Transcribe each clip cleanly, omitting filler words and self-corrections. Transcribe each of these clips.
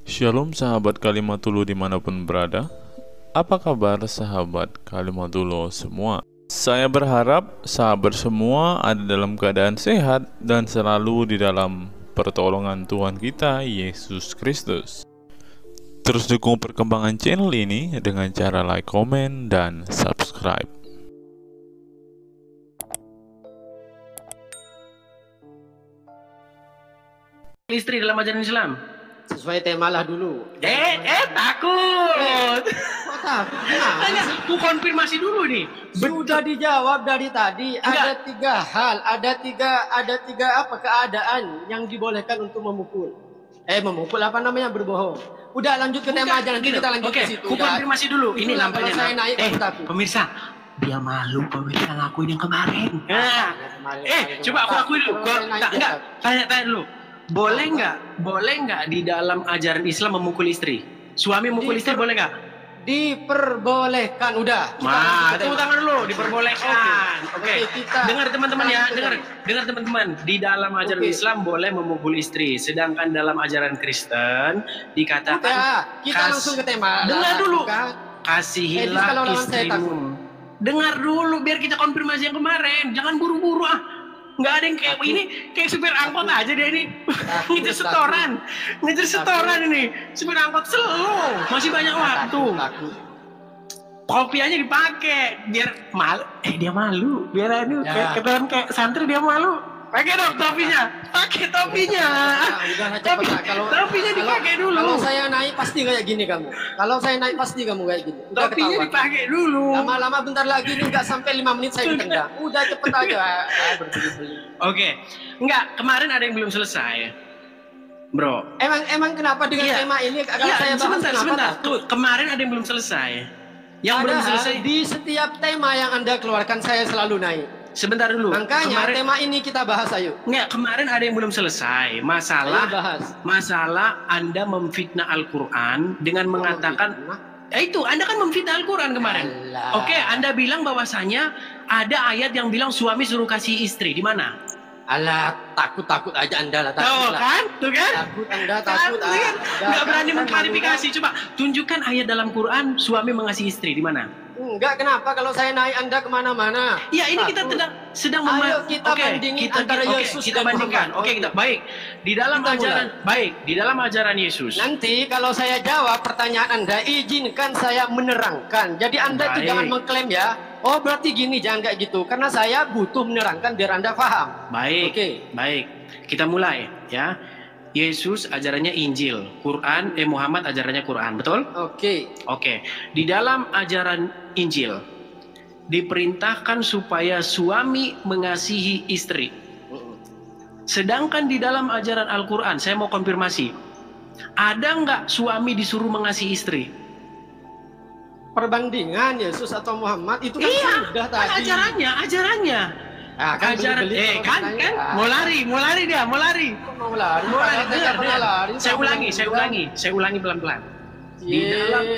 Shalom sahabat Kalimatulu dimanapun berada. Apa kabar sahabat Kalimatulu semua? Saya berharap sahabat semua ada dalam keadaan sehat dan selalu di dalam pertolongan Tuhan kita Yesus Kristus. Terus dukung perkembangan channel ini dengan cara like, komen, dan subscribe. Istri dalam ajaran Islam. Sesuai tema lah dulu. Takut. Kok takut? Tanya, aku konfirmasi dulu nih. Sudah dijawab dari tadi. Ada tiga hal, ada tiga apa keadaan yang dibolehkan untuk memukul. Memukul apa namanya, berbohong. Udah lanjut ke tema aja, nanti kita lanjut ke situ. Aku konfirmasi dulu. Ini lampanya. Kalau saya naik aku takut. Pemirsa, dia malu pemirsa ngakuin yang kemarin. Coba aku akui dulu. Enggak, tanya dulu. Boleh nggak di dalam ajaran Islam memukul istri? Suami memukul istri boleh nggak? Diperbolehkan, udah. Tepuk tangan dulu, diperbolehkan. Oke. Dengar teman-teman ya, dengar teman-teman. Di dalam ajaran Islam boleh memukul istri, sedangkan dalam ajaran Kristen dikatakan kita langsung ke tema. Dengar dulu. Kasihilah istrimu. Dengar dulu biar kita konfirmasi yang kemarin. Jangan buru-buru Nggak ada yang kayak ini, kayak supir angkot aja dia ini. Ngejar setoran ini. Supir angkot slow, masih banyak waktu. Kopi aja dipakai biar malu. Dia malu. Biar ketahuan kayak santri dia malu. Pakai dong topinya. Topinya dipakai dulu. Kalau saya naik pasti kayak gini kamu. Kayak gini. Topinya dipakai dulu. Lama-lama bentar lagi ini nggak sampai 5 menit saya ditendang. Udah cepet aja. Berbeli-beli. Oke. Enggak, kemarin ada yang belum selesai. Bro. Emang kenapa dengan tema ini? Saya sebentar. Tuh, kemarin ada yang belum selesai. Yang belum selesai di setiap tema yang Anda keluarkan saya selalu naik. Sebentar dulu. Makanya tema ini kita bahas, ayo. Enggak, kemarin ada yang belum selesai. Masalah Anda memfitnah Al-Quran dengan mengatakan itu Anda kan memfitnah Al-Quran kemarin. Oke, Anda bilang bahwasanya ada ayat yang bilang suami suruh kasih istri. Di mana? Alah, takut aja Anda lah. Tuh kan? Takut Anda, takut. Nggak berani mengklarifikasi. Coba tunjukkan ayat dalam Quran suami mengasihi istri. Di mana? Enggak, kenapa kalau saya naik Anda kemana-mana? Ya, ini kita sedang kita bandingin antara Yesus dan bandingkan. Baik. Di dalam ajaran Yesus. Nanti kalau saya jawab pertanyaan Anda, izinkan saya menerangkan. Jadi Anda tuh jangan mengklaim ya. Oh, berarti gini, jangan kayak gitu. Karena saya butuh menerangkan biar Anda paham. Baik. Baik. Kita mulai ya. Yesus ajarannya Injil, Muhammad ajarannya Quran, betul? Oke. Di dalam ajaran Injil diperintahkan supaya suami mengasihi istri. Sedangkan di dalam ajaran Al-Quran, saya mau konfirmasi, ada nggak suami disuruh mengasihi istri? Perbandingan Yesus atau Muhammad itu kan sudah tadi. Ajarannya. Mau lari. Saya ulangi pelan-pelan. Di dalam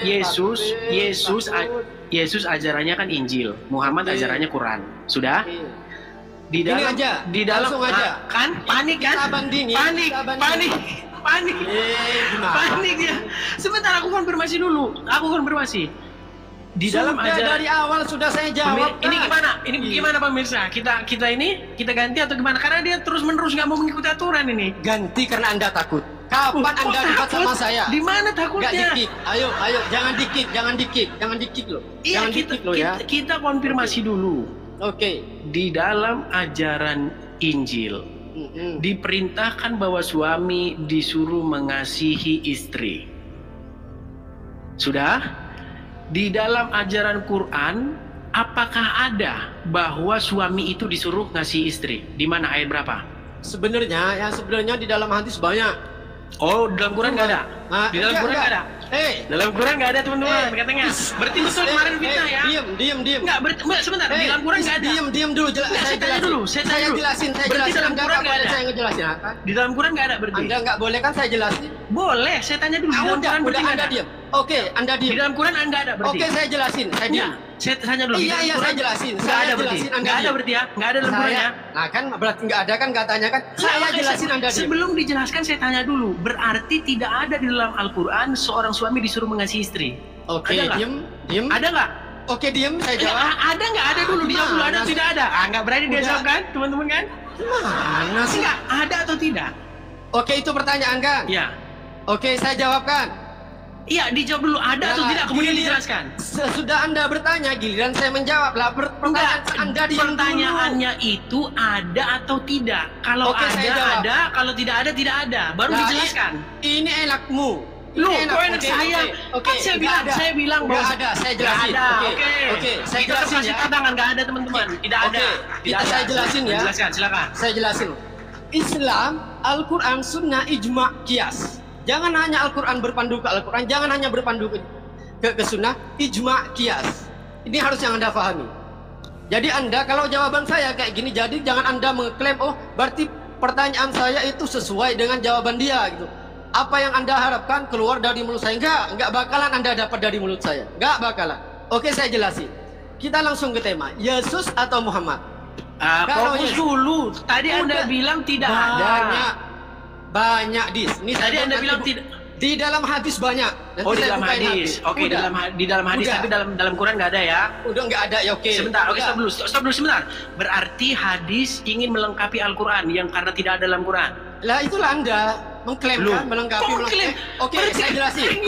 Yesus ajarannya kan Injil, Muhammad ajarannya Quran. Sudah? Di dalam kan panik kan? Panik ya. Sebentar aku konfirmasi dulu. Di dalam ajaran dari awal sudah saya jawab. Ini gimana pemirsa? Kita ganti atau gimana? Karena dia terus-menerus nggak mau mengikuti aturan ini. Ganti karena Anda takut. Kapan Anda debat sama saya? Di mana takutnya? Nggak dikit. Ayo, jangan dikit loh. Iya, kita konfirmasi dulu. Oke. Di dalam ajaran Injil diperintahkan bahwa suami disuruh mengasihi istri. Sudah? Di dalam ajaran Quran, apakah ada bahwa suami itu disuruh ngasih istri? Di mana ayat berapa? Sebenarnya di dalam hadis banyak. Oh, di dalam Quran nggak ada? Di dalam Quran nggak ada? Dalam Quran nggak ada teman-teman, katanya. Berarti betul kemarin fitnah ya? Diam. Nggak, sebentar. Di dalam Quran nggak ada. Diam dulu. Saya jelasin. Berarti dalam Quran nggak ada. Saya ngejelasin. Di dalam Quran nggak ada berarti? Anda nggak boleh kan saya jelasin? Boleh, saya tanya dulu. Di dalam Quran berarti Anda diam. Oke, Anda diam. Di dalam Quran nggak ada berarti? Oke, saya jelasin. Saya diam. Saya tanya dulu. Iya, saya jelasin. Nggak ada berarti. Nggak ada berarti ya? Nggak ada dalam Quran ya? Nah kan berarti nggak ada kan katanya kan? Saya jelasin Anda diam. Sebelum dijelaskan saya tanya dulu. Berarti tidak ada di dalam Al-Quran seorang suami disuruh mengasihi istri. Oke, diem. Ada nggak? Oke, diem, saya jawab. Ada nggak? Ada dulu. Dijawab dulu. Ada atau tidak ada? Nggak berani dia jawab kan, teman-teman kan? Mana sih? Nggak, ada atau tidak? Oke, itu pertanyaan kan? Iya. Oke, saya jawabkan. Iya, dijawab dulu ada atau tidak, kemudian dijelaskan. Sesudah Anda bertanya, giliran saya menjawab lah. Pertanyaan Anda pertanyaannya itu ada atau tidak. Kalau ada, kalau tidak ada. Baru dijelaskan. Ini enakmu. Loh, kok enak saya? Oke, saya bilang bahwa ada, saya jelasin. Oke, saya jelasin ya. Tangan nggak ada teman-teman, tidak ada. Saya jelasin ya. Jelaskan, silakan. Saya jelasin. Islam, Al-Quran, Sunnah, Ijma, Qiyas. Jangan hanya Al-Quran berpandu ke Al-Quran, jangan hanya berpandu ke Sunnah, Ijma, Qiyas. Ini harus yang Anda pahami. Jadi Anda, kalau jawaban saya kayak gini, jadi jangan Anda mengklaim, oh berarti pertanyaan saya itu sesuai dengan jawaban dia gitu. Apa yang Anda harapkan keluar dari mulut saya? Enggak bakalan Anda dapat dari mulut saya. Enggak bakalan. Oke, saya jelasin. Kita langsung ke tema. Yesus atau Muhammad? Fokus dulu. Tadi Anda bilang tidak ada. Banyak Ini tadi Anda bilang tidak. Di dalam hadis banyak. Nanti di dalam hadis. Oke, di dalam hadis, tapi dalam Quran nggak ada ya? Udah nggak ada ya, oke. Sebentar, oke, stop dulu sebentar. Berarti hadis ingin melengkapi Al-Quran yang karena tidak ada dalam Quran. Lah itulah Anda mengklaim kan melengkapi. Oke, saya jelasin.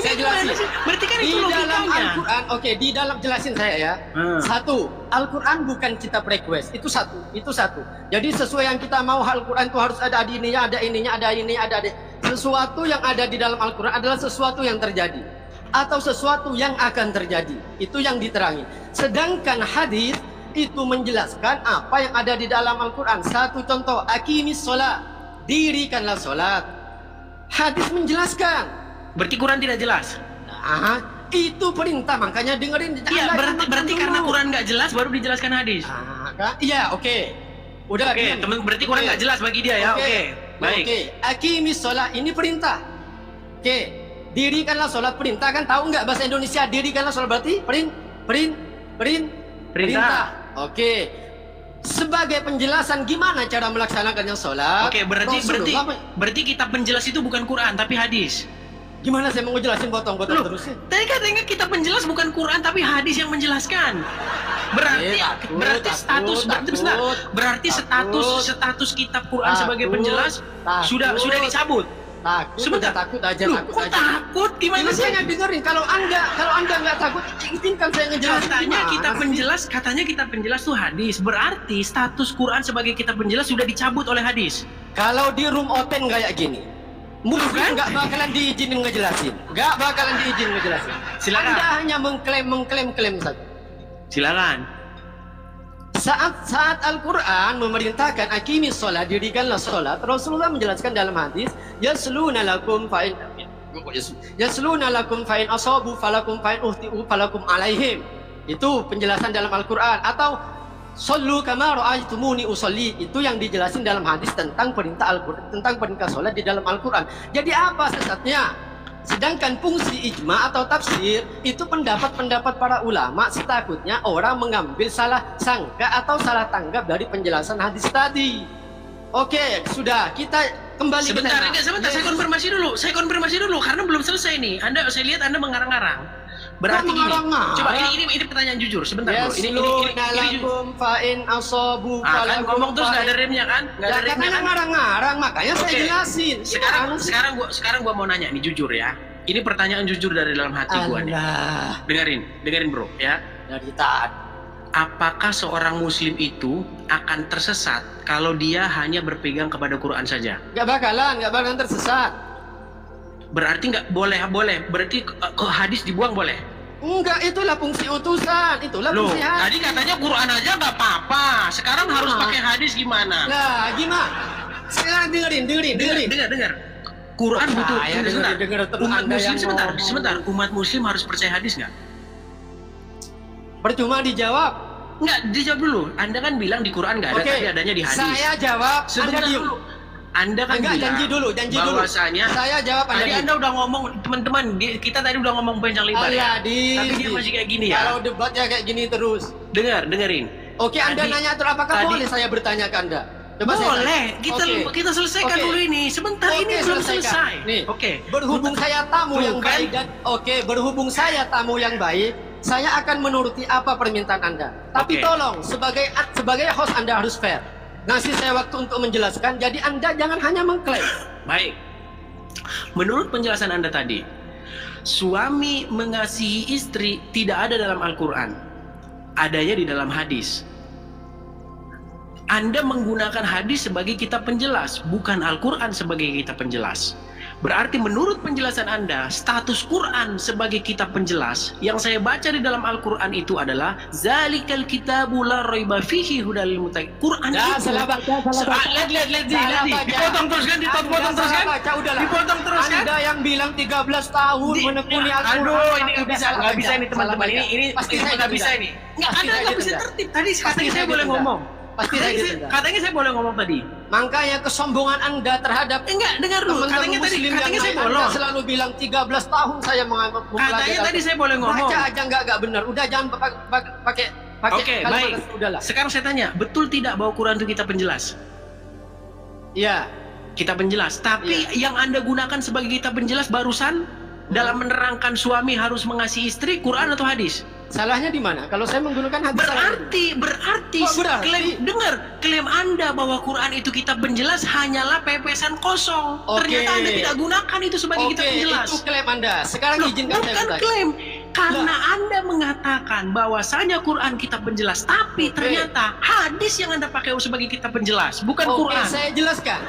Berarti kan itu di dalam Al-Quran. Oke, di dalam jelasin saya ya. Satu, Al-Quran bukan kitab request. Itu satu. Jadi sesuai yang kita mau, Al-Quran itu harus ada ininya, ada ininya, ada ini, ada. Sesuatu yang ada di dalam Al-Quran adalah sesuatu yang terjadi atau sesuatu yang akan terjadi. Itu yang diterangi. Sedangkan hadis itu menjelaskan apa yang ada di dalam Al-Quran. Satu contoh, aqimis sholat, dirikanlah sholat. Hadis menjelaskan. Berarti Quran tidak jelas? Itu perintah, makanya dengerin. Iya, berarti karena Quran nggak jelas baru dijelaskan hadis. Iya, oke. Udah. Oke, teman, berarti Quran nggak jelas bagi dia ya. Oke. Baik. Oke, aqimis sholat ini perintah. Oke, dirikanlah sholat perintah kan, tahu nggak bahasa Indonesia dirikanlah sholat berarti perintah. Oke. Sebagai penjelasan gimana cara melaksanakannya sholat. Oke, berarti kitab penjelas itu bukan Quran tapi hadis. Gimana saya mau ngejelasin potong-potong terus sih? Tadi katanya kitab penjelas bukan Quran tapi hadis yang menjelaskan. Berarti status kitab Quran sebagai penjelas sudah dicabut. Takut aja. Takut? Gimana sih? Saya dengerin. Kalau anda nggak takut, izinkan saya ngejelasin. Katanya kitab penjelas tuh hadis. Berarti status Quran sebagai kitab penjelas sudah dicabut oleh hadis. Kalau di room open kayak gini, Muslim nggak bakalan diizinin ngejelasin. Silakan. Anda hanya mengklaim saja. Silakan. Saat Al-Quran memerintahkan aqimis sholat, dirikanlah sholat, Rasulullah menjelaskan dalam hadis, yasluna lakum fa'in asabu falakum fa'in uhti'u falakum alaihim. Itu penjelasan dalam Al-Quran. Atau sallu kama ra'aitumuni usolli, itu yang dijelasin dalam hadis tentang perintah Al-Quran, tentang perintah sholat di dalam Al-Quran. Jadi apa sesatnya? Sedangkan fungsi ijma atau tafsir itu pendapat para ulama, setakutnya orang mengambil salah sangka atau salah tanggap dari penjelasan hadis tadi. Oke, sudah, kita kembali sebentar, saya konfirmasi dulu karena belum selesai nih. Saya lihat Anda mengarang-arang. Berarti gini. Coba ini pertanyaan jujur sebentar bro. Ini fa'in asabu kan ngomong terus enggak ada remnya kan? Enggak ada remnya kan? Ngarang-ngarang, makanya saya jelasin. Sekarang gua mau nanya nih jujur ya. Ini pertanyaan jujur dari dalam hati gua nih. Dengerin bro ya. Dari tadi. Apakah seorang muslim itu akan tersesat kalau dia hanya berpegang kepada Quran saja? Enggak bakalan tersesat. Berarti nggak boleh. Berarti hadis dibuang boleh? Enggak, itulah fungsi utusan. Fungsi hadis. Tadi katanya Quran aja nggak apa-apa. Sekarang harus pakai hadis gimana? Lah, gimana? Sekarang dengerin. Dengar. Quran butuh. Umat muslim sebentar. Umat muslim harus percaya hadis nggak? Percuma dijawab. Nggak, dijawab dulu. Anda kan bilang di Quran nggak ada, tapi adanya di hadis. Saya jawab. Sebentar dulu. Anda kan Enggak, bilang janji dulu. bahwasanya Saya jawab tadi Anda udah ngomong, teman-teman, kita tadi udah ngomong panjang lebar ya. Tapi dia masih kayak gini ya. Kalau debatnya kayak gini terus. Dengerin. Oke, Anda nanya terus, apakah boleh saya bertanya ke Anda? Coba boleh, kita selesaikan dulu ini. Sebentar, ini belum selesai. Nih, Oke. Berhubung saya tamu yang baik dan berhubung saya tamu yang baik, saya akan menuruti apa permintaan Anda. Tapi tolong sebagai host Anda harus fair. Ngasih saya waktu untuk menjelaskan. Jadi Anda jangan hanya mengklaim. Baik. Menurut penjelasan Anda tadi, suami mengasihi istri tidak ada dalam Al-Quran. Adanya di dalam hadis. Anda menggunakan hadis sebagai kitab penjelas, bukan Al-Quran sebagai kitab penjelas. Berarti menurut penjelasan Anda, status Quran sebagai kitab penjelas yang saya baca di dalam Al-Quran itu adalah Zalikal kitabu la raiba fihi hudal lil muttaqin. Quran itu salah baca. Lihat. Dipotong terus kan? Dipotong terus kan? Anda yang bilang 13 tahun menekuni Al-Quran. Aduh, ini nggak bisa ini teman-teman. Ini pasti saya nggak bisa ini. Anda nggak bisa tertib. Tadi katanya saya boleh ngomong. Katanya saya boleh ngomong tadi. Makanya kesombongan Anda terhadap dengar dulu. Katanya saya boleh. Anda selalu bilang 13 tahun saya mempelajari. Katanya tadi saya boleh ngomong. Baca aja nggak benar. Udah jangan pakai. Oke, baik. Udahlah. Sekarang saya tanya, betul tidak bahwa Quran itu kitab penjelas? Iya. Kitab penjelas. Tapi yang Anda gunakan sebagai kitab penjelas barusan dalam menerangkan suami harus mengasihi istri, Quran atau hadis? Salahnya di mana? Kalau saya menggunakan hadis. Berarti klaim Anda bahwa Quran itu kitab penjelas hanyalah pepesan kosong. Ternyata Anda tidak gunakan itu sebagai kitab penjelas. Itu klaim Anda. Sekarang izinkan saya bertanya. Bukan klaim. Karena Anda mengatakan bahwasanya Quran kitab penjelas, tapi ternyata hadis yang Anda pakai sebagai kitab penjelas, bukan Quran. Saya jelaskan.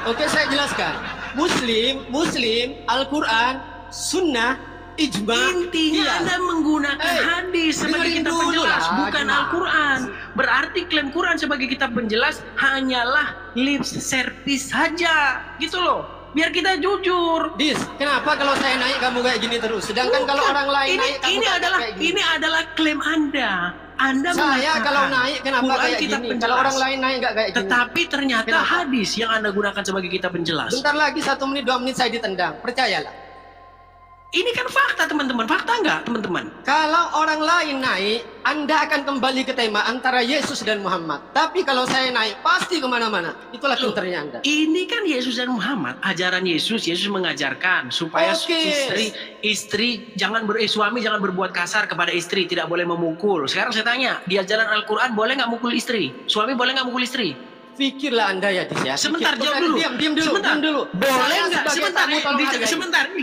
Muslim, Al-Quran, Sunnah, ijma. Intinya Anda menggunakan hadis sebagai kitab penjelas, bukan Al-Quran. Berarti klaim Quran sebagai kitab penjelas hanyalah lip service saja, gitu loh. Biar kita jujur. Kenapa kalau saya naik kamu kayak gini terus? Sedangkan kalau orang lain naik kamu kayak gini. Ini adalah klaim Anda. Saya kalau naik kenapa kayak gini? Kalau orang lain naik nggak kayak gini. Tetapi ternyata hadis yang Anda gunakan sebagai kitab penjelas. Bentar lagi 1 menit 2 menit saya ditendang. Percayalah. Ini kan fakta teman-teman, fakta nggak teman-teman? Kalau orang lain naik, Anda akan kembali ke tema antara Yesus dan Muhammad. Tapi kalau saya naik, pasti kemana-mana. Itulah pinternya Anda. Ini kan Yesus dan Muhammad, ajaran Yesus. Yesus mengajarkan supaya suami jangan berbuat kasar kepada istri, tidak boleh memukul. Sekarang saya tanya, di ajaran Al-Quran boleh nggak mukul istri? Suami boleh nggak mukul istri? Pikirlah Anda ya, Dis ya. Sebentar, jawab dulu. Diam dulu. Boleh nggak? Sebentar, nggak boleh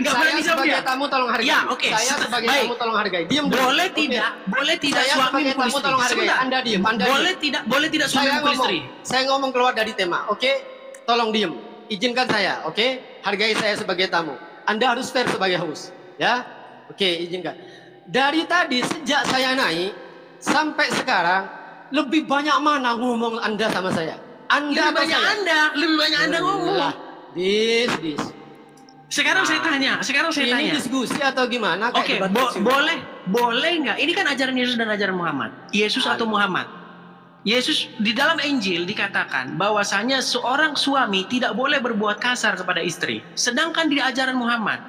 dijawab dia. Sebagai tamu tolong hargai. Ya, oke. Saya sebagai tamu tolong hargai. Diam dulu. Boleh tidak suami mukul istri? Sebentar. Anda diam. Boleh tidak suami mukul istri? Saya ngomong keluar dari tema, oke? Tolong diam. Izinkan saya, oke? Hargai saya sebagai tamu. Anda harus fair sebagai host, ya? Oke, izinkan. Dari tadi sejak saya naik sampai sekarang, lebih banyak mana ngomong Anda sama saya? Lebih banyak Anda ngomong. Dis. Sekarang saya tanya. Ini diskusi atau gimana? Oke, boleh nggak? Ini kan ajaran Yesus dan ajaran Muhammad. Yesus atau Muhammad? Yesus di dalam Injil dikatakan bahwasanya seorang suami tidak boleh berbuat kasar kepada istri. Sedangkan di ajaran Muhammad,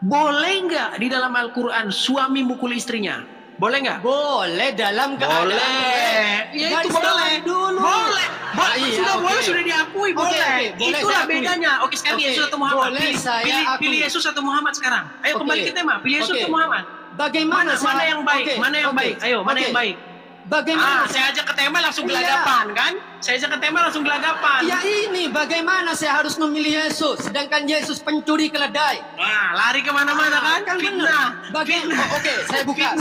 boleh nggak di dalam Al-Quran suami mukul istrinya? Boleh nggak? Boleh dalam keadaan. Boleh. Ya itu boleh. Boleh. Sudah diakui. Boleh. Itulah bedanya. Oke, sekarang Yesus atau Muhammad? Pilih Yesus atau Muhammad sekarang. Ayo kembali ke tema. Pilih Yesus atau Muhammad? Bagaimana? Mana yang baik? Mana yang baik? Ayo, mana yang baik? Bagaimana? Saya ajak ke tema langsung gelagapan, kan? Saya ajak ke tema langsung gelagapan. Ya ini, bagaimana saya harus memilih Yesus, sedangkan Yesus pencuri keledai. Wah, lari kemana-mana kan? Fitnah. Oke, saya buka.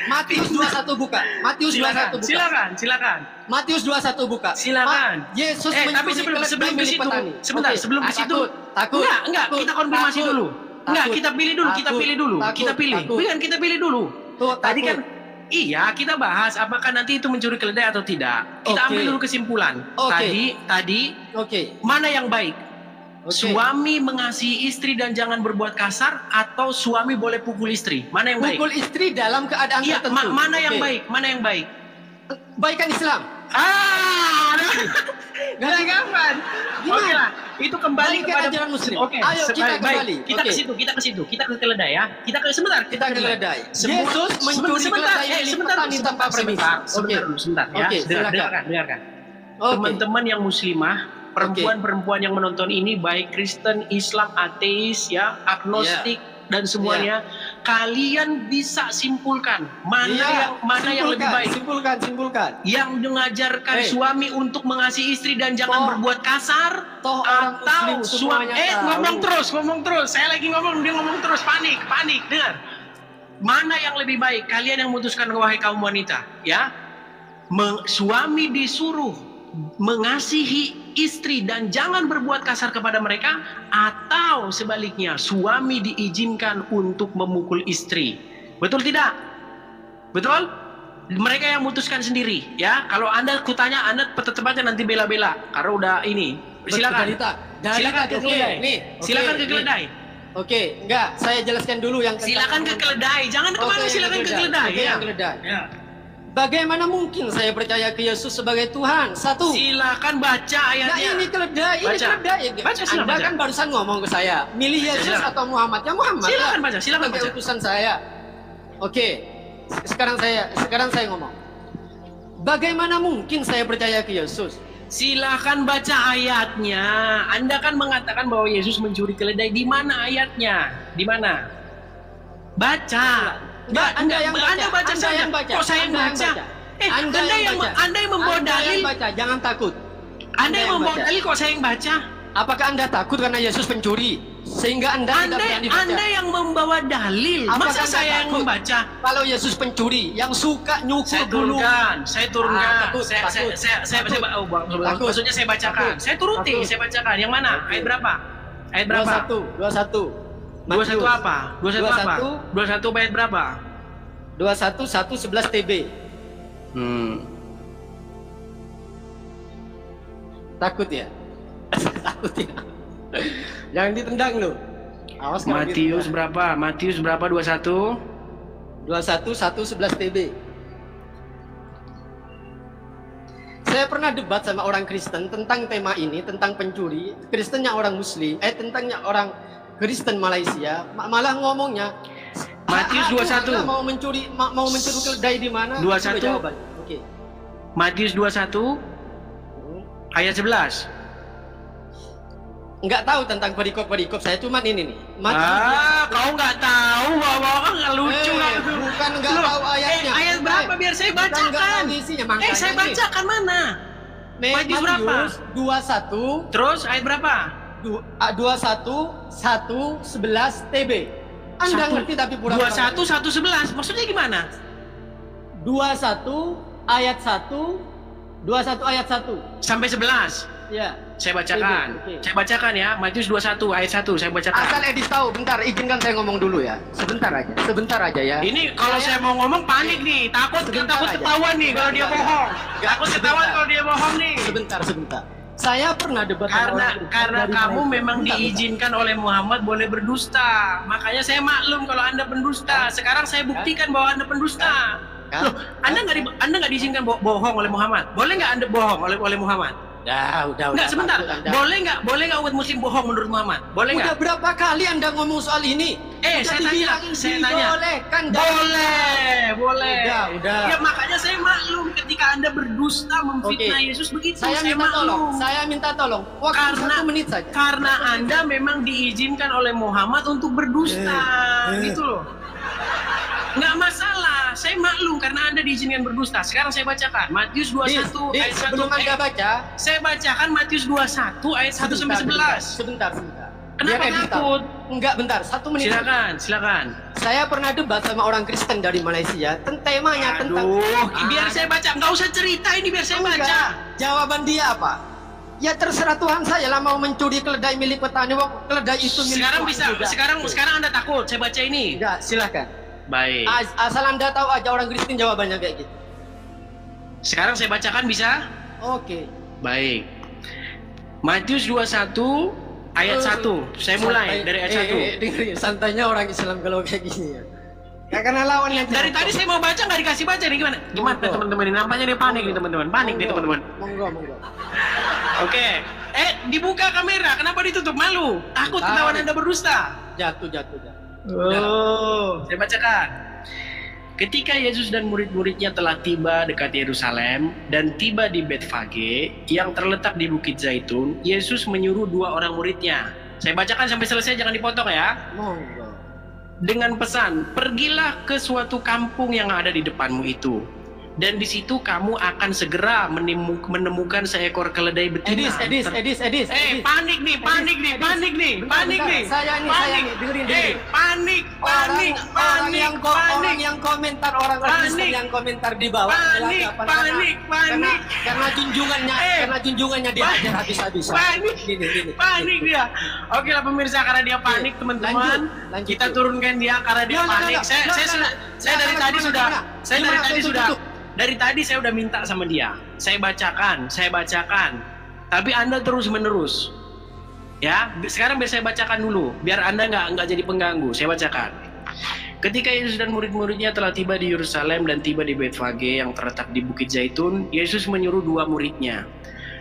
Matius 21 buka. Matius 21 buka. Silakan. Matius 21 buka. Silakan. Yesus tapi sebelum ke situ, sebentar, sebelum ke situ. Takut. Enggak, kita konfirmasi dulu. Enggak, kita pilih dulu. Kita pilih dulu. Tadi kan iya, kita bahas apakah nanti itu mencuri keledai atau tidak. Kita ambil dulu kesimpulan. Tadi mana yang baik? Suami mengasihi istri dan jangan berbuat kasar, atau suami boleh pukul istri? Mana yang baik? Pukul istri dalam keadaan tertentu. Mana yang baik? Mana yang baik? Baikan Islam. Ganti kapan? Oke lah, itu kembali kepada ajaran Muslim. Oke, Ayo kita kembali. Kita ke situ, kita ke keledai ya. Kita ke sebentar, Kita ke keledai. Semua- Yesus mencuri sebentar, keledai milik sebentar, petani tanpa permisi. sebentar ya. Oke, silakan. Dengarkan. Oke. Teman-teman yang muslimah, perempuan-perempuan yang menonton ini baik Kristen, Islam, ateis ya, agnostik dan semuanya, kalian bisa simpulkan mana yang lebih baik. Simpulkan. Yang mengajarkan suami untuk mengasihi istri dan jangan berbuat kasar, Toh orang atau Muslim semuanya tahu. ngomong terus. Saya lagi ngomong, dia ngomong terus, panik. Dengar. Mana yang lebih baik? Kalian yang memutuskan, wahai kaum wanita, ya. Suami disuruh mengasihi istri dan jangan berbuat kasar kepada mereka, atau sebaliknya suami diizinkan untuk memukul istri. Betul tidak? Betul? Mereka yang memutuskan sendiri ya. Kalau Anda kutanya, Anda tetap-tetapnya nanti bela-bela karena udah ini. Silakan. Silakan ke keledai. Silakan ke keledai. Oke, enggak, saya jelaskan dulu yang Silakan ke keledai. Jangan kemana, silakan ke keledai. Oke, Ya. yang keledai. Ya. Bagaimana mungkin saya percaya ke Yesus sebagai Tuhan? Satu. Silakan baca Nah, ayatnya. ini keledai, Baca. Baca, silakan Anda baca. kan barusan ngomong ke saya, milih Yesus silakan. atau Muhammad? Ya Muhammad. Silakan lah. baca, silakan Sebagai baca. utusan saya. Oke. Sekarang saya ngomong. Bagaimana mungkin saya percaya ke Yesus? Silakan baca ayatnya. Anda kan mengatakan bahwa Yesus mencuri keledai. Di mana ayatnya? Di mana? Baca. Anda yang baca. saja. Kok saya yang baca? Anda yang membawa dalil. Jangan takut. Anda yang membawa dalil, kok saya yang baca? Apakah Anda takut karena Yesus pencuri sehingga Anda tidak berani baca? Anda yang membawa dalil. Apakah Masa Anda saya yang takut? membaca? Kalau Yesus pencuri yang suka nyukur dulu. Saya turunkan. Takut. Maksudnya saya bacakan. Saya turuti, Takut. saya bacakan. Yang mana? Ayat berapa? Ayat berapa? 21. 21 apa? 21 apa? 21 ayat berapa? 21 1 11 TB. Takut ya? Takut ya? Jangan ditendang loh. Awas kalau Matius ditendang. berapa? Matius berapa? 21? 21 1 11 TB. Saya pernah debat sama orang Kristen tentang tema ini, tentang pencuri. Kristennya orang Muslim, tentangnya orang Kristen Malaysia, malah ngomongnya Matius 21. Mau mencuri keledai di mana? 21. Coba jawaban. Oke. Matius 21 ayat 11. Enggak tahu tentang perikop-perikop, saya cuman ini nih. Kau nggak tahu, bawa nggak lucu lah. Bukan enggak tahu ayatnya. Ayat berapa biar saya bacakan? Saya bacakan mana? Matius berapa? 21. Terus ayat berapa? 21 1 11 TB. Anda ngerti tapi pura-pura. 21 1 11. Maksudnya gimana? 21 ayat 1 21 ayat 1 Sampai 11. ya. Saya bacakan. Oke. Saya bacakan ya. Matius 21 ayat 1 saya bacakan. Asal Edis tahu, bentar, izinkan saya ngomong dulu ya. Sebentar aja ya. Ini kalau saya mau ngomong panik nih, takut Sebentar aja. ketahuan nih kalau dia bohong. Takut ketahuan kalau dia bohong nih. Sebentar. Saya pernah debat sama orang Kristen Karena dari kamu Malaysia. memang Bentar. diizinkan oleh Muhammad boleh berdusta. Makanya saya maklum kalau Anda pendusta. Sekarang saya buktikan bahwa Anda pendusta. Loh, Anda nggak diizinkan bohong oleh Muhammad. Boleh nggak Anda bohong oleh Muhammad? Udah. Nggak, sebentar. takut Anda. Boleh nggak umat muslim bohong menurut Muhammad? Boleh Udah nggak? berapa kali Anda ngomong soal ini? Saya tanya. Dibolehkan. Boleh. Udah. Ya makanya saya maklum ketika Anda berdusta memfitnah Oke. Yesus begitu. Saya minta tolong. Waktu 1 menit saja. Karena Anda memang diizinkan oleh Muhammad untuk berdusta, gitu loh. Nggak masalah, saya maklum karena Anda diizinkan berdusta. Sekarang saya bacakan Matius 21 ayat 1. Sebelum Anda baca, Saya bacakan Matius 21 ayat 1 sampai 11. Sebentar. Kenapa Biar Edis takut? tahu. Enggak, bentar. 1 menit. Silakan. Saya pernah debat sama orang Kristen dari Malaysia temanya tentang Biar saya baca, nggak usah cerita ini biar saya baca. Enggak. Jawaban dia apa? Ya terserah Tuhan saya lah mau mencuri keledai milik petani. Keledai itu milik Sekarang Tuhan bisa, juga. sekarang Anda takut saya baca ini. Enggak, silakan. Baik. Asal Anda tahu aja orang Kristen jawabannya kayak gitu. Sekarang saya bacakan bisa? Oke. Baik. Matius 21 ayat 1. Saya mulai dari ayat 1. Dengerin, santainya orang Islam kalau kayak gini ya. Gak kena lawan yang Dari tadi saya mau baca nggak dikasih baca nih gimana? Gimana Monggo. teman-teman ini? Nampaknya dia panik nih teman-teman. Panik nih teman-teman. Monggo. Oke. Dibuka kamera. Kenapa ditutup? Malu. Takut ketahuan Anda berdusta. Jatuh. Oh, saya bacakan. Ketika Yesus dan murid-muridnya telah tiba dekat Yerusalem dan tiba di Betfage yang terletak di Bukit Zaitun, Yesus menyuruh 2 orang muridnya. Saya bacakan sampai selesai, jangan dipotong ya. Monggo. Dengan pesan, pergilah ke suatu kampung yang ada di depanmu itu. Dan di situ kamu akan segera menemukan seekor keledai betina. Edis. Panik nih. Saya nih, dengerin. Panik. Orang yang komentar, orang Kristen yang komentar di bawah. Panik. Karena junjungannya dia ajar habis-habisan. Panik dia. Oke lah pemirsa, karena dia panik teman-teman. Lanjut. Kita turunkan dia karena dia panik. Dari tadi saya udah minta sama dia. Saya bacakan. Tapi Anda terus-menerus. Ya, sekarang biar saya bacakan dulu, biar Anda nggak jadi pengganggu. Saya bacakan. Ketika Yesus dan murid-muridnya telah tiba di Yerusalem dan tiba di Betfage yang terletak di Bukit Zaitun, Yesus menyuruh 2 muridnya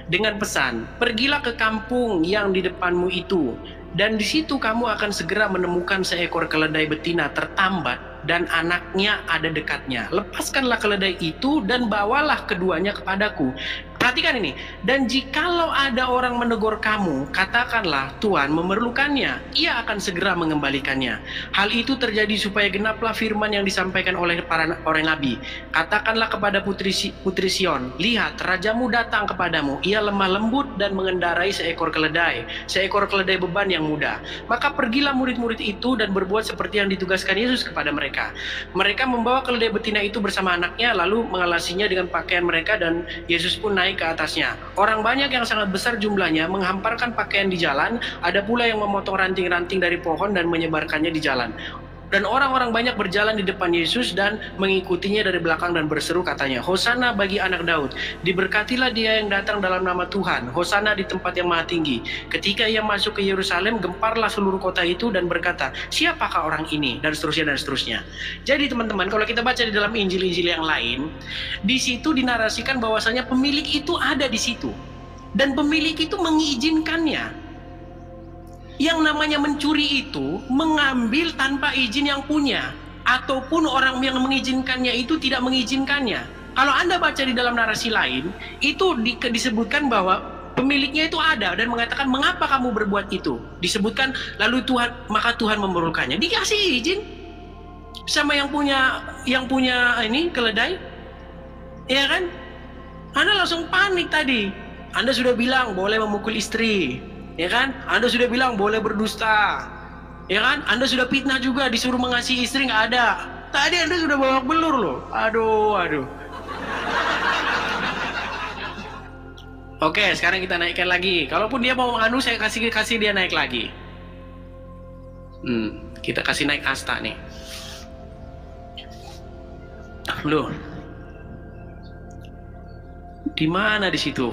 dengan pesan, pergilah ke kampung yang di depanmu itu, dan di situ kamu akan segera menemukan seekor keledai betina tertambat dan anaknya ada dekatnya. Lepaskanlah keledai itu dan bawalah keduanya kepadaku. Perhatikan ini. Dan jikalau ada orang menegur kamu, katakanlah Tuhan memerlukannya. Ia akan segera mengembalikannya. Hal itu terjadi supaya genaplah firman yang disampaikan oleh para orang nabi. Katakanlah kepada putri Sion, lihat rajamu datang kepadamu. Ia lemah lembut dan mengendarai seekor keledai beban yang muda. Maka pergilah murid-murid itu dan berbuat seperti yang ditugaskan Yesus kepada mereka. Mereka membawa keledai betina itu bersama anaknya, lalu mengalasinya dengan pakaian mereka, dan Yesus pun naik ke atasnya. Orang banyak yang sangat besar jumlahnya menghamparkan pakaian di jalan, ada pula yang memotong ranting-ranting dari pohon dan menyebarkannya di jalan. Dan orang-orang banyak berjalan di depan Yesus dan mengikutinya dari belakang dan berseru katanya, Hosana bagi anak Daud, diberkatilah dia yang datang dalam nama Tuhan, Hosana di tempat yang maha tinggi. Ketika ia masuk ke Yerusalem, gemparlah seluruh kota itu dan berkata, siapakah orang ini? Dan seterusnya. Jadi teman-teman, kalau kita baca di dalam Injil-Injil yang lain, di situ dinarasikan bahwasanya pemilik itu ada di situ. Dan pemilik itu mengizinkannya. Yang namanya mencuri itu mengambil tanpa izin yang punya, ataupun orang yang mengizinkannya itu tidak mengizinkannya. Kalau Anda baca di dalam narasi lain, itu disebutkan bahwa pemiliknya itu ada dan mengatakan, mengapa kamu berbuat itu? Disebutkan lalu maka Tuhan memerlukannya. Dikasih izin sama yang punya ini keledai, ya kan? Anda langsung panik tadi. Anda sudah bilang boleh memukul istri, ya kan? Anda sudah bilang boleh berdusta, ya kan? Anda sudah fitnah juga, disuruh mengasihi istri, nggak ada. Tadi Anda sudah babak belur loh. Aduh. Oke, sekarang kita naikkan lagi. Kalaupun dia mau menganu, saya kasih dia naik lagi. Kita kasih naik kasta nih. Loh. Di mana di situ?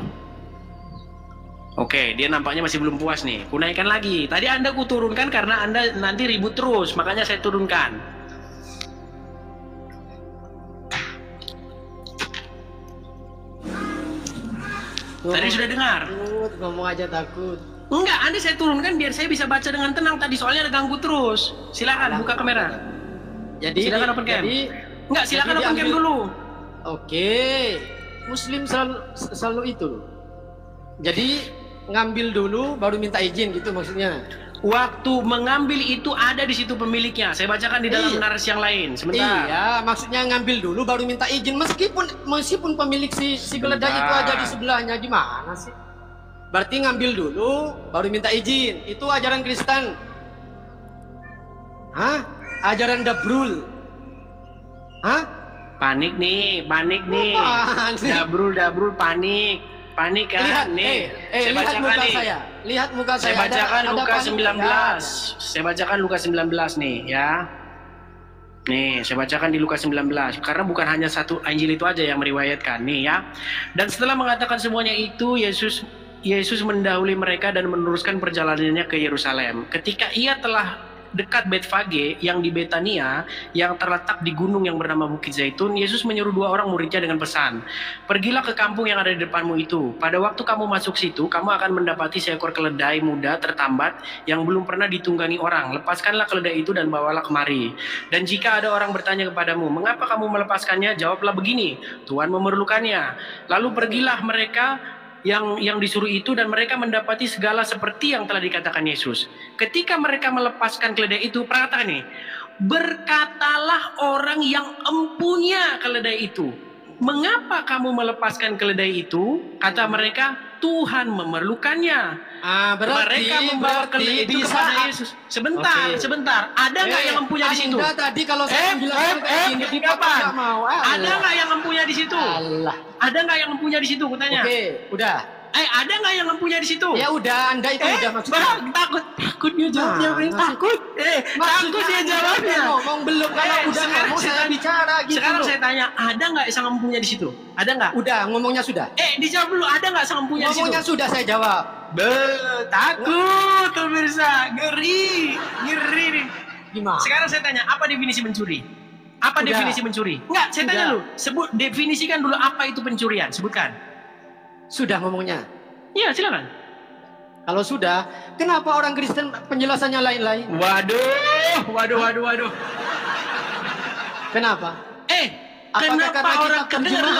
Oke, dia nampaknya masih belum puas nih. Kunaikkan lagi. Tadi Anda kuturunkan karena Anda nanti ribut terus, makanya saya turunkan. Tadi sudah dengar? Ngomong aja takut. Enggak, Anda saya turunkan biar saya bisa baca dengan tenang tadi, soalnya ada ganggu terus. Silakan buka kamera. Jadi silakan open cam. Enggak, silakan open cam dulu. Oke. Muslim selalu itu. Jadi ngambil dulu baru minta izin gitu maksudnya. Waktu mengambil itu ada di situ pemiliknya. Saya bacakan di dalam narasi yang lain. Sebentar. Iya, maksudnya ngambil dulu baru minta izin meskipun pemilik si keledai itu ada di sebelahnya. Gimana sih? Berarti ngambil dulu baru minta izin. Itu ajaran Kristen. Hah? Ajaran Dabrul. Hah? Panik nih. Dabrul panik kan. Lihat muka saya. Lihat muka saya. Saya bacakan Lukas 19. Saya bacakan Lukas 19 nih ya. Nih, saya bacakan di Lukas 19. Karena bukan hanya satu Injil itu aja yang meriwayatkan nih ya. Dan setelah mengatakan semuanya itu, Yesus mendahului mereka dan meneruskan perjalanannya ke Yerusalem. Ketika ia telah dekat Betfage yang di Betania yang terletak di gunung yang bernama Bukit Zaitun, Yesus menyuruh 2 orang muridnya dengan pesan, "Pergilah ke kampung yang ada di depanmu itu. Pada waktu kamu masuk situ, kamu akan mendapati seekor keledai muda tertambat yang belum pernah ditunggangi orang. Lepaskanlah keledai itu dan bawalah kemari. Dan jika ada orang bertanya kepadamu, mengapa kamu melepaskannya? Jawablah begini, Tuhan memerlukannya." Lalu pergilah mereka yang disuruh itu dan mereka mendapati segala seperti yang telah dikatakan Yesus. Ketika mereka melepaskan keledai itu, perkataan nih, berkatalah orang yang empunya keledai itu, "Mengapa kamu melepaskan keledai itu?" Kata mereka, "Tuhan memerlukannya." Mereka membawa keledai itu kepada Yesus. Sebentar. Ada nggak yang empunya di situ? Tadi kalau saya bilang ada nggak yang empunya di situ? Ada nggak yang empunya di situ? Kutanya. Oke, udah. Ada nggak yang empunya di situ? Ya udah, Anda itu udah maksudnya. Takut dia jawabnya, takut. Takut dia jawabnya. Ngomong belum kalau udah ngomong saya bicara gitu. Sekarang saya tanya, ada nggak sang empunya di situ? Ada nggak? Udah, ngomongnya sudah. Dijawab dulu, ada nggak sang empunya di situ? Ngomongnya sudah saya jawab. Takut pemirsa, ngeri nih. Gimana? Sekarang saya tanya, apa definisi mencuri? Apa definisi mencuri? Enggak, saya tanya dulu. Definisikan dulu apa itu pencurian, sebutkan. Sudah ngomongnya? Iya, silakan. Kalau sudah, kenapa orang Kristen penjelasannya lain-lain? Waduh. Kenapa? Kenapa orang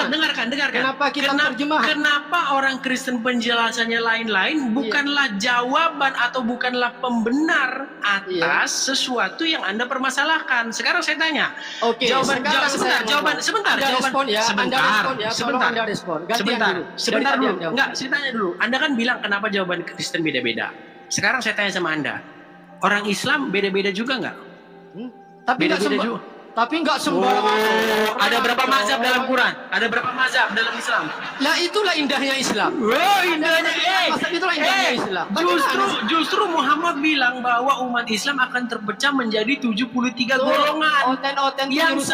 dengarkan? Kenapa kita terjemah? Kenapa orang Kristen penjelasannya lain-lain? Bukanlah jawaban atau bukanlah pembenar atas sesuatu yang Anda permasalahkan. Sekarang saya tanya. Oke. Sebentar. Sebentar dulu. Enggak, saya tanya dulu. Anda kan bilang kenapa jawaban Kristen beda-beda. Sekarang saya tanya sama Anda. Orang Islam beda-beda juga nggak? Tapi nggak sembarangan. Ada berapa mazhab dalam Quran? Ada berapa mazhab dalam Islam? Lah itulah indahnya Islam. Itulah indahnya Islam. Justru Muhammad bilang bahwa umat Islam akan terpecah menjadi 73 golongan. Yang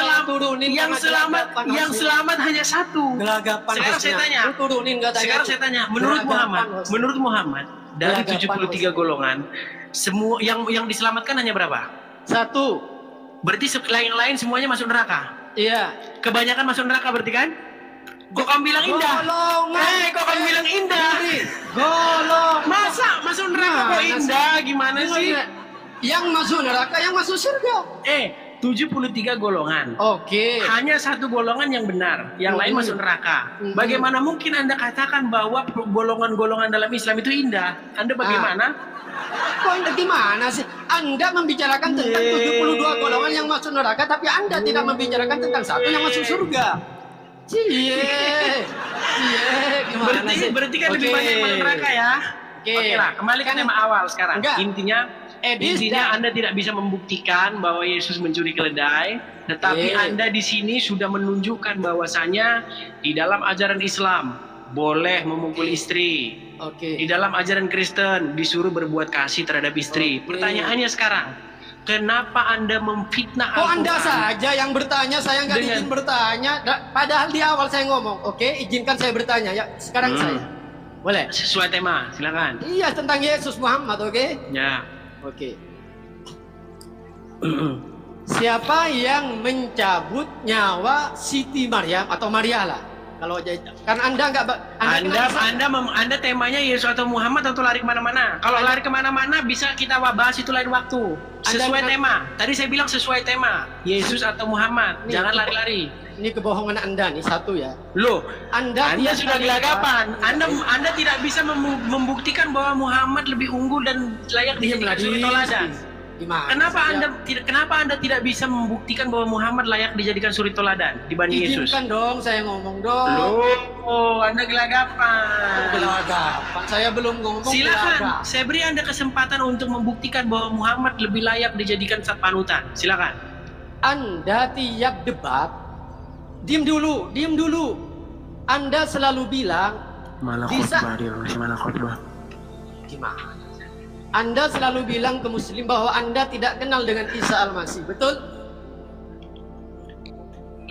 selamat hanya satu. Sekarang saya tanya, menurut Muhammad dari 73 golongan, semua yang diselamatkan hanya berapa? Satu. Berarti yang lain semuanya masuk neraka? Iya. Kebanyakan masuk neraka berarti kan? Kok kamu bilang indah? Kok kamu bilang indah? Masa masuk neraka kok indah? Gimana sih? Yang masuk neraka, yang masuk surga. 73 golongan. Oke. Hanya satu golongan yang benar, yang lain masuk neraka. Bagaimana mungkin Anda katakan bahwa golongan-golongan dalam Islam itu indah? Anda bagaimana? Kok Anda gimana sih? Anda membicarakan tentang 72 golongan yang masuk neraka, tapi Anda tidak membicarakan tentang satu yang masuk surga. Gimana sih? Berarti kan lebih banyak masuk neraka ya? Oke lah, kembali ke tema awal sekarang. Intinya Anda tidak bisa membuktikan bahwa Yesus mencuri keledai, tetapi Anda di sini sudah menunjukkan bahwasanya di dalam ajaran Islam boleh memukul istri. Di dalam ajaran Kristen disuruh berbuat kasih terhadap istri. Pertanyaannya sekarang, kenapa Anda memfitnah Al-Quran? Kok Anda saja yang bertanya, saya nggak izin bertanya. Padahal di awal saya ngomong, izinkan saya bertanya. Ya, sekarang saya. Boleh? Sesuai tema, silakan. Iya, tentang Yesus Muhammad, Ya. Siapa yang mencabut nyawa Siti Maryam atau Maria lah? Kalau kan Anda temanya Yesus atau Muhammad atau lari kemana-mana? Kalau lari kemana-mana bisa kita bahas itu lain waktu. Sesuai tema. Tadi saya bilang sesuai tema. Yesus atau Muhammad. Jangan lari-lari. Ini kebohongan Anda nih satu ya. Loh, Anda sudah gelagapan. Anda tidak bisa membuktikan bahwa Muhammad lebih unggul dan layak dijadikan suri toladan. Kenapa Anda tidak bisa membuktikan bahwa Muhammad layak dijadikan suri toladan dibanding Yesus? Izinkan dong, saya ngomong dong. Loh, Anda gelagapan. Saya belum ngomong. Silakan, saya beri Anda kesempatan untuk membuktikan bahwa Muhammad lebih layak dijadikan panutan. Silakan. Anda tiap debat, diam dulu. Anda selalu bilang, mana khotbah? Gimana? Anda selalu bilang ke Muslim bahwa Anda tidak kenal dengan Isa Al-Masih, betul?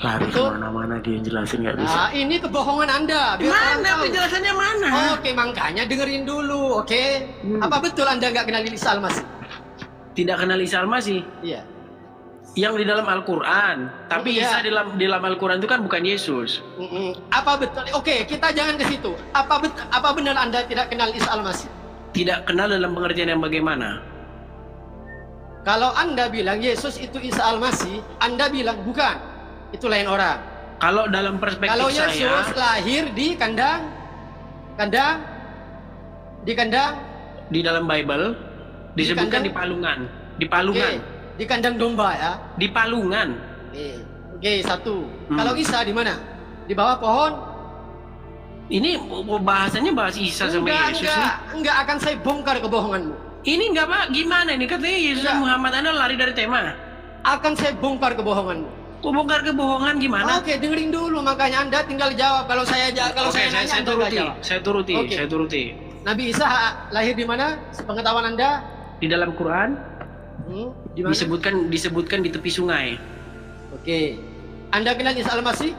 Lari kemana-mana dia jelasin nggak bisa. Nah, ini kebohongan Anda. Mana penjelasannya mana? Oke, makanya dengerin dulu, oke? Apa betul Anda nggak kenal Isa Al-Masih? Tidak kenal Isa Al-Masih. Iya. Yang di dalam Al-Quran. Tapi Iya. Isa di dalam Al-Quran itu kan bukan Yesus. Apa betul? Oke, kita jangan ke situ. Apa benar Anda tidak kenal Isa Al-Masih? Tidak kenal dalam pengertian yang bagaimana? Kalau Anda bilang Yesus itu Isa Al-Masih, Anda bilang bukan. Itu lain orang. Kalau dalam perspektif Kalau saya, Yesus lahir di kandang di dalam Bible disebutkan di Palungan. Di kandang domba ya. Di Palungan. Oke, satu. Kalau Isa di mana? Di bawah pohon? Ini bahasanya bahas Isa sama Yesus. Enggak akan saya bongkar kebohonganmu. Ini enggak Pak, gimana ini katanya Yesus dan Muhammad, Anda lari dari tema. Akan saya bongkar kebohonganmu. Kok bongkar kebohongan gimana? Oke, dengerin dulu, makanya Anda tinggal jawab. Kalau saya nanya, saya Anda nggak jawab. Saya turuti. Nabi Isa lahir di mana? Sepengetahuan Anda? Di dalam Quran Di mana? disebutkan di tepi sungai. Oke. Anda kenal Isa Al-Masih?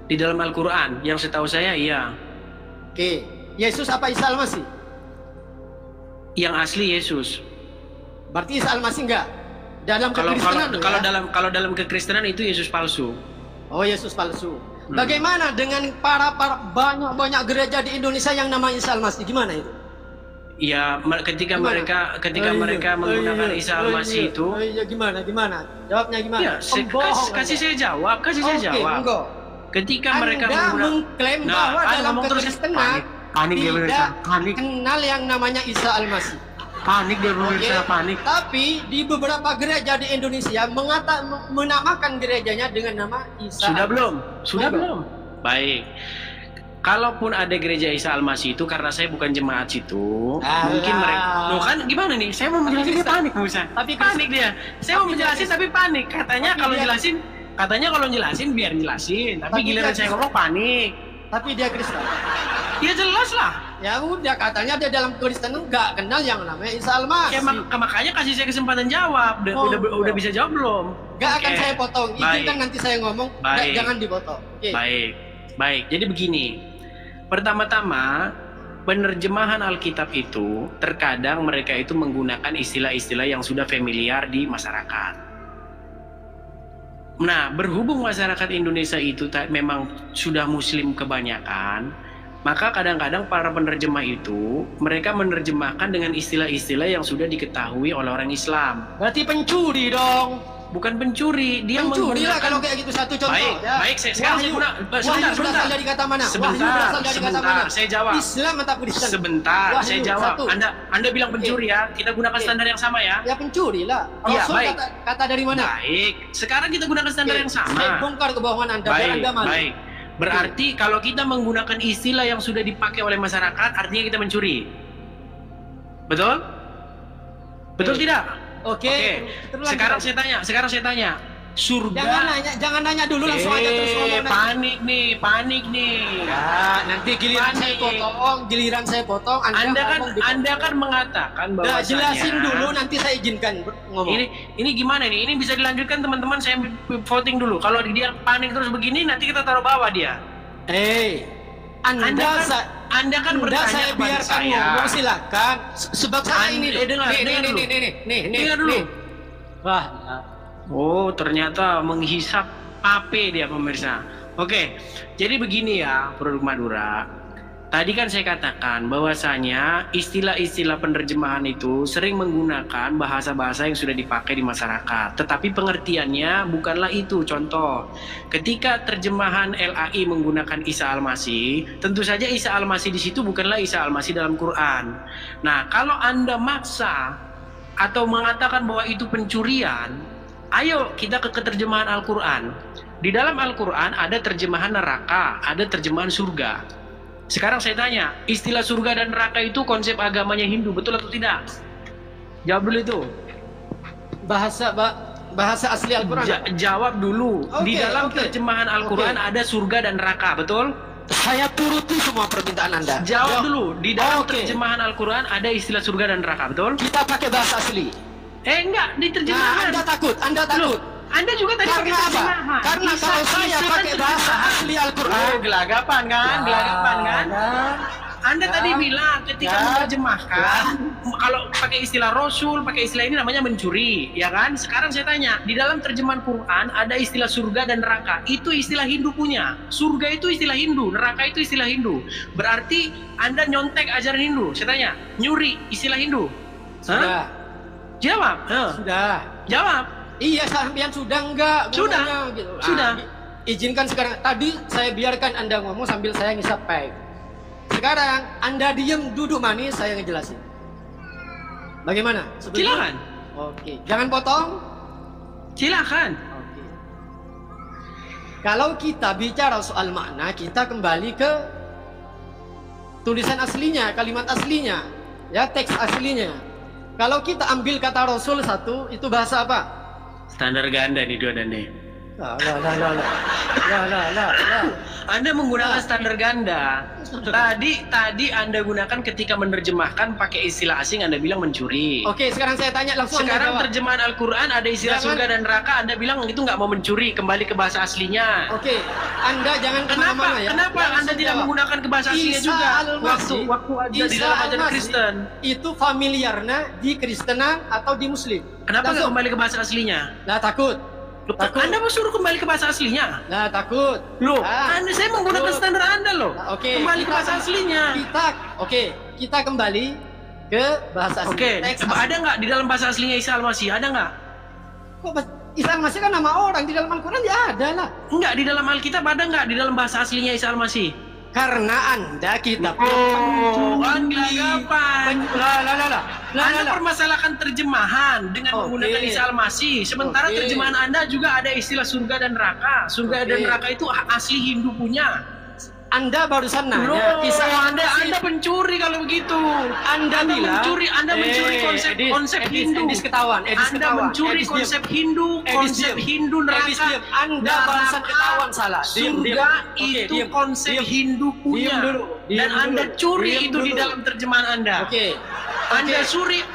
Di dalam Al-Quran, yang setahu saya iya. Oke. Yesus apa Isa Al-Masih? Yang asli Yesus. Berarti Isa Al-Masih enggak? Dalam Kalau kekristenan dalam kekristenan itu Yesus palsu. Oh, Yesus palsu. Bagaimana dengan para banyak gereja di Indonesia yang nama Isa Al-Masih? Gimana itu? Ya, ketika mereka menggunakan Isa Al-Masih itu. Gimana? Jawabnya gimana? Ya, kasih saya jawab. Enggak. Ketika mereka mengklaim bahwa dalam kekristenan tidak kenal yang namanya Isa Al-Masih. Panik dia pemirsa, panik. Tapi di beberapa gereja di Indonesia menamakan gerejanya dengan nama Isa. Sudah belum? Baik. Kalaupun ada gereja Isa Al-Masih itu karena saya bukan jemaat situ, mungkin mereka. Loh kan gimana nih? Saya mau menjelasin dia panik, Musa. Tapi panik dia. Saya mau menjelasin tapi panik. Katanya kalau jelasin biar jelasin, tapi giliran saya ngomong panik. Tapi dia Kristen. Ya jelas lah. Ya udah, katanya dia dalam Kristen nggak kenal yang namanya Isa Al-Masih. Makanya kasih saya kesempatan jawab. Udah bisa jawab belum? Nggak akan saya potong. Izinkan nanti saya ngomong. Jangan dipotong. Baik. Jadi begini. Pertama-tama, penerjemahan Alkitab itu terkadang mereka itu menggunakan istilah-istilah yang sudah familiar di masyarakat. Nah, berhubung masyarakat Indonesia itu memang sudah Muslim kebanyakan, maka kadang-kadang para penerjemah itu mereka menerjemahkan dengan istilah-istilah yang sudah diketahui oleh orang Islam. Berarti pencuri dong. Bukan pencuri, dia pencuri lah kalau kayak gitu. Satu contoh. Baik, sekarang saya guna. Sebentar. Berasal dari kata mana? Sebentar, saya jawab. Islam atau Kristen? Sebentar, saya jawab. Anda bilang pencuri ya, kita gunakan standar yang sama ya. Ya pencuri lah. Iya, baik. Kata dari mana? Baik, sekarang kita gunakan standar yang sama. Saya bongkar kebohongan Anda. Baik. Berarti kalau kita menggunakan istilah yang sudah dipakai oleh masyarakat, artinya kita mencuri. Betul? Betul tidak? Oke. Sekarang saya tanya. Surga. Jangan nanya dulu, langsung aja terus ngomong. Panik nih. Ya, nanti giliran saya potong. Anda kan mengatakan bahwa jelasin dulu, nanti saya izinkan ngomong. Ini gimana nih? Ini bisa dilanjutkan teman-teman, saya voting dulu. Kalau dia panik terus begini, nanti kita taruh bawah dia. Anda kan bertanya saya kepada saya. Ngomong, silakan. Sebab saya ini dengar dulu. Wah. Oh, ternyata menghisap pape dia pemirsa. Oke, jadi begini ya, Produk Madura. Tadi kan saya katakan bahwasanya istilah-istilah penerjemahan itu sering menggunakan bahasa-bahasa yang sudah dipakai di masyarakat. Tetapi pengertiannya bukanlah itu. Contoh, ketika terjemahan LAI menggunakan Isa Al-Masih, tentu saja Isa Al-Masih di situ bukanlah Isa Al-Masih dalam Quran. Nah, kalau Anda maksa atau mengatakan bahwa itu pencurian, ayo kita ke terjemahan Al-Quran. Di dalam Al-Quran ada terjemahan neraka, ada terjemahan surga. Sekarang saya tanya, istilah surga dan neraka itu konsep agamanya Hindu, betul atau tidak? Jawab dulu itu. Bahasa asli Al-Quran. Jawab dulu. Di dalam terjemahan Al-Quran ada surga dan neraka, betul? Saya turuti semua permintaan Anda. Jawab dulu. Di dalam terjemahan Al-Quran ada istilah surga dan neraka, betul? Kita pakai bahasa asli. Enggak, di terjemahan. Anda takut. Anda juga tadi pakai terjemahan. Karena kalau saya pakai bahasa asli Al-Quran. Gelagapan kan? Anda tadi bilang ketika menerjemahkan, kalau pakai istilah Rasul, pakai istilah ini namanya mencuri, ya kan? Sekarang saya tanya, di dalam terjemahan Quran ada istilah surga dan neraka. Itu istilah Hindu punya. Surga itu istilah Hindu, neraka itu istilah Hindu. Berarti Anda nyontek ajaran Hindu. Saya tanya, nyuri istilah Hindu. Sudah. Jawab. Sudah. Jawab. Iya, sampean sudah enggak? Sudah. Gitu. Sudah. Izinkan sekarang. Tadi saya biarkan Anda ngomong sambil saya ngisap pek. Sekarang Anda diem duduk manis, saya ngejelasin. Bagaimana? Silakan. Oke. Jangan potong. Silakan. Oke. Kalau kita bicara soal makna, kita kembali ke tulisan aslinya, kalimat aslinya, ya, teks aslinya. Kalau kita ambil kata Rasul satu, itu bahasa apa? Standar ganda nih dua dan nih. Lah. Anda menggunakan standar ganda. Tadi Anda gunakan ketika menerjemahkan pakai istilah asing, Anda bilang mencuri. Oke, sekarang saya tanya langsung. Sekarang terjemahan Al-Quran ada istilah surga dan neraka, Anda bilang itu nggak mau mencuri, kembali ke bahasa aslinya. Oke, Anda jangan kemana-mana ya. Kenapa Anda tidak menggunakan ke bahasa aslinya juga? Waktu ada di dalam ajaran Kristen. Itu familiarnya di Kristenan atau di Muslim? Kenapa nggak kembali ke bahasa aslinya? Lah takut. Anda mau suruh kembali ke bahasa aslinya? Lah takut. Loh, saya menggunakan standar Anda loh. Oke. Kembali ke bahasa aslinya. Kita kembali ke bahasa asli. Oke. Ada nggak di dalam bahasa aslinya Isa Al-Masih? Ada nggak? Kok Isa Al-Masih kan nama orang, di dalam Al-Quran ya ada lah. Enggak, di dalam Alkitab ada nggak di dalam bahasa aslinya Isa Al-Masih? Karena Anda kita Anda permasalahkan terjemahan dengan menggunakan Isa Al-Masih. Sementara terjemahan Anda juga ada istilah surga dan neraka. Surga dan neraka itu asli Hindu punya. Anda barusan nanya Anda pencuri kalau begitu. Anda mencuri konsep Hindu. Anda mencuri konsep Hindu, konsep Hindu neraka. Anda barusan ketahuan salah. Surga itu konsep Hindu punya. Dan Anda curi itu di dalam terjemahan Anda.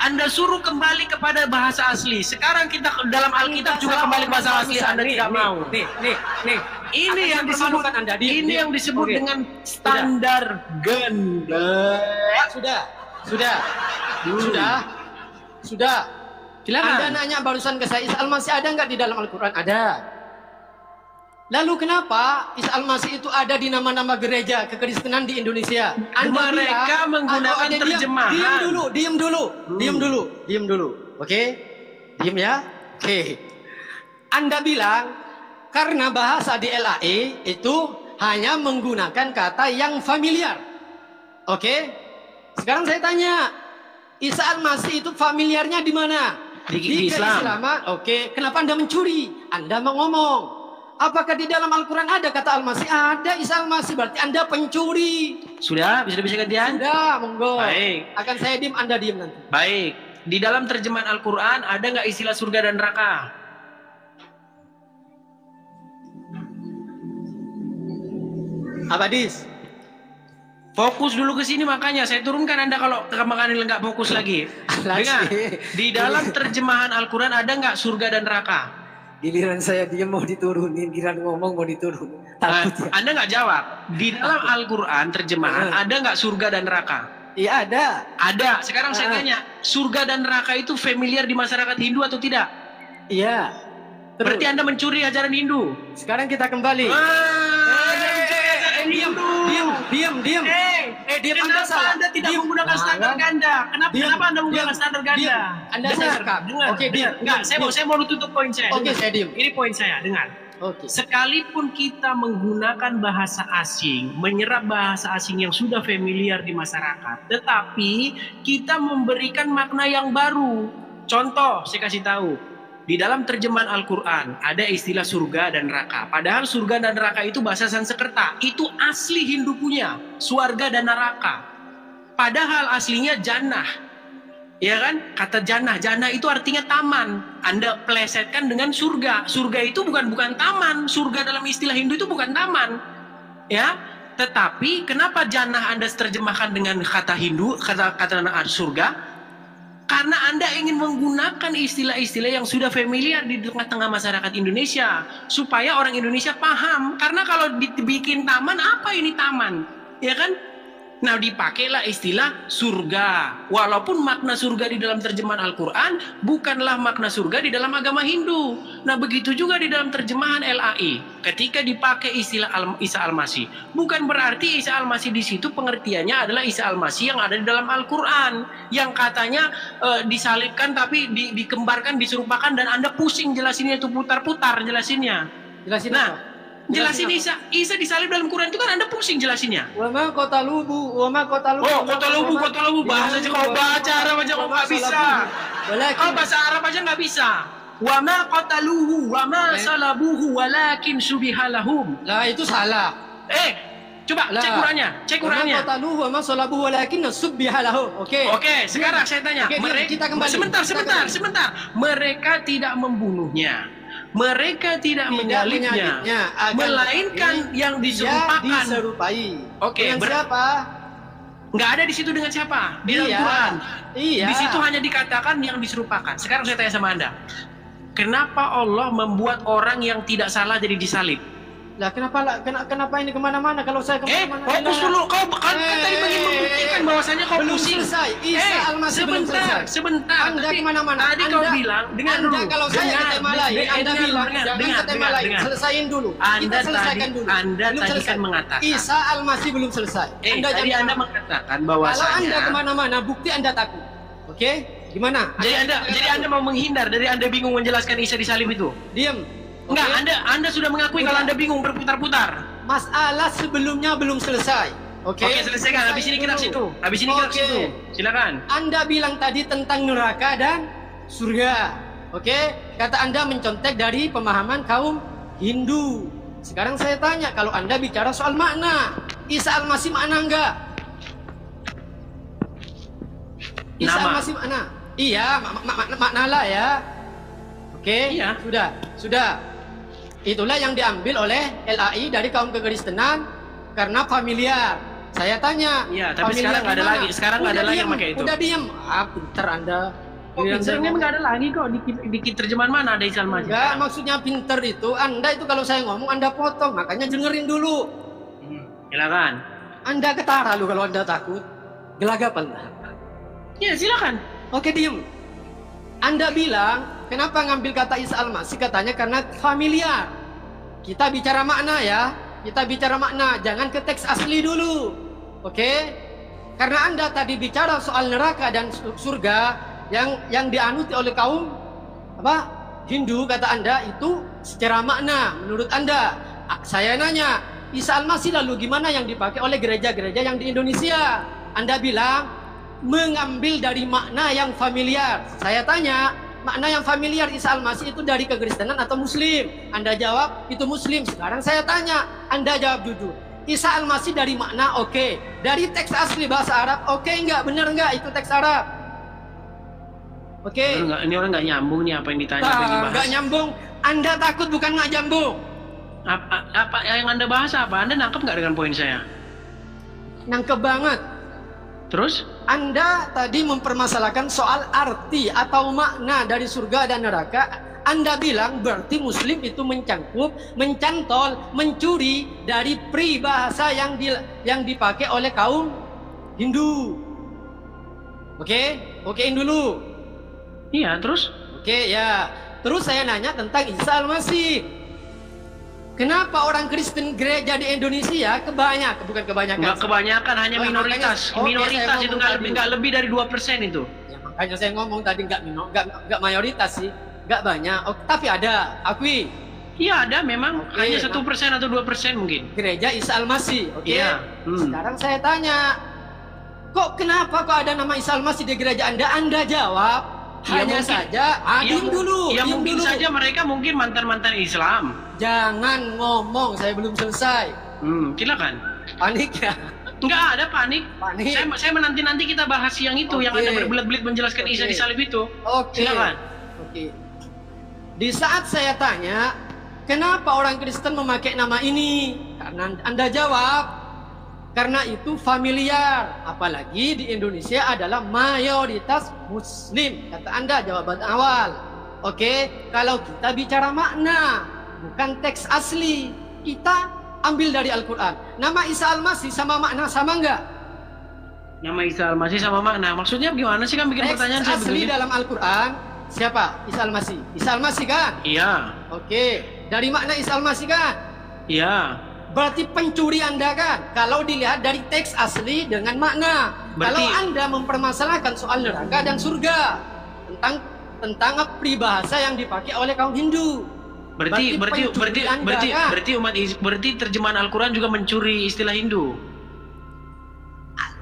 Anda suruh kembali kepada bahasa asli. Sekarang kita dalam Alkitab juga kembali ke bahasa asli. Anda tidak mau. Ini yang disebut dengan standar ganda. Sudah. Silakan. Anda nanya barusan ke saya, Isa Al-Masih ada nggak di dalam Al-Quran? Ada. Lalu kenapa Isa Al-Masih itu ada di nama-nama gereja kekristenan di Indonesia? Mereka menggunakan terjemahan. Diam dulu. Oke? Diam ya? Oke. Anda bilang karena bahasa di LAE itu hanya menggunakan kata yang familiar. Oke? Sekarang saya tanya, Isa Al-Masih itu familiarnya di mana? Di Islam. Oke, kenapa Anda mencuri? Anda mau ngomong. Apakah di dalam Al-Quran ada kata Al-Masih? Ada Isa Al-Masih, berarti Anda pencuri. Sudah? Bisa gantian? Sudah, monggo. Baik. Akan saya diem, Anda diem nanti. Baik. Di dalam terjemahan Al-Quran ada nggak istilah surga dan neraka? Apa Dis? Fokus dulu ke sini, makanya saya turunkan Anda kalau kemarin nggak fokus lagi. Dengar, di dalam terjemahan Al-Quran ada nggak surga dan neraka? Giliran saya dia mau diturunin, giliran ngomong mau diturunin. Anda nggak jawab. Di dalam Al-Quran terjemahan ada nggak surga dan neraka? Iya ada. Ada. Sekarang saya tanya, surga dan neraka itu familiar di masyarakat Hindu atau tidak? Iya. Berarti Anda mencuri ajaran Hindu. Sekarang kita kembali. Diam. Diam Anda salah. Anda tidak menggunakan standar ganda. Kenapa Anda menggunakan standar ganda? Anda dengar. Oke, dengar. Enggak, saya mau tutup poin saya. Oke, saya diam. Ini poin saya, dengar. Oke. Sekalipun kita menggunakan bahasa asing, menyerap bahasa asing yang sudah familiar di masyarakat, tetapi kita memberikan makna yang baru. Contoh, saya kasih tahu. Di dalam terjemahan Al-Quran ada istilah surga dan neraka. Padahal surga dan neraka itu bahasa Sanskerta. Itu asli Hindu punya. Swarga dan neraka. Padahal aslinya jannah. Ya kan? Kata jannah. Jannah itu artinya taman. Anda plesetkan dengan surga. Surga itu bukan taman. Surga dalam istilah Hindu itu bukan taman. Ya. Tetapi kenapa jannah Anda terjemahkan dengan kata Hindu, kata surga? Karena Anda ingin menggunakan istilah-istilah yang sudah familiar di tengah-tengah masyarakat Indonesia. Supaya orang Indonesia paham. Karena kalau dibikin taman, apa ini taman? Ya kan? Nah, dipakailah istilah surga. Walaupun makna surga di dalam terjemahan Al-Quran bukanlah makna surga di dalam agama Hindu. Nah, begitu juga di dalam terjemahan LAI. Ketika dipakai istilah Isa Al-Masih, bukan berarti Isa Al-Masih di situ pengertiannya adalah Isa Al-Masih yang ada di dalam Al-Quran, yang katanya disalibkan tapi dikembarkan, diserupakan, dan Anda pusing jelasinnya, itu putar-putar jelasinnya. Jelasin Nah, apa? jelasin Isa disalib dalam Quran itu kan Anda pusing jelasinnya. Wama qataluhu, wama qataluhu. Oh, qataluhu bahasa aja, kalau baca Arab aja kok nggak bisa. Kalau bahasa Arab aja nggak bisa. Wama qataluhu, wama salabuhu, walakin subihalahum. Lah itu salah. Coba cek Qurannya, cek Qurannya. Wama qataluhu, wama salabuhu, walakin subihalahum. Oke. Oke, sekarang saya tanya. Kita kembali. Sebentar. Mereka tidak membunuhnya. Mereka tidak menyalibnya, melainkan yang diserupakan. Diserupai. Oke, dengan siapa? Nggak ada di situ dengan siapa di dalam Quran. Iya. Di situ hanya dikatakan yang diserupakan. Sekarang saya tanya sama Anda, kenapa Allah membuat orang yang tidak salah jadi disalib? Lah kenapa ini kemana-mana kalau saya kemana-mana? Fokus dulu, kau kan tadi ingin membuktikan bahwasanya kau belum pusing. Selesai. Isa Al-Masih belum selesai. Sebentar. Anda kemana-mana? Tadi kau bilang, dengar dulu. Kalau saya ke tema lain, Anda bilang jangan ke tema lain. Selesaiin dulu. Kita selesaikan dulu. Anda tadi kan mengatakan Isa Al-Masih belum selesai. Tadi Anda mengatakan bahwasanya kalau Anda kemana-mana, bukti Anda takut. Oke? Gimana? Jadi Anda mau menghindar dari Anda bingung menjelaskan Isa disalib itu? Diam. Enggak, Anda sudah mengakui kalau Anda bingung berputar-putar. Masalah sebelumnya belum selesai. Oke, selesaikan. Habis ini kita ke situ. Silakan. Anda bilang tadi tentang neraka dan surga. Oke, kata Anda mencontek dari pemahaman kaum Hindu. Sekarang saya tanya, kalau Anda bicara soal makna, Isa Al-Masih makna enggak? Isa Al-Masih makna? Iya, maknalah ya. Oke, iya. Sudah. Itulah yang diambil oleh LAI dari kaum kekristenan karena familiar. Saya tanya. Iya, tapi sekarang nggak ada lagi. Sekarang nggak ada lagi yang pakai itu. Udah diam. Pinter Anda. Pinternya nggak ada lagi kok. Di terjemahan mana ada Isa Al-Masih? Enggak, maksudnya pinter itu. Anda itu kalau saya ngomong Anda potong. Makanya dengerin dulu. Silakan. Anda ketara lu kalau Anda takut. Gelagap Anda. Ya, silakan. Oke, diam. Anda bilang, kenapa ngambil kata Isa Al-Masih? Katanya karena familiar. Kita bicara makna ya. Kita bicara makna, jangan ke teks asli dulu. Oke? Karena Anda tadi bicara soal neraka dan surga yang dianuti oleh kaum Hindu, kata Anda itu secara makna menurut Anda. Saya nanya, Isa Al-Masih lalu gimana yang dipakai oleh gereja-gereja yang di Indonesia? Anda bilang mengambil dari makna yang familiar. Saya tanya, makna yang familiar Isa Al-Masih itu dari kekristenan atau muslim? Anda jawab itu muslim. Sekarang saya tanya, Anda jawab jujur. Isa Al-Masih dari makna oke. Dari teks asli bahasa Arab oke enggak? Benar enggak itu teks Arab? Oke. Ini orang nggak nyambung nih apa yang ditanya, apa yang dibahas. Nggak nyambung. Anda takut bukan nggak nyambung. Apa yang Anda bahas apa? Anda nangkep nggak dengan poin saya? Nangkep banget. Terus? Anda tadi mempermasalahkan soal arti atau makna dari surga dan neraka. Anda bilang berarti muslim itu mencangkup, mencantol, mencuri dari peribahasa yang dipakai oleh kaum Hindu. Okein dulu. Iya, terus? Oke, ya. Terus saya nanya tentang Isa Al-Masih. Kenapa orang Kristen gereja di Indonesia bukan kebanyakan? Enggak kebanyakan, hanya minoritas. Minoritas itu nggak lebih dari 2% itu. Ya, makanya saya ngomong tadi nggak mayoritas sih, nggak banyak. Tapi ada, akui. Iya ada memang, hanya 1% atau 2% mungkin. Gereja Isa Al-Masih, oke? Iya. Sekarang saya tanya, kenapa ada nama Isa Al-Masih di gereja Anda? Anda jawab. Hanya saja, diam dulu. Ya mungkin saja mereka mungkin mantan-mantan Islam. Jangan ngomong, saya belum selesai. Silakan. Panik ya? Enggak ada panik. Saya menanti kita bahas yang itu, yang Anda berbelit-belit menjelaskan Isa disalib itu. Silakan. Oke. Di saat saya tanya, kenapa orang Kristen memakai nama ini? Karena Anda jawab, karena itu familiar, apalagi di Indonesia adalah mayoritas muslim. Kata Anda jawaban awal. Oke, kalau kita bicara makna, bukan teks asli, kita ambil dari Al-Quran. Nama Isa Al-Masih sama makna sama enggak? Nama Isa Al-Masih sama makna. Maksudnya gimana sih kan bikin Teks pertanyaan saya asli begini? dalam Al-Quran siapa? Isa Al-Masih. Isa Al-Masih kan? Iya. Oke. Dari makna Isa Al-Masih kan? Iya. Berarti pencuri Anda kan? Kalau dilihat dari teks asli dengan makna. Kalau Anda mempermasalahkan soal neraka dan surga, tentang peribahasa yang dipakai oleh kaum Hindu. Berarti terjemahan Al-Quran juga mencuri istilah Hindu.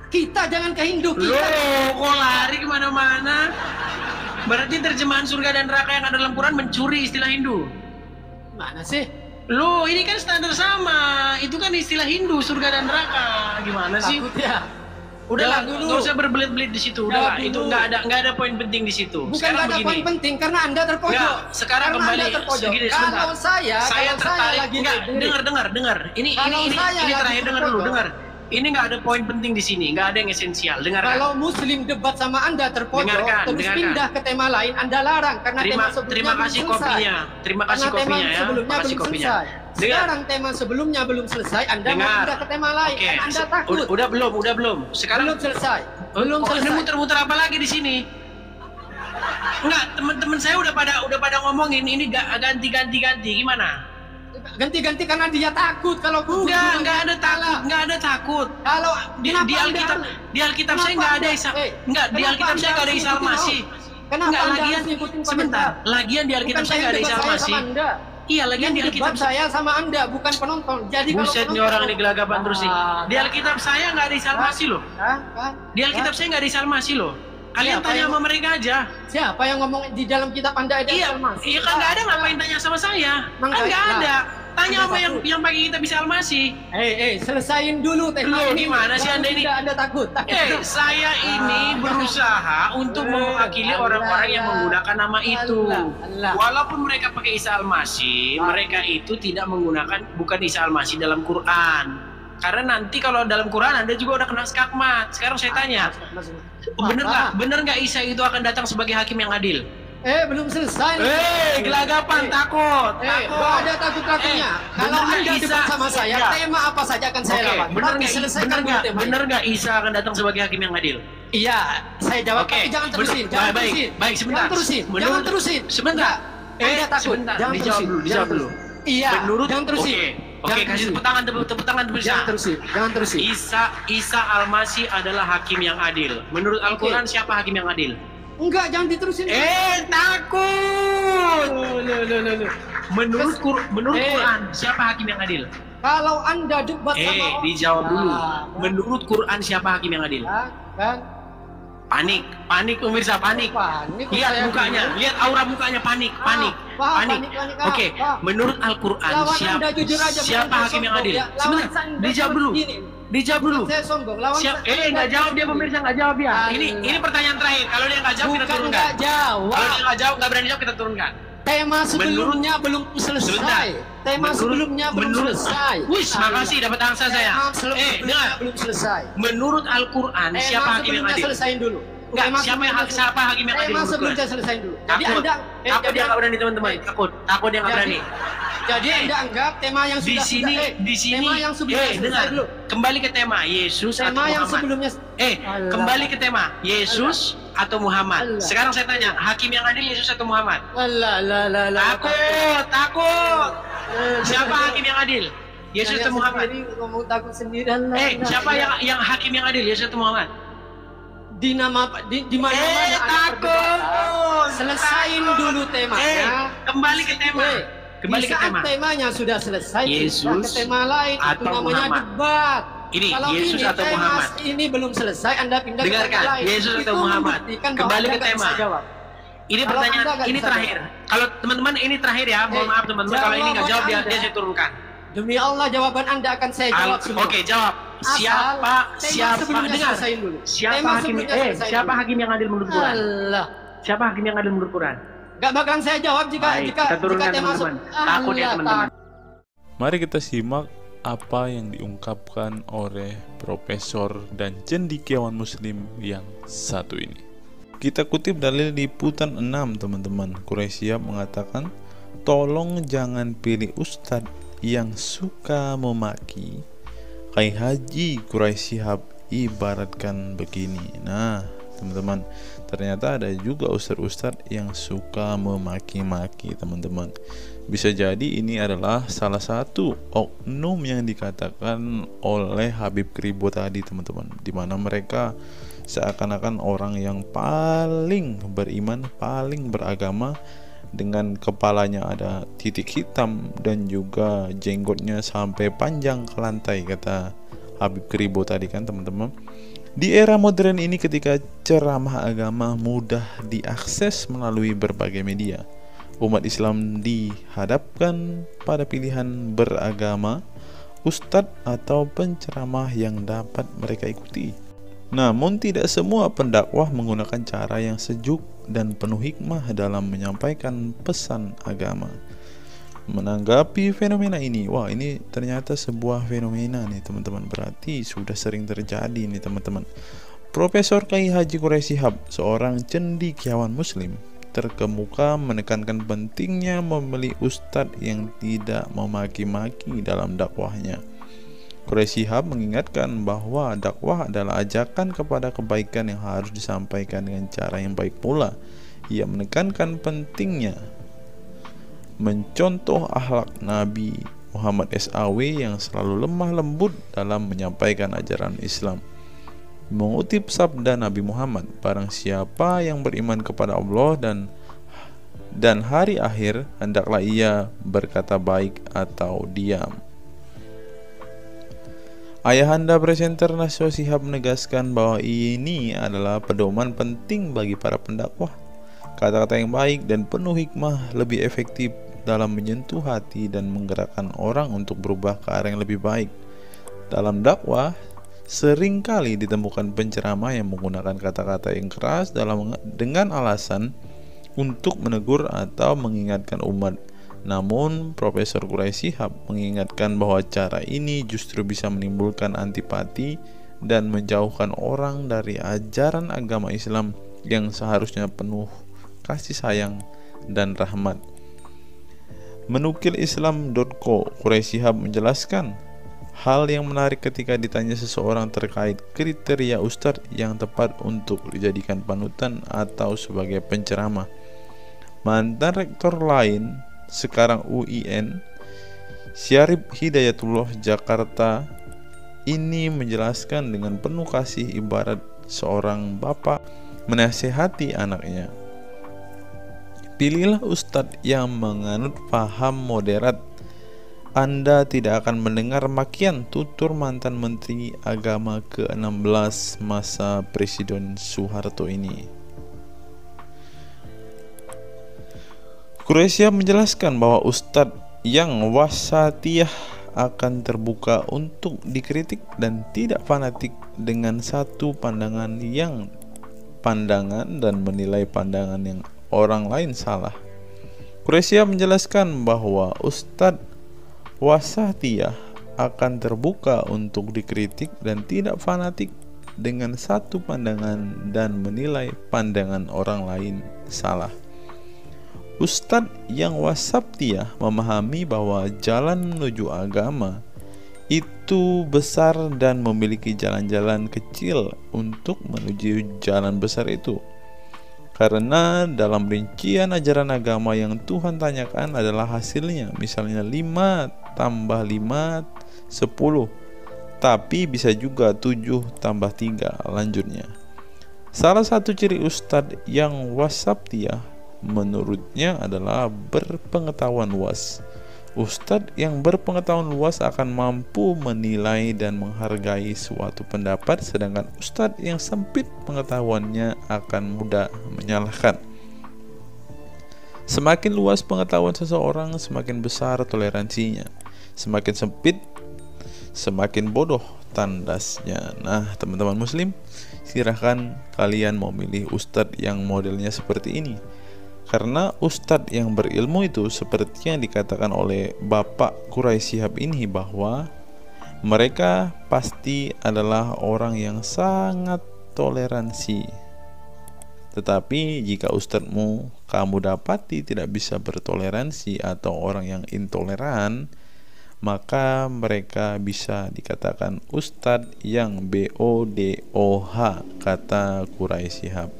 Kita jangan ke Hindu, kita. Loh, kok lari kemana-mana? Berarti terjemahan surga dan neraka yang ada dalam Quran mencuri istilah Hindu. Mana sih? Loh, ini kan standar sama. Itu kan istilah Hindu, surga dan neraka. Gimana sih? Takut ya. Udahlah, dulu. nggak usah berbelit-belit di situ. Udahlah, itu nggak ada poin penting di situ. Bukan Sekarang nggak ada poin penting karena Anda terpojok. Nggak, sekarang karena kembali. Anda terpojok. Segini, Kalau saya tertarik. lagi Dengar. Ini terakhir, dengar dulu, dengar. Ini nggak ada poin penting di sini, nggak ada yang esensial. Dengarkan. Kalau Muslim debat sama Anda terpojok, terus pindah ke tema lain, Anda larang karena tema sebelumnya terima kasih kopinya. Terima kasih kopinya ya. Sebelumnya belum selesai. Sekarang tema sebelumnya belum selesai, Anda mau pindah ke tema lain, kan Anda takut. Udah belum. Sekarang belum selesai. Belum selesai. Muter-muter apa lagi di sini? Enggak, teman-teman saya udah pada ngomongin ini ganti gimana? Ganti karena dia takut kalau enggak ada takut. Kalau di Alkitab saya enggak ada di Alkitab saya enggak ada Isa Al-Masih. Kenapa Anda ngikutin sebentar. Lagian di Alkitab saya enggak ada Isa Al-Masih. Iya, lagian di Alkitab saya sama Anda bukan penonton. Jadi buset nih orang ini gelagapan terus sih. Di Alkitab saya enggak ada Isa Al-Masih loh. Di Alkitab saya enggak ada Isa Al-Masih loh. Kalian tanya sama mereka aja. Siapa yang ngomong di dalam kitab Anda ada Isa Al-Masih? Iya kan enggak ada, ngapain tanya sama saya? Kan enggak ada. Tanya sama yang pakai kitab Isa Al-Masih. Selesain dulu tema ini. Gimana sih Anda ini? Anda takut. Saya ini berusaha untuk mewakili orang-orang yang menggunakan nama itu. Walaupun mereka pakai Isa Al-Masih, mereka itu tidak menggunakan bukan Isa Al-Masih dalam Quran. Karena nanti kalau dalam Quran Anda juga udah kena skakmat. Sekarang saya tanya, bener nggak Isa itu akan datang sebagai hakim yang adil? Belum selesai. Gelagapan, takut. Gak ada takut-takutnya. Kalau Anda debat sama saya, tema apa saja akan saya lawan. Bener nggak Isa akan datang sebagai hakim yang adil? Iya, saya jawab. Tapi jangan terusin. Baik, sebentar. Jangan terusin. Sebentar. Anda takut. Jangan dijawab dulu. Iya. Jangan terusin. Oke, kasih tepuk tangan Jangan terusin. Isa Al-Masih adalah hakim yang adil. Menurut Al-Quran siapa hakim yang adil? Enggak, jangan diterusin. Takut. Menurut Quran siapa hakim yang adil? Kalau Anda debat sama dijawab dulu. Menurut Quran siapa hakim yang adil? Kan? Panik pemirsa, panik. Lihat mukanya, lihat aura mukanya panik. Oke, menurut Al-Quran siapa hakim yang adil? Sebentar, dijawab dulu. Saya sombong. Nggak jawab dia pemirsa, nggak jawab ya. Ini pertanyaan terakhir. Kalau dia nggak jawab kita turunkan. Nggak jawab. Kalau dia nggak jawab, nggak berani jawab kita turunkan. Tema sebelumnya belum selesai. Wih, makasih dapat angsa saya. Dengar. Belum selesai. Menurut Al-Quran siapa hakim yang adil? Selesaiin dulu. Enggak, siapa hakim yang adil? Tema sebelumnya selesaiin dulu. Jadi Anda takut dia nggak berani teman-teman. Takut dia nggak berani. Jadi Anda anggap tema yang sudah di sini tema yang sebelumnya dengar dulu. Kembali ke tema Yesus atau Muhammad. Yang sebelumnya kembali ke tema Yesus atau Muhammad. Sekarang saya tanya, hakim yang adil Yesus atau Muhammad? Takut. Siapa hakim yang adil? Yesus atau Muhammad? Ngomong takut sendiri. Siapa yang hakim yang adil? Yesus atau Muhammad? Di mana-mana takut. Selesain dulu temanya. Kembali ke tema. Temanya sudah selesai, Yesus ke tema lain itu namanya Muhammad. Debat. Ini kalau Yesus ini atau Muhammad? Ini belum selesai, Anda pindah ke tema lain. Yesus atau Muhammad? Kembali ke tema. Ini pertanyaan ini terakhir. Kalau teman-teman ini terakhir ya, mohon maaf teman-teman kalau ini nggak jawab dia saya turunkan. Demi Allah jawaban Anda akan saya jawab semua. Oke, jawab. Siapa dengar? Siapa hakim yang adil menurut Quran? Siapa hakim yang adil menurut Quran? Gak bakalan saya jawab jika tema masuk. Takut ya teman-teman. Mari kita simak apa yang diungkapkan oleh Profesor dan cendekiawan Muslim yang satu ini. Kita kutip dalil di Liputan 6 teman-teman. Quraisyab mengatakan, tolong jangan pilih ustadz yang suka memaki. Kai Haji Quraisyab diibaratkan begini. Nah, teman-teman, ternyata ada juga ustadz-ustadz yang suka memaki-maki, teman-teman. Bisa jadi ini adalah salah satu oknum yang dikatakan oleh Habib Kribo tadi, teman-teman, di mana mereka seakan-akan orang yang paling beriman, paling beragama, dengan kepalanya ada titik hitam dan juga jenggotnya sampai panjang ke lantai, kata Habib Kribo tadi kan, teman-teman. Di era modern ini, ketika ceramah agama mudah diakses melalui berbagai media, umat Islam dihadapkan pada pilihan beragama, ustadz atau penceramah yang dapat mereka ikuti. Namun tidak semua pendakwah menggunakan cara yang sejuk dan penuh hikmah dalam menyampaikan pesan agama. Menanggapi fenomena ini, wah ini ternyata sebuah fenomena nih teman-teman, berarti sudah sering terjadi nih teman-teman. Profesor Kiai Haji Quraisy Shihab, seorang cendekiawan muslim, terkemuka menekankan pentingnya memilih ustadz yang tidak memaki-maki dalam dakwahnya. Quraisy Shihab mengingatkan bahwa dakwah adalah ajakan kepada kebaikan yang harus disampaikan dengan cara yang baik pula. Ia menekankan pentingnya mencontoh akhlak Nabi Muhammad SAW yang selalu lemah lembut dalam menyampaikan ajaran Islam. Mengutip sabda Nabi Muhammad, barang siapa yang beriman kepada Allah dan hari akhir, hendaklah ia berkata baik atau diam. Ayahanda presenter Najwa Shihab menegaskan bahwa ini adalah pedoman penting bagi para pendakwah. Kata-kata yang baik dan penuh hikmah lebih efektif dalam menyentuh hati dan menggerakkan orang untuk berubah ke arah yang lebih baik. Dalam dakwah, seringkali ditemukan penceramah yang menggunakan kata-kata yang keras dengan alasan untuk menegur atau mengingatkan umat. Namun, Profesor Quraisy Shihab mengingatkan bahwa cara ini justru bisa menimbulkan antipati dan menjauhkan orang dari ajaran agama Islam yang seharusnya penuh kasih sayang dan rahmat. Menukil Islam.co, Quraisy Shihab menjelaskan hal yang menarik ketika ditanya seseorang terkait kriteria ustadz yang tepat untuk dijadikan panutan atau sebagai penceramah. Mantan rektor lain, sekarang UIN, Syarif Hidayatullah Jakarta, ini menjelaskan dengan penuh kasih ibarat seorang bapak menasihati anaknya. Pilihlah ustadz yang menganut paham moderat. Anda tidak akan mendengar makian tutur mantan Menteri Agama ke-16 masa Presiden Soeharto ini. Quraisy Shihab menjelaskan bahwa ustadz yang wasatiyah akan terbuka untuk dikritik dan tidak fanatik dengan satu pandangan dan menilai pandangan yang orang lain salah. Quraisy Shihab menjelaskan bahwa ustadz wasatiyah akan terbuka untuk dikritik dan tidak fanatik dengan satu pandangan dan menilai pandangan orang lain salah. Ustadz yang wasatiyah memahami bahwa jalan menuju agama itu besar dan memiliki jalan-jalan kecil untuk menuju jalan besar itu. Karena dalam rincian ajaran agama yang Tuhan tanyakan adalah hasilnya, misalnya 5 tambah 5 10, tapi bisa juga 7 tambah 3 lanjutnya. Salah satu ciri ustadz yang wasatiyah menurutnya adalah berpengetahuan luas. Ustadz yang berpengetahuan luas akan mampu menilai dan menghargai suatu pendapat, sedangkan ustadz yang sempit pengetahuannya akan mudah menyalahkan. Semakin luas pengetahuan seseorang, semakin besar toleransinya. Semakin sempit, semakin bodoh tandasnya. Nah, teman-teman muslim, silahkan kalian mau milih ustadz yang modelnya seperti ini. Karena ustadz yang berilmu itu seperti yang dikatakan oleh Bapak Quraisy Shihab ini, bahwa mereka pasti adalah orang yang sangat toleransi. Tetapi jika ustadzmu kamu dapati tidak bisa bertoleransi atau orang yang intoleran, maka mereka bisa dikatakan ustadz yang BODOH, kata Quraisy Shihab.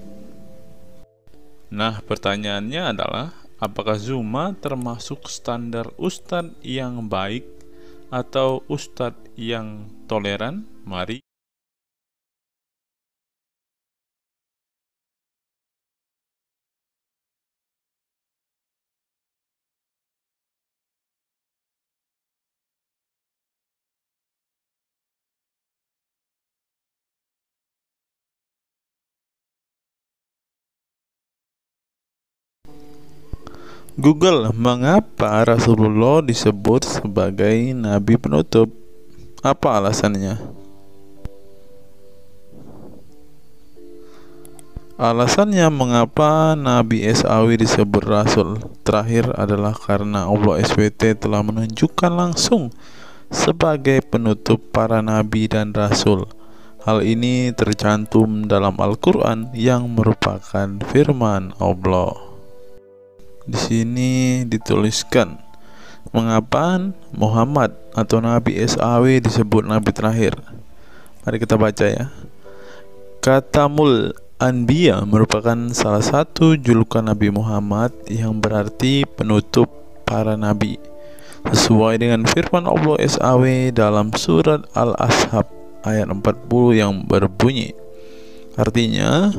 Nah, pertanyaannya adalah, apakah Zuma termasuk standar ustadz yang baik atau ustadz yang toleran? Mari Google, mengapa Rasulullah disebut sebagai nabi penutup? Apa alasannya? Alasannya mengapa Nabi SAW disebut Rasul terakhir adalah karena Allah SWT telah menunjukkan langsung sebagai penutup para nabi dan rasul. Hal ini tercantum dalam Al-Quran yang merupakan firman Allah. Di sini dituliskan, mengapa Muhammad atau Nabi SAW disebut Nabi terakhir? Mari kita baca ya. Katamul Anbiya merupakan salah satu julukan Nabi Muhammad yang berarti penutup para nabi, sesuai dengan firman Allah SAW dalam surat Al-Ashab ayat 40 yang berbunyi, artinya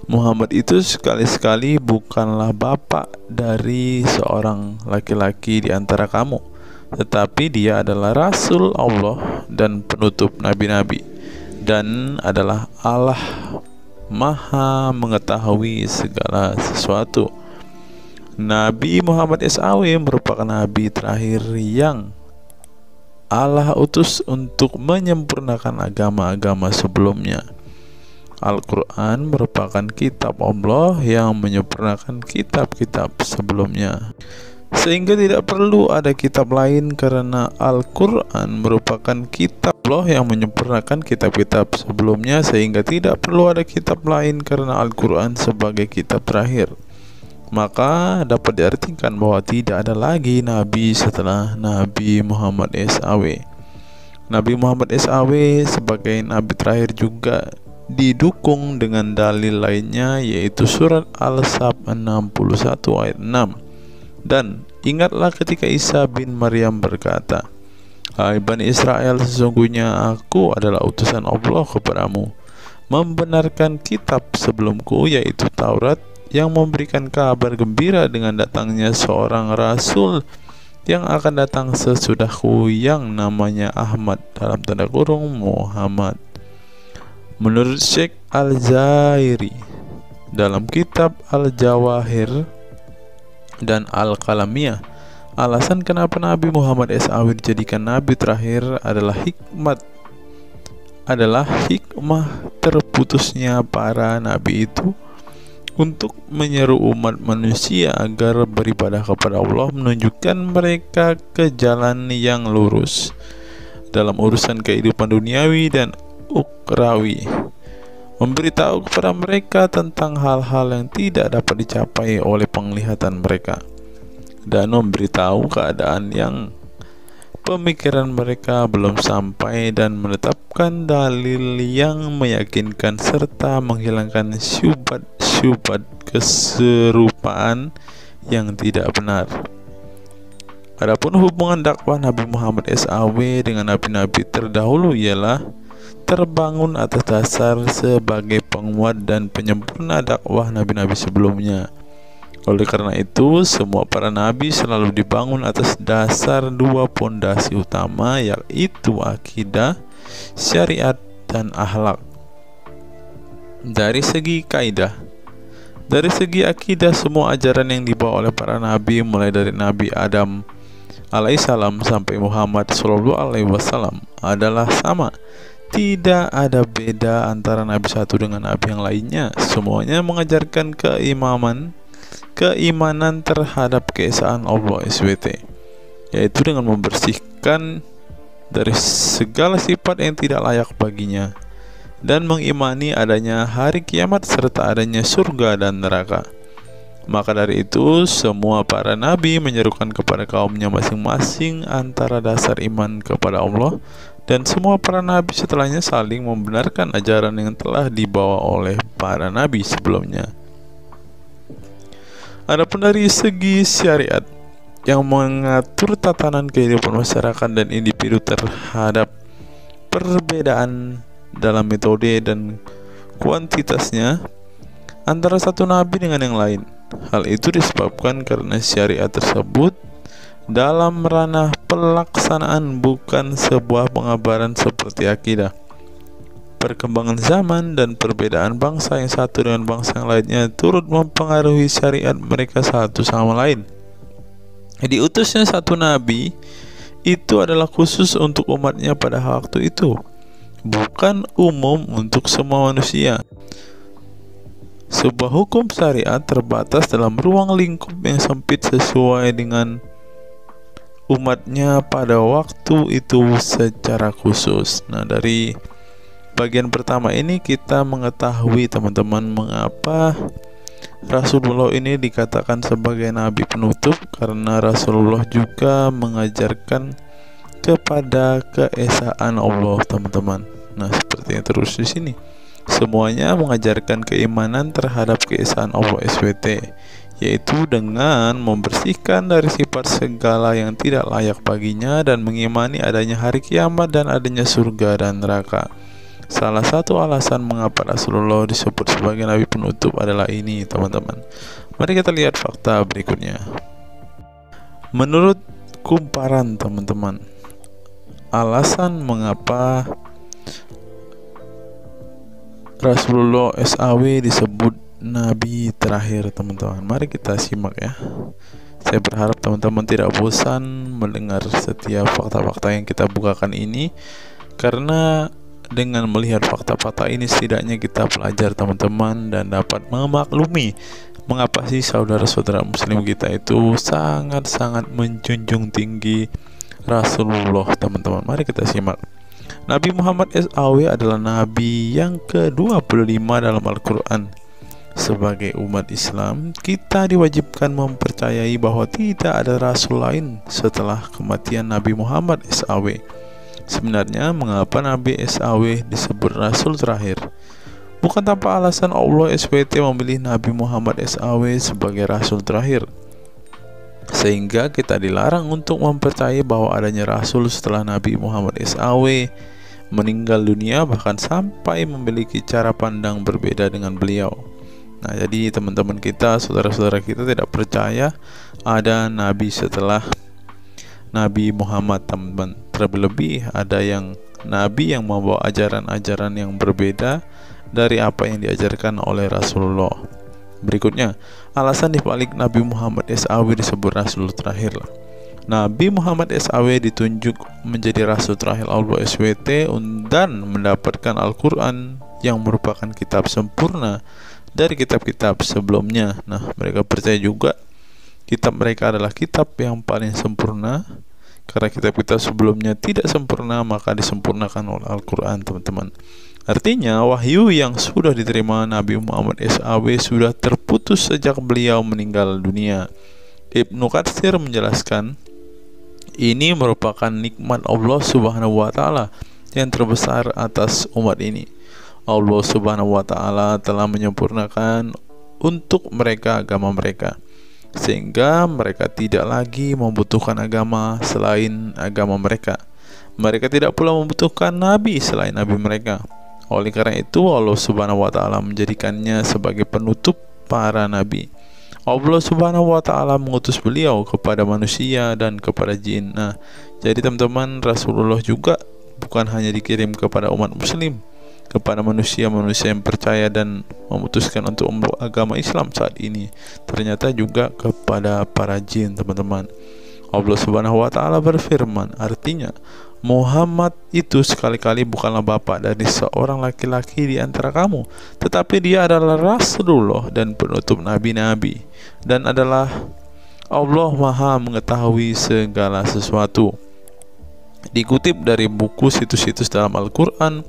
Muhammad itu sekali-sekali bukanlah bapak dari seorang laki-laki di antara kamu, tetapi dia adalah Rasul Allah dan penutup nabi-nabi, dan adalah Allah Maha mengetahui segala sesuatu. Nabi Muhammad SAW merupakan nabi terakhir yang Allah utus untuk menyempurnakan agama-agama sebelumnya. Al-Quran merupakan kitab Allah yang menyempurnakan kitab-kitab sebelumnya, sehingga tidak perlu ada kitab lain karena Al-Quran merupakan kitab Allah yang menyempurnakan kitab-kitab sebelumnya, sehingga tidak perlu ada kitab lain karena Al-Quran sebagai kitab terakhir. Maka dapat diartikan bahwa tidak ada lagi nabi setelah Nabi Muhammad SAW. Nabi Muhammad SAW sebagai nabi terakhir juga didukung dengan dalil lainnya, yaitu surat Al-Sab 61 ayat 6. Dan ingatlah ketika Isa bin Maryam berkata, "Hai Bani Israel, sesungguhnya aku adalah utusan Allah kepadamu, membenarkan kitab sebelumku, yaitu Taurat, yang memberikan kabar gembira dengan datangnya seorang Rasul yang akan datang sesudahku, yang namanya Ahmad, dalam tanda kurung Muhammad." Menurut Syekh Al-Zairi dalam kitab Al-Jawahir dan Al-Qalamiyah, alasan kenapa Nabi Muhammad SAW dijadikan nabi terakhir adalah hikmah terputusnya para nabi itu untuk menyeru umat manusia agar beribadah kepada Allah, menunjukkan mereka ke jalan yang lurus dalam urusan kehidupan duniawi dan ukrawi, memberitahu kepada mereka tentang hal-hal yang tidak dapat dicapai oleh penglihatan mereka, dan memberitahu keadaan yang pemikiran mereka belum sampai, dan menetapkan dalil yang meyakinkan serta menghilangkan syubhat keserupaan yang tidak benar. Adapun hubungan dakwah Nabi Muhammad SAW dengan nabi-nabi terdahulu ialah terbangun atas dasar sebagai penguat dan penyempurna dakwah nabi-nabi sebelumnya. Oleh karena itu, semua para nabi selalu dibangun atas dasar dua pondasi utama, yaitu akidah, syariat, dan akhlak. Dari segi kaidah, dari segi akidah, semua ajaran yang dibawa oleh para nabi, mulai dari Nabi Adam alaihissalam sampai Muhammad SAW, adalah sama. Tidak ada beda antara nabi satu dengan nabi yang lainnya. Semuanya mengajarkan keimanan terhadap keesaan Allah SWT, yaitu dengan membersihkan dari segala sifat yang tidak layak baginya, dan mengimani adanya hari kiamat serta adanya surga dan neraka. Maka dari itu semua para nabi menyerukan kepada kaumnya masing-masing antara dasar iman kepada Allah, dan semua para nabi setelahnya saling membenarkan ajaran yang telah dibawa oleh para nabi sebelumnya. Adapun dari segi syariat yang mengatur tatanan kehidupan masyarakat dan individu terhadap perbedaan dalam metode dan kuantitasnya antara satu nabi dengan yang lain. Hal itu disebabkan karena syariat tersebut dalam ranah pelaksanaan, bukan sebuah pengabaran seperti akidah. Perkembangan zaman dan perbedaan bangsa yang satu dengan bangsa yang lainnya turut mempengaruhi syariat mereka satu sama lain. Diutusnya satu nabi itu adalah khusus untuk umatnya pada waktu itu, bukan umum untuk semua manusia. Sebuah hukum syariat terbatas dalam ruang lingkup yang sempit sesuai dengan umatnya pada waktu itu secara khusus. Nah, dari bagian pertama ini kita mengetahui teman-teman mengapa Rasulullah ini dikatakan sebagai nabi penutup, karena Rasulullah juga mengajarkan kepada keesaan Allah, teman-teman. Nah, seperti yang terus di sini. Semuanya mengajarkan keimanan terhadap keesaan Allah SWT, yaitu dengan membersihkan dari sifat segala yang tidak layak baginya dan mengimani adanya hari kiamat dan adanya surga dan neraka. Salah satu alasan mengapa Rasulullah disebut sebagai nabi penutup adalah ini, teman-teman. Mari kita lihat fakta berikutnya. Menurut kumparan, teman-teman, alasan mengapa Rasulullah SAW disebut nabi terakhir, teman-teman. Mari kita simak ya. Saya berharap teman-teman tidak bosan mendengar setiap fakta-fakta yang kita bukakan ini, karena dengan melihat fakta-fakta ini setidaknya kita belajar, teman-teman, dan dapat memaklumi mengapa sih saudara-saudara muslim kita itu sangat-sangat menjunjung tinggi Rasulullah, teman-teman. Mari kita simak. Nabi Muhammad SAW adalah nabi yang ke-25 dalam Al-Quran. Sebagai umat Islam, kita diwajibkan mempercayai bahwa tidak ada rasul lain setelah kematian Nabi Muhammad SAW. Sebenarnya mengapa Nabi SAW disebut rasul terakhir? Bukan tanpa alasan Allah SWT memilih Nabi Muhammad SAW sebagai rasul terakhir, sehingga kita dilarang untuk mempercayai bahwa adanya rasul setelah Nabi Muhammad SAW meninggal dunia, bahkan sampai memiliki cara pandang berbeda dengan beliau. Nah, jadi teman-teman kita, saudara-saudara kita tidak percaya ada nabi setelah Nabi Muhammad, teman-teman. Terlebih ada yang nabi yang membawa ajaran-ajaran yang berbeda dari apa yang diajarkan oleh Rasulullah. Berikutnya, alasan dibalik Nabi Muhammad SAW disebut rasul terakhir. Nabi Muhammad SAW ditunjuk menjadi rasul terakhir Allah SWT dan mendapatkan Al-Quran yang merupakan kitab sempurna dari kitab-kitab sebelumnya. Nah, mereka percaya juga kitab mereka adalah kitab yang paling sempurna, karena kitab-kitab sebelumnya tidak sempurna, maka disempurnakan oleh Al-Quran, teman-teman. Artinya wahyu yang sudah diterima Nabi Muhammad SAW sudah terputus sejak beliau meninggal dunia. Ibnu Katsir menjelaskan, ini merupakan nikmat Allah Subhanahu wa Ta'ala yang terbesar atas umat ini. Allah Subhanahu wa Ta'ala telah menyempurnakan untuk mereka agama mereka, sehingga mereka tidak lagi membutuhkan agama selain agama mereka. Mereka tidak pula membutuhkan nabi selain nabi mereka. Oleh karena itu Allah Subhanahu wa Ta'ala menjadikannya sebagai penutup para nabi. Allah Subhanahu wa Ta'ala mengutus beliau kepada manusia dan kepada jin. Nah, jadi teman-teman, Rasulullah juga bukan hanya dikirim kepada umat muslim, kepada manusia-manusia yang percaya dan memutuskan untuk memeluk agama Islam saat ini, ternyata juga kepada para jin, teman-teman. Allah Subhanahu wa Ta'ala berfirman, artinya Muhammad itu sekali-kali bukanlah bapak dari seorang laki-laki di antara kamu, tetapi dia adalah Rasulullah dan penutup nabi-nabi, dan adalah Allah Maha mengetahui segala sesuatu. Dikutip dari buku situs-situs dalam Al-Quran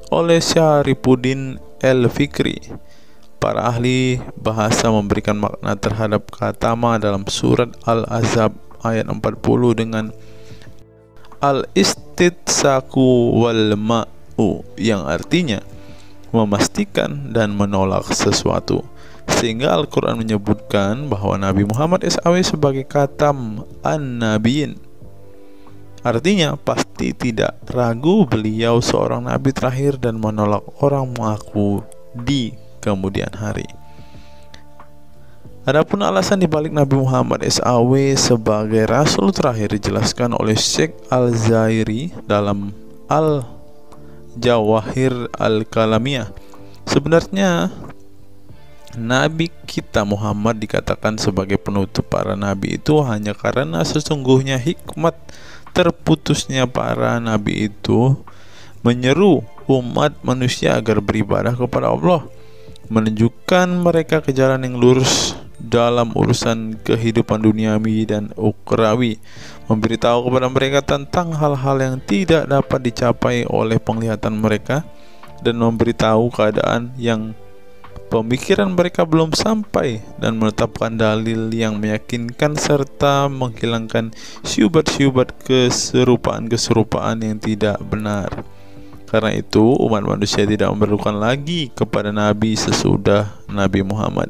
oleh Syarifuddin Al-Fikri, Para ahli bahasa memberikan makna terhadap kata ma dalam surat Al-Ahzab ayat 40 dengan al-istitsaku wal ma'u, yang artinya memastikan dan menolak sesuatu. Sehingga Al-Quran menyebutkan bahwa Nabi Muhammad SAW sebagai khatam an-nabiyin. Artinya pasti tidak ragu beliau seorang nabi terakhir dan menolak orang mengaku di kemudian hari. Adapun alasan dibalik Nabi Muhammad SAW sebagai Rasul terakhir dijelaskan oleh Syekh Al-Zairi dalam Al-Jawahir Al-Kalamiyah. Sebenarnya Nabi kita Muhammad dikatakan sebagai penutup para nabi itu hanya karena sesungguhnya hikmat terputusnya para nabi itu menyeru umat manusia agar beribadah kepada Allah, menunjukkan mereka ke jalan yang lurus dalam urusan kehidupan duniawi dan ukhrawi, memberitahu kepada mereka tentang hal-hal yang tidak dapat dicapai oleh penglihatan mereka, dan memberitahu keadaan yang pemikiran mereka belum sampai, dan menetapkan dalil yang meyakinkan serta menghilangkan syubhat-syubhat keserupaan-keserupaan yang tidak benar. Karena itu umat manusia tidak memerlukan lagi kepada Nabi sesudah Nabi Muhammad,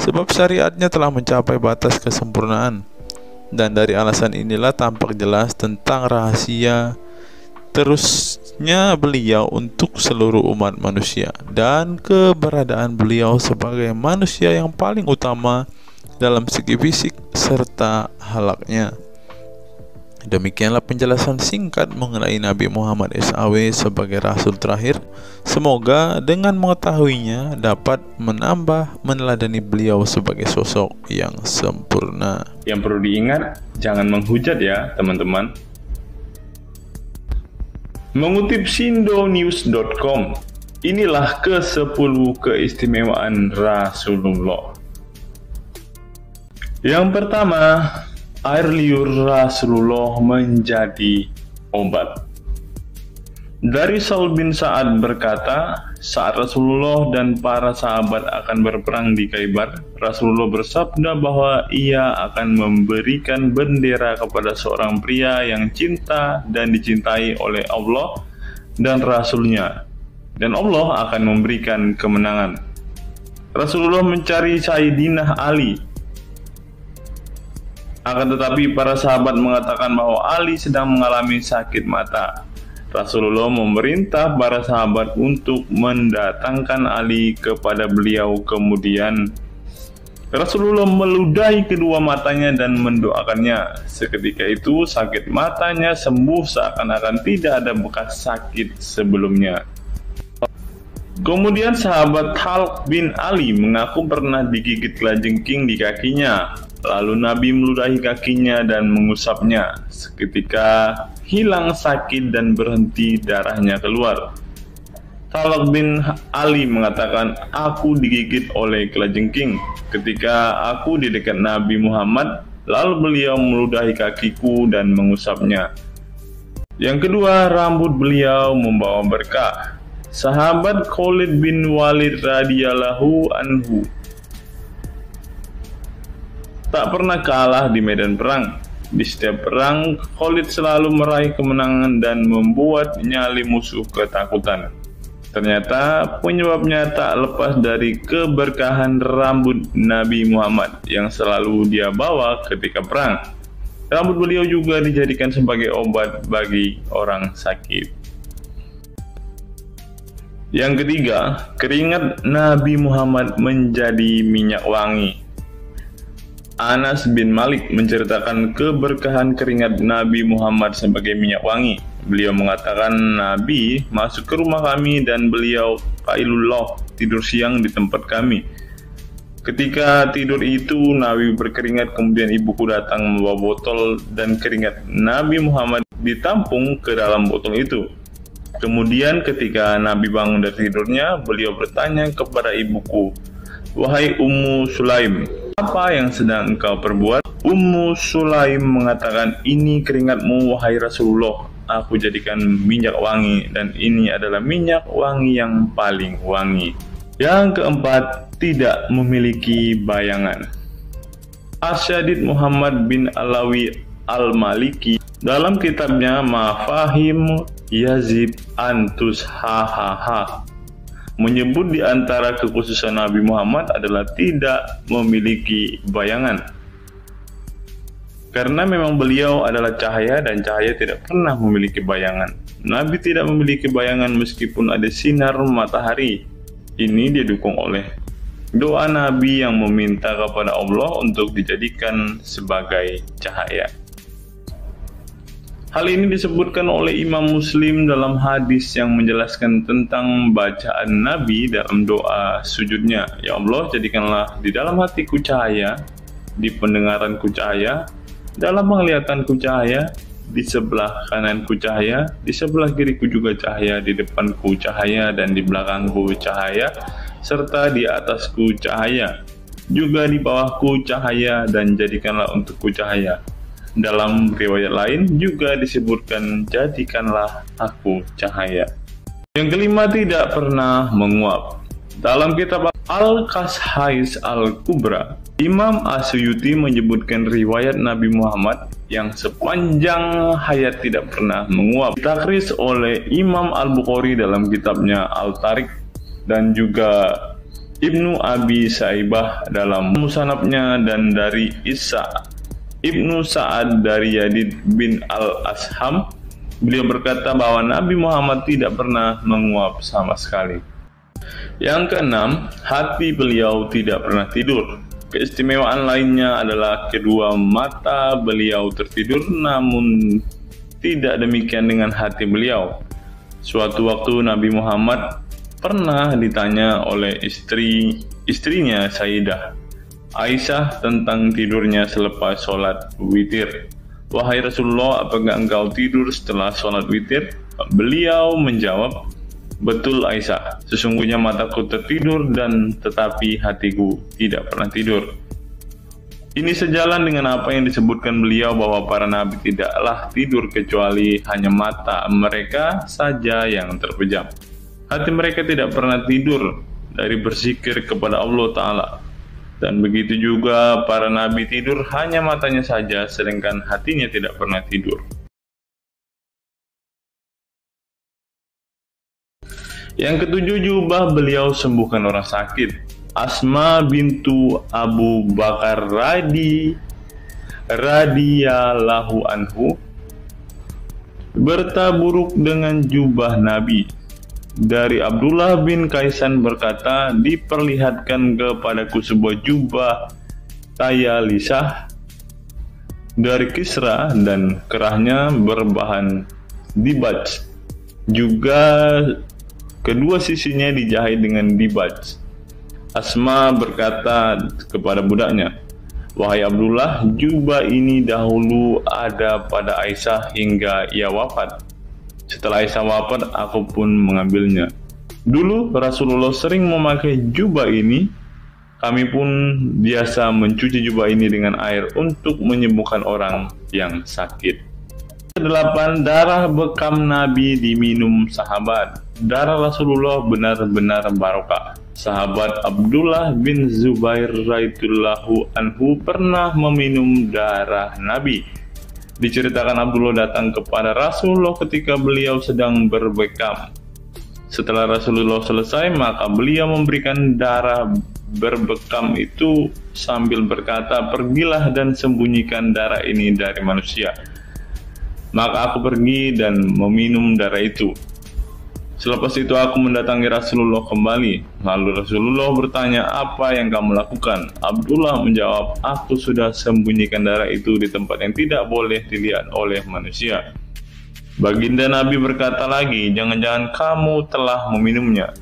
sebab syariatnya telah mencapai batas kesempurnaan. Dan dari alasan inilah tampak jelas tentang rahasia terusnya beliau untuk seluruh umat manusia, dan keberadaan beliau sebagai manusia yang paling utama dalam segi fisik serta halaknya. Demikianlah penjelasan singkat mengenai Nabi Muhammad SAW sebagai Rasul terakhir. Semoga dengan mengetahuinya dapat menambah meneladani beliau sebagai sosok yang sempurna. Yang perlu diingat, jangan menghujat ya teman-teman. Mengutip sindonews.com, inilah ke-10 keistimewaan Rasulullah. Yang pertama, air liur Rasulullah menjadi obat. Dari Sahl bin Sa'ad berkata, saat Rasulullah dan para sahabat akan berperang di Khaibar, Rasulullah bersabda bahwa ia akan memberikan bendera kepada seorang pria yang cinta dan dicintai oleh Allah dan Rasul-Nya, dan Allah akan memberikan kemenangan. Rasulullah mencari Sayyidina Ali, akan tetapi para sahabat mengatakan bahwa Ali sedang mengalami sakit mata. Rasulullah memerintah para sahabat untuk mendatangkan Ali kepada beliau. Kemudian Rasulullah meludahi kedua matanya dan mendoakannya. Seketika itu sakit matanya sembuh seakan-akan tidak ada bekas sakit sebelumnya. Kemudian sahabat Talq bin Ali mengaku pernah digigit kalajengking di kakinya. Lalu Nabi meludahi kakinya dan mengusapnya. Seketika hilang sakit dan berhenti darahnya keluar. Talq bin Ali mengatakan, aku digigit oleh kalajengking ketika aku di dekat Nabi Muhammad, lalu beliau meludahi kakiku dan mengusapnya. Yang kedua, rambut beliau membawa berkah. Sahabat Khalid bin Walid radhiyallahu anhu tak pernah kalah di medan perang. Di setiap perang, Khalid selalu meraih kemenangan dan membuat nyali musuh ketakutan. Ternyata penyebabnya tak lepas dari keberkahan rambut Nabi Muhammad yang selalu dia bawa ketika perang. Rambut beliau juga dijadikan sebagai obat bagi orang sakit. Yang ketiga, keringat Nabi Muhammad menjadi minyak wangi. Anas bin Malik menceritakan keberkahan keringat Nabi Muhammad sebagai minyak wangi. Beliau mengatakan, Nabi masuk ke rumah kami dan beliau qailullah, tidur siang di tempat kami. Ketika tidur itu Nabi berkeringat, kemudian ibuku datang membawa botol dan keringat Nabi Muhammad ditampung ke dalam botol itu. Kemudian ketika Nabi bangun dari tidurnya, beliau bertanya kepada ibuku, wahai Ummu Sulaim, apa yang sedang engkau perbuat? Ummu Sulaim mengatakan, ini keringatmu wahai Rasulullah, aku jadikan minyak wangi dan ini adalah minyak wangi yang paling wangi. Yang keempat, tidak memiliki bayangan. Asyadid Muhammad bin Alawi Al-Maliki dalam kitabnya Mafahim Yazid Antus Hahaha menyebut di antara kekhususan Nabi Muhammad adalah tidak memiliki bayangan. Karena memang beliau adalah cahaya dan cahaya tidak pernah memiliki bayangan. Nabi tidak memiliki bayangan meskipun ada sinar matahari. Ini didukung oleh doa Nabi yang meminta kepada Allah untuk dijadikan sebagai cahaya. Hal ini disebutkan oleh Imam Muslim dalam hadis yang menjelaskan tentang bacaan Nabi dalam doa sujudnya. Ya Allah, jadikanlah di dalam hatiku cahaya, di pendengaranku cahaya, dalam penglihatanku cahaya, di sebelah kananku cahaya, di sebelah kiriku juga cahaya, di depanku cahaya, dan di belakangku cahaya, serta di atasku cahaya, juga di bawahku cahaya, dan jadikanlah untukku cahaya. Dalam riwayat lain juga disebutkan, jadikanlah aku cahaya. Yang kelima, tidak pernah menguap. Dalam kitab Al-Qashais Al-Kubra, Imam Asyuyuti menyebutkan riwayat Nabi Muhammad yang sepanjang hayat tidak pernah menguap. Ditakris oleh Imam Al-Bukhari dalam kitabnya Al-Tariq dan juga Ibnu Abi Saibah dalam Musannafnya, dan dari Isa Ibnu Sa'ad dari Yazid bin Al-Asham, beliau berkata bahwa Nabi Muhammad tidak pernah menguap sama sekali. Yang keenam, hati beliau tidak pernah tidur. Keistimewaan lainnya adalah kedua mata beliau tertidur, namun tidak demikian dengan hati beliau. Suatu waktu Nabi Muhammad pernah ditanya oleh istrinya Sayyidah Aisyah tentang tidurnya selepas sholat witir. Wahai Rasulullah, apakah engkau tidur setelah sholat witir? Beliau menjawab, betul Aisyah, sesungguhnya mataku tertidur dan tetapi hatiku tidak pernah tidur. Ini sejalan dengan apa yang disebutkan beliau bahwa para nabi tidaklah tidur kecuali hanya mata mereka saja yang terpejam. Hati mereka tidak pernah tidur dari berzikir kepada Allah Ta'ala. Dan begitu juga para nabi tidur hanya matanya saja, sedangkan hatinya tidak pernah tidur. Yang ketujuh, jubah beliau sembuhkan orang sakit. Asma bintu Abu Bakar radhiyallahu anhu bertaburuk dengan jubah Nabi. Dari Abdullah bin Kaisan berkata, diperlihatkan kepadaku sebuah jubah tayalisah dari Kisra dan kerahnya berbahan dibaj. Juga kedua sisinya dijahit dengan dibaj. Asma berkata kepada budaknya, wahai Abdullah, jubah ini dahulu ada pada Aisyah hingga ia wafat. Setelah Aisyah wafat, aku pun mengambilnya. Dulu Rasulullah sering memakai jubah ini. Kami pun biasa mencuci jubah ini dengan air untuk menyembuhkan orang yang sakit. 8. Darah bekam Nabi diminum sahabat. Darah Rasulullah benar-benar barokah. Sahabat Abdullah bin Zubair radhiyallahu anhu pernah meminum darah Nabi. Diceritakan Abdullah datang kepada Rasulullah ketika beliau sedang berbekam. Setelah Rasulullah selesai, maka beliau memberikan darah berbekam itu sambil berkata, pergilah dan sembunyikan darah ini dari manusia. Maka aku pergi dan meminum darah itu. Selepas itu aku mendatangi Rasulullah kembali. Lalu Rasulullah bertanya, apa yang kamu lakukan? Abdullah menjawab, aku sudah sembunyikan darah itu di tempat yang tidak boleh dilihat oleh manusia. Baginda Nabi berkata lagi, jangan-jangan kamu telah meminumnya?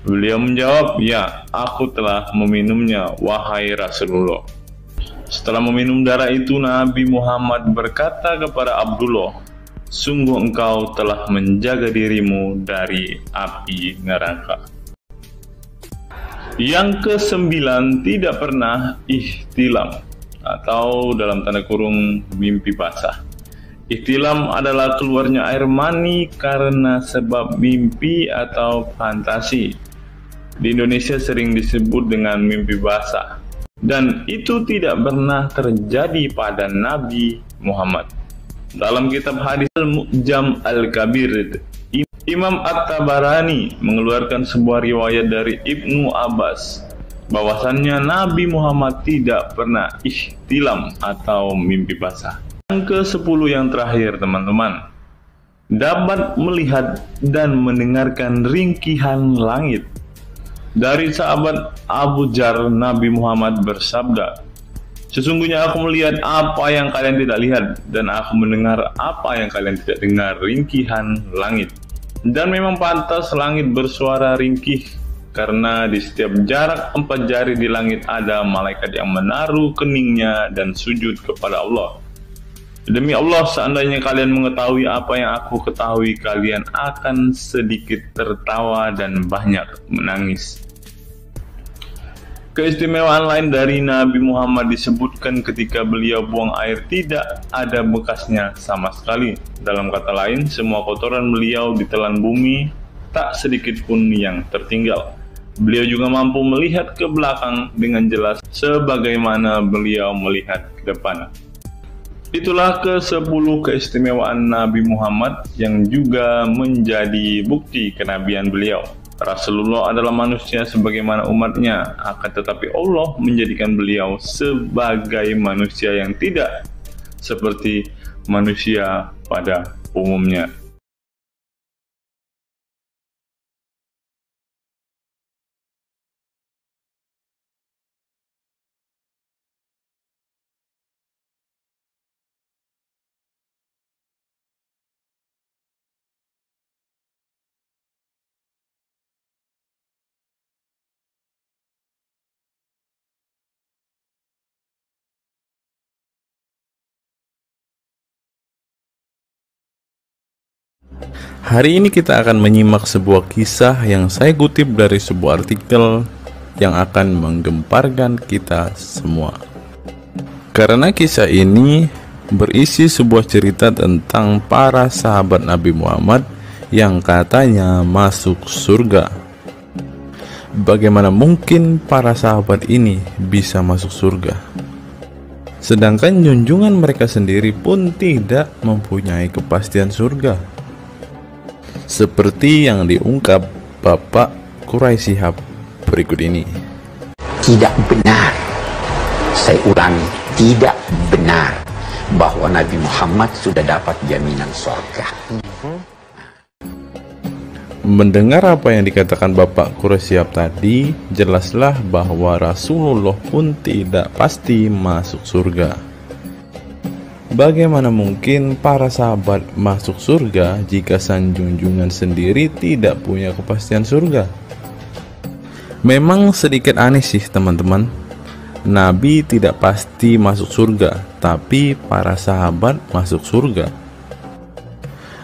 Beliau menjawab, ya, aku telah meminumnya, wahai Rasulullah. Setelah meminum darah itu, Nabi Muhammad berkata kepada Abdullah, sungguh engkau telah menjaga dirimu dari api neraka. Yang ke-9, tidak pernah ihtilam atau dalam tanda kurung mimpi basah. Ihtilam adalah keluarnya air mani karena sebab mimpi atau fantasi. Di Indonesia sering disebut dengan mimpi basah. Dan itu tidak pernah terjadi pada Nabi Muhammad. Dalam kitab hadis Al-Mu'jam Al-Kabir, Imam At-Tabarani mengeluarkan sebuah riwayat dari Ibnu Abbas bahwasannya Nabi Muhammad tidak pernah ihtilam atau mimpi basah. Yang ke-10 yang terakhir, teman-teman, dapat melihat dan mendengarkan ringkihan langit. Dari sahabat Abu Jar, Nabi Muhammad bersabda, "Sesungguhnya aku melihat apa yang kalian tidak lihat, dan aku mendengar apa yang kalian tidak dengar, ringkihan langit. Dan memang pantas langit bersuara ringkih, karena di setiap jarak 4 jari di langit ada malaikat yang menaruh keningnya dan sujud kepada Allah. Demi Allah, seandainya kalian mengetahui apa yang aku ketahui, kalian akan sedikit tertawa dan banyak menangis." Keistimewaan lain dari Nabi Muhammad disebutkan ketika beliau buang air tidak ada bekasnya sama sekali. Dalam kata lain, semua kotoran beliau ditelan bumi, tak sedikit pun yang tertinggal. Beliau juga mampu melihat ke belakang dengan jelas sebagaimana beliau melihat ke depan. Itulah ke-10 keistimewaan Nabi Muhammad yang juga menjadi bukti kenabian beliau. Rasulullah adalah manusia sebagaimana umatnya, akan tetapi Allah menjadikan beliau sebagai manusia yang tidak seperti manusia pada umumnya. Hari ini kita akan menyimak sebuah kisah yang saya kutip dari sebuah artikel yang akan menggemparkan kita semua. Karena kisah ini berisi sebuah cerita tentang para sahabat Nabi Muhammad yang katanya masuk surga. Bagaimana mungkin para sahabat ini bisa masuk surga? Sedangkan junjungan mereka sendiri pun tidak mempunyai kepastian surga. Seperti yang diungkap Bapak Quraisy Shihab berikut ini. Tidak benar, saya ulangi, tidak benar bahwa Nabi Muhammad sudah dapat jaminan surga. Mendengar apa yang dikatakan Bapak Quraisy Shihab tadi, jelaslah bahwa Rasulullah pun tidak pasti masuk surga. Bagaimana mungkin para sahabat masuk surga jika sang junjungan sendiri tidak punya kepastian surga? Memang sedikit aneh sih teman-teman. Nabi tidak pasti masuk surga, tapi para sahabat masuk surga.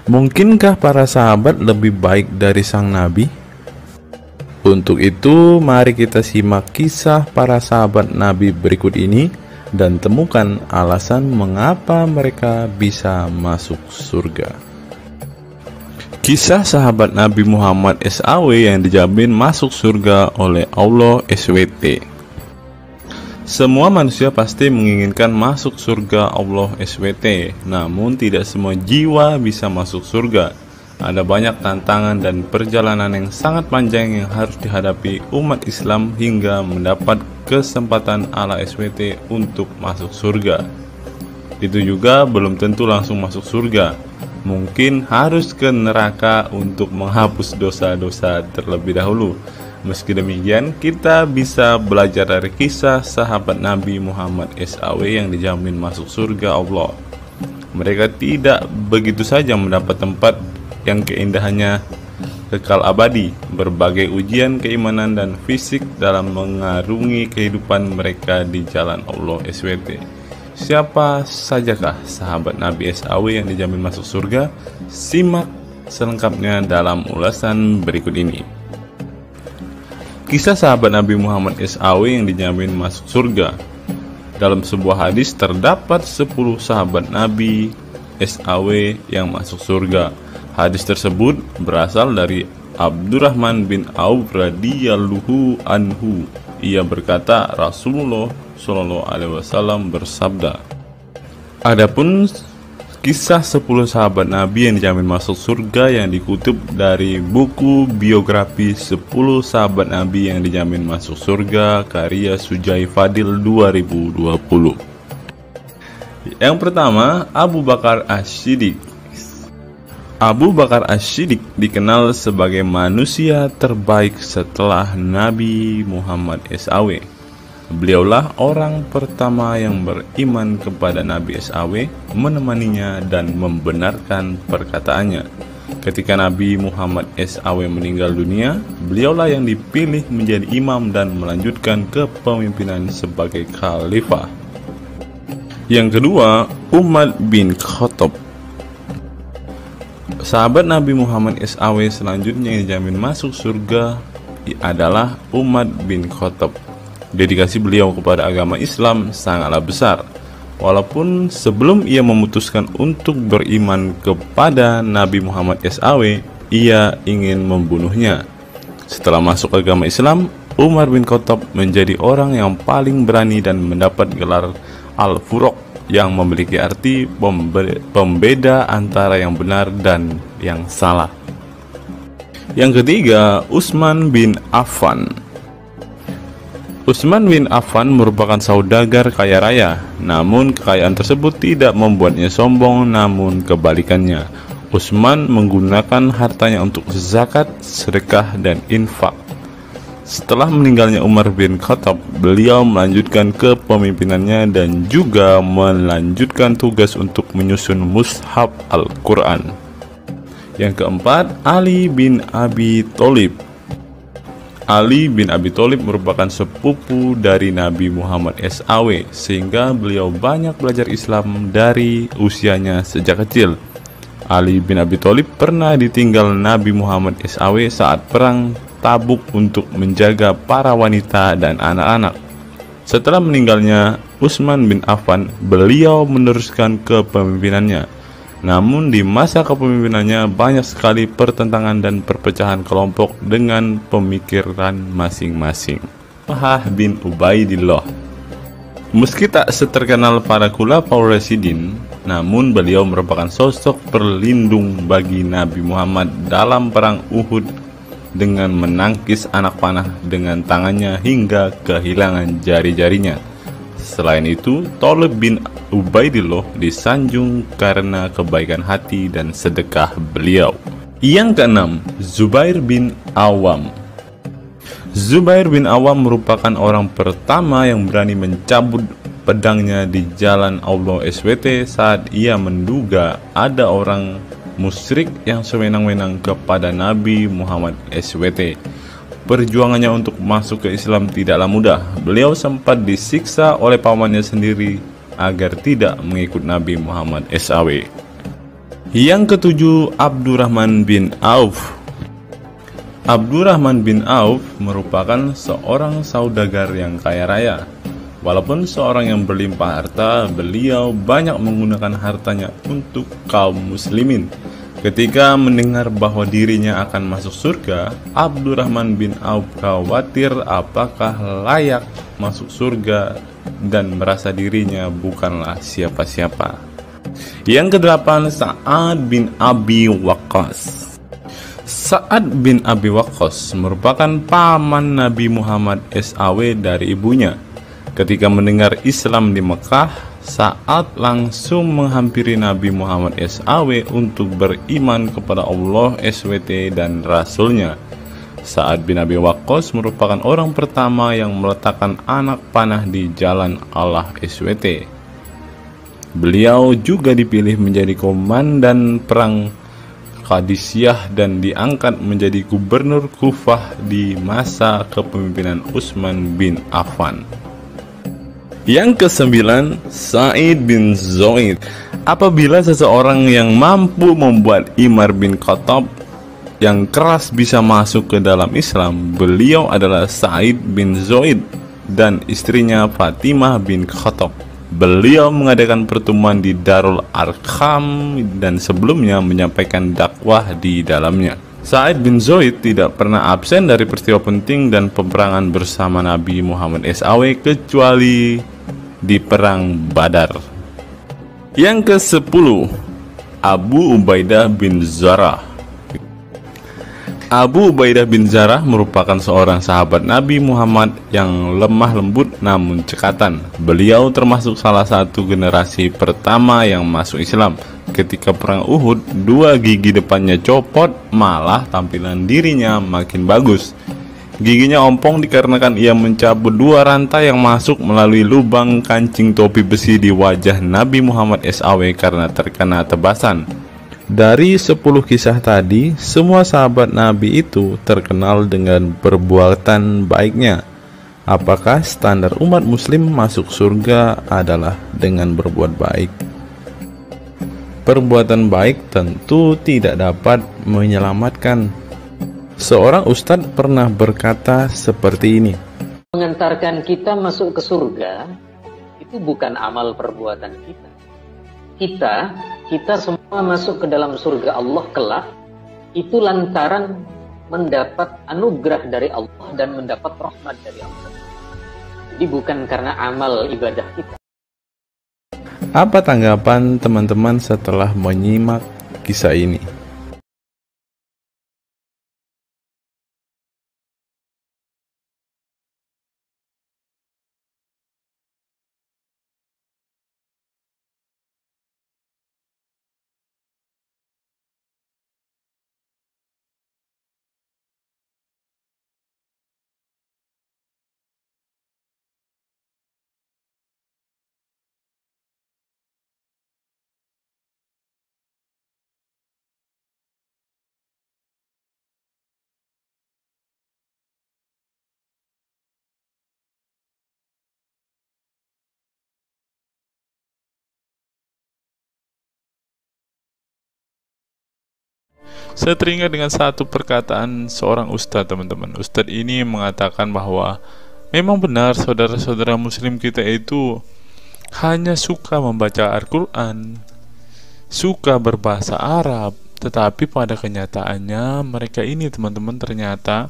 Mungkinkah para sahabat lebih baik dari sang Nabi? Untuk itu, mari kita simak kisah para sahabat Nabi berikut ini dan temukan alasan mengapa mereka bisa masuk surga. Kisah sahabat Nabi Muhammad SAW yang dijamin masuk surga oleh Allah SWT. Semua manusia pasti menginginkan masuk surga Allah SWT, namun tidak semua jiwa bisa masuk surga. Ada banyak tantangan dan perjalanan yang sangat panjang yang harus dihadapi umat Islam hingga mendapat kesempatan ala SWT untuk masuk surga. Itu juga belum tentu langsung masuk surga. Mungkin harus ke neraka untuk menghapus dosa-dosa terlebih dahulu. Meski demikian, kita bisa belajar dari kisah sahabat Nabi Muhammad SAW yang dijamin masuk surga Allah. Mereka tidak begitu saja mendapat tempat yang keindahannya kekal abadi. Berbagai ujian keimanan dan fisik dalam mengarungi kehidupan mereka di jalan Allah SWT. Siapa sajakah sahabat Nabi SAW yang dijamin masuk surga? Simak selengkapnya dalam ulasan berikut ini. Kisah sahabat Nabi Muhammad SAW yang dijamin masuk surga. Dalam sebuah hadis terdapat 10 sahabat Nabi SAW yang masuk surga. Hadis tersebut berasal dari Abdurrahman bin Auf radhiyallahu anhu. Ia berkata, Rasulullah Shallallahu alaihi wasallam bersabda, adapun kisah 10 sahabat Nabi yang dijamin masuk surga yang dikutip dari buku biografi 10 sahabat Nabi yang dijamin masuk surga karya Sujai Fadil 2020. Yang pertama, Abu Bakar As-Siddiq. Abu Bakar As-Siddiq dikenal sebagai manusia terbaik setelah Nabi Muhammad SAW. Beliaulah orang pertama yang beriman kepada Nabi SAW, menemaninya dan membenarkan perkataannya. Ketika Nabi Muhammad SAW meninggal dunia, beliaulah yang dipilih menjadi imam dan melanjutkan kepemimpinan sebagai khalifah. Yang kedua, Umar bin Khattab. Sahabat Nabi Muhammad SAW selanjutnya yang dijamin masuk surga adalah Umar bin Khattab. Dedikasi beliau kepada agama Islam sangatlah besar. Walaupun sebelum ia memutuskan untuk beriman kepada Nabi Muhammad SAW, ia ingin membunuhnya. Setelah masuk agama Islam, Umar bin Khattab menjadi orang yang paling berani dan mendapat gelar Al-Furuq yang memiliki arti pembeda antara yang benar dan yang salah. Yang ketiga, Utsman bin Affan. Utsman bin Affan merupakan saudagar kaya raya, namun kekayaan tersebut tidak membuatnya sombong, namun kebalikannya. Utsman menggunakan hartanya untuk zakat, sedekah, dan infak. Setelah meninggalnya Umar bin Khattab, beliau melanjutkan kepemimpinannya dan juga melanjutkan tugas untuk menyusun mushaf Al-Quran. Yang keempat, Ali bin Abi Thalib. Ali bin Abi Thalib merupakan sepupu dari Nabi Muhammad SAW, sehingga beliau banyak belajar Islam dari usianya sejak kecil. Ali bin Abi Thalib pernah ditinggal Nabi Muhammad SAW saat perang Tabuk untuk menjaga para wanita dan anak-anak. Setelah meninggalnya Utsman bin Affan, beliau meneruskan kepemimpinannya. Namun di masa kepemimpinannya banyak sekali pertentangan dan perpecahan kelompok dengan pemikiran masing-masing. Talhah bin Ubaidillah. Meski tak seterkenal para khulafaur rasyidin, namun beliau merupakan sosok perlindung bagi Nabi Muhammad dalam perang Uhud dengan menangkis anak panah dengan tangannya hingga kehilangan jari-jarinya. Selain itu, Talib bin Ubaidillah disanjung karena kebaikan hati dan sedekah beliau. Yang keenam, Zubair bin Awam. Zubair bin Awam merupakan orang pertama yang berani mencabut pedangnya di jalan Allah SWT saat ia menduga ada orang musyrik yang sewenang-wenang kepada Nabi Muhammad SWT. Perjuangannya untuk masuk ke Islam tidaklah mudah. Beliau sempat disiksa oleh pamannya sendiri agar tidak mengikut Nabi Muhammad SAW. Yang ketujuh, Abdurrahman bin Auf. Abdurrahman bin Auf merupakan seorang saudagar yang kaya raya. Walaupun seorang yang berlimpah harta, beliau banyak menggunakan hartanya untuk kaum muslimin. Ketika mendengar bahwa dirinya akan masuk surga, Abdurrahman bin Auf khawatir apakah layak masuk surga dan merasa dirinya bukanlah siapa-siapa. Yang kedelapan, Sa'ad bin Abi Waqqas. Sa'ad bin Abi Waqqas merupakan paman Nabi Muhammad SAW dari ibunya. Ketika mendengar Islam di Mekah, Sa'ad langsung menghampiri Nabi Muhammad SAW untuk beriman kepada Allah SWT dan Rasulnya. Sa'ad bin Abi Waqqas merupakan orang pertama yang meletakkan anak panah di jalan Allah SWT. Beliau juga dipilih menjadi komandan perang Qadisiyah dan diangkat menjadi gubernur Kufah di masa kepemimpinan Utsman bin Affan. Yang kesembilan, Sa'id bin Zaid. Apabila seseorang yang mampu membuat Umar bin Khattab yang keras bisa masuk ke dalam Islam, beliau adalah Sa'id bin Zaid dan istrinya Fatimah bin Khattab. Beliau mengadakan pertemuan di Darul Arqam dan sebelumnya menyampaikan dakwah di dalamnya. Sa'id bin Zaid tidak pernah absen dari peristiwa penting dan peperangan bersama Nabi Muhammad SAW kecuali di Perang Badar. Yang ke-10, Abu Ubaidah bin Zarah. Abu Ubaidah bin Zarah merupakan seorang sahabat Nabi Muhammad yang lemah lembut namun cekatan. Beliau termasuk salah satu generasi pertama yang masuk Islam. Ketika perang Uhud, 2 gigi depannya copot, malah tampilan dirinya makin bagus. Giginya ompong dikarenakan ia mencabut 2 rantai yang masuk melalui lubang kancing topi besi di wajah Nabi Muhammad SAW karena terkena tebasan. Dari 10 kisah tadi, semua sahabat Nabi itu terkenal dengan perbuatan baiknya. Apakah standar umat muslim masuk surga adalah dengan berbuat baik? Perbuatan baik tentu tidak dapat menyelamatkan. Seorang ustadz pernah berkata seperti ini. Mengantarkan kita masuk ke surga itu bukan amal perbuatan kita. Kita semua masuk ke dalam surga Allah kelak itu lantaran mendapat anugerah dari Allah dan mendapat rahmat dari Allah. Jadi bukan karena amal ibadah kita. Apa tanggapan teman-teman setelah menyimak kisah ini? Saya teringat dengan satu perkataan seorang ustadz, teman-teman. Ustadz ini mengatakan bahwa memang benar saudara-saudara muslim kita itu hanya suka membaca Al-Quran, suka berbahasa Arab, tetapi pada kenyataannya mereka ini, teman-teman, ternyata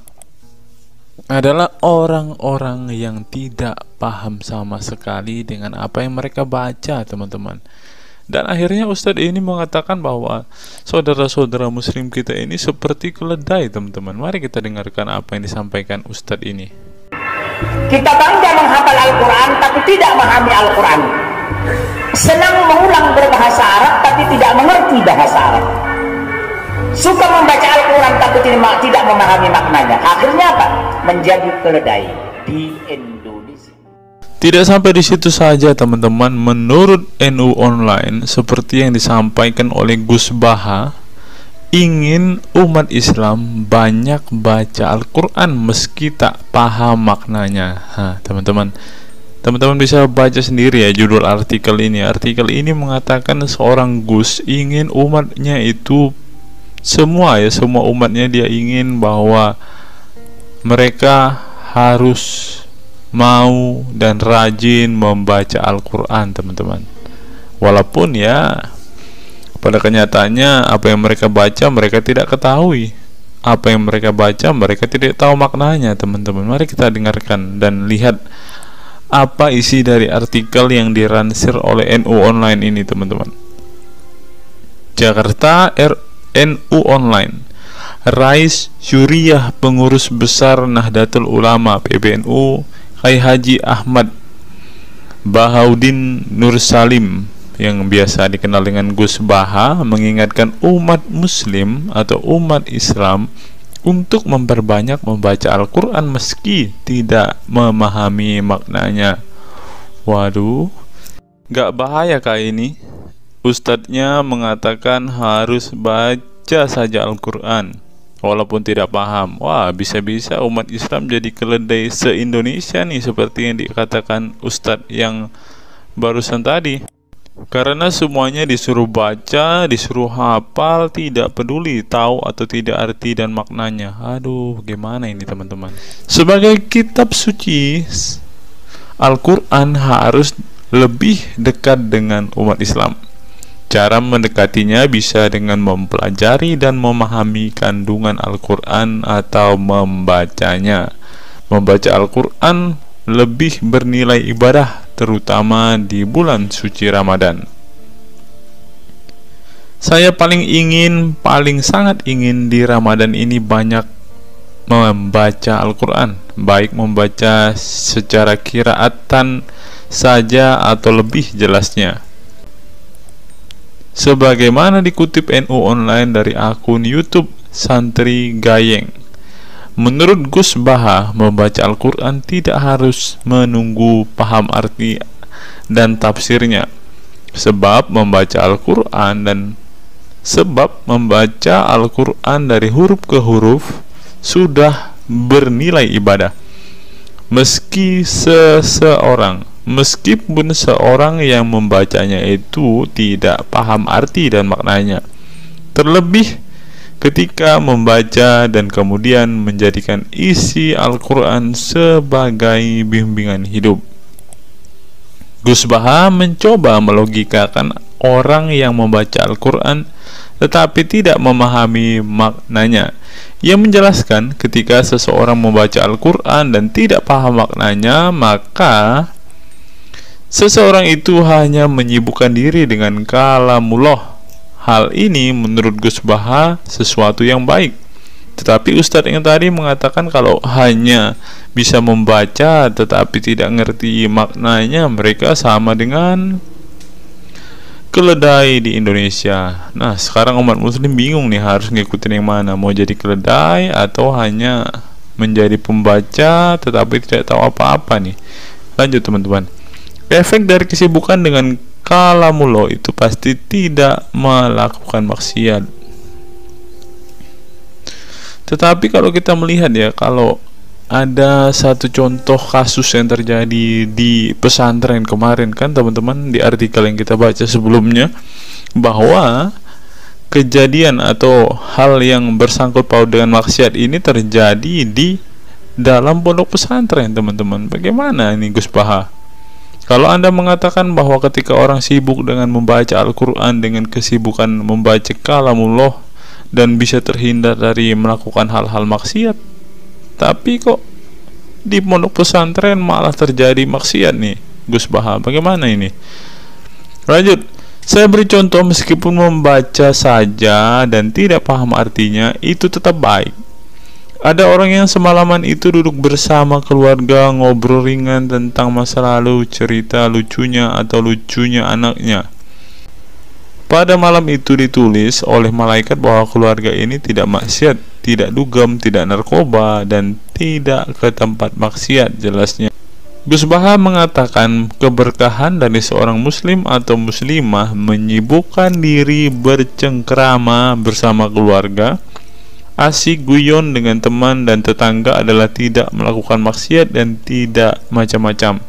adalah orang-orang yang tidak paham sama sekali dengan apa yang mereka baca, teman-teman. Dan akhirnya Ustadz ini mengatakan bahwa saudara-saudara muslim kita ini seperti keledai, teman-teman. Mari kita dengarkan apa yang disampaikan Ustadz ini. Kita bangga menghafal Al-Quran tapi tidak memahami Al-Quran. Senang mengulang berbahasa Arab tapi tidak mengerti bahasa Arab. Suka membaca Al-Quran tapi tidak memahami maknanya. Akhirnya apa? Menjadi keledai di Indonesia. Tidak sampai di situ saja, teman-teman. Menurut NU Online, seperti yang disampaikan oleh Gus Baha, ingin umat Islam banyak baca Al-Quran meski tak paham maknanya. Teman-teman bisa baca sendiri ya judul artikel ini. Artikel ini mengatakan seorang Gus ingin umatnya itu semua umatnya dia ingin bahwa mereka harus mau dan rajin membaca Al-Quran, teman-teman. Walaupun ya pada kenyataannya apa yang mereka baca mereka tidak ketahui. Apa yang mereka baca mereka tidak tahu maknanya, teman-teman. Mari kita dengarkan dan lihat apa isi dari artikel yang diransir oleh NU Online ini, teman-teman. Jakarta, NU Online. Rais Syuriah Pengurus Besar Nahdlatul Ulama PBNU Kiai Haji Ahmad Bahaudin Nur Salim yang biasa dikenal dengan Gus Baha mengingatkan umat muslim atau umat Islam untuk memperbanyak membaca Al-Quran meski tidak memahami maknanya. Waduh, gak bahaya kah ini? Ustadznya mengatakan harus baca saja Al-Quran walaupun tidak paham. Wah, bisa-bisa umat Islam jadi keledai se-Indonesia nih, seperti yang dikatakan Ustadz yang barusan tadi. Karena semuanya disuruh baca, disuruh hafal, tidak peduli tahu atau tidak arti dan maknanya. Aduh, gimana ini, teman-teman? Sebagai kitab suci, Al-Quran harus lebih dekat dengan umat Islam. Cara mendekatinya bisa dengan mempelajari dan memahami kandungan Al-Quran atau membacanya. Membaca Al-Quran lebih bernilai ibadah, terutama di bulan suci Ramadan. Saya paling sangat ingin di Ramadan ini banyak membaca Al-Quran, baik membaca secara qiraatan saja atau lebih jelasnya. Sebagaimana dikutip NU Online dari akun YouTube Santri Gayeng, menurut Gus Baha, membaca Al-Quran tidak harus menunggu paham arti dan tafsirnya, sebab membaca Al-Quran dari huruf ke huruf sudah bernilai ibadah. Meskipun seorang yang membacanya itu tidak paham arti dan maknanya, terlebih ketika membaca dan kemudian menjadikan isi Al-Quran sebagai bimbingan hidup. Gus Baha mencoba melogikakan orang yang membaca Al-Quran tetapi tidak memahami maknanya. Ia menjelaskan, ketika seseorang membaca Al-Quran dan tidak paham maknanya, maka seseorang itu hanya menyibukkan diri dengan kalamullah. Hal ini menurut Gus Baha sesuatu yang baik. Tetapi Ustadz yang tadi mengatakan kalau hanya bisa membaca tetapi tidak ngerti maknanya, mereka sama dengan keledai di Indonesia. Nah, sekarang umat muslim bingung nih harus ngikutin yang mana, mau jadi keledai atau hanya menjadi pembaca tetapi tidak tahu apa-apa nih. Lanjut teman-teman. Efek dari kesibukan dengan kalamullah itu pasti tidak melakukan maksiat. Tetapi kalau kita melihat ya, kalau ada satu contoh kasus yang terjadi di pesantren kemarin kan teman-teman, di artikel yang kita baca sebelumnya, bahwa kejadian atau hal yang bersangkut paut dengan maksiat ini terjadi di dalam pondok pesantren teman-teman. Bagaimana ini Gus Baha? Kalau Anda mengatakan bahwa ketika orang sibuk dengan membaca Al-Quran dengan kesibukan membaca kalamullah dan bisa terhindar dari melakukan hal-hal maksiat, tapi kok di pondok pesantren malah terjadi maksiat nih Gus Baha, bagaimana ini? Lanjut, saya beri contoh, meskipun membaca saja dan tidak paham artinya, itu tetap baik. Ada orang yang semalaman itu duduk bersama keluarga, ngobrol ringan tentang masa lalu, cerita lucunya atau lucunya anaknya. Pada malam itu ditulis oleh malaikat bahwa keluarga ini tidak maksiat, tidak dugem, tidak narkoba, dan tidak ke tempat maksiat, jelasnya. Gus Baha mengatakan keberkahan dari seorang muslim atau muslimah menyibukkan diri bercengkrama bersama keluarga, asik guyon dengan teman dan tetangga adalah tidak melakukan maksiat dan tidak macam-macam,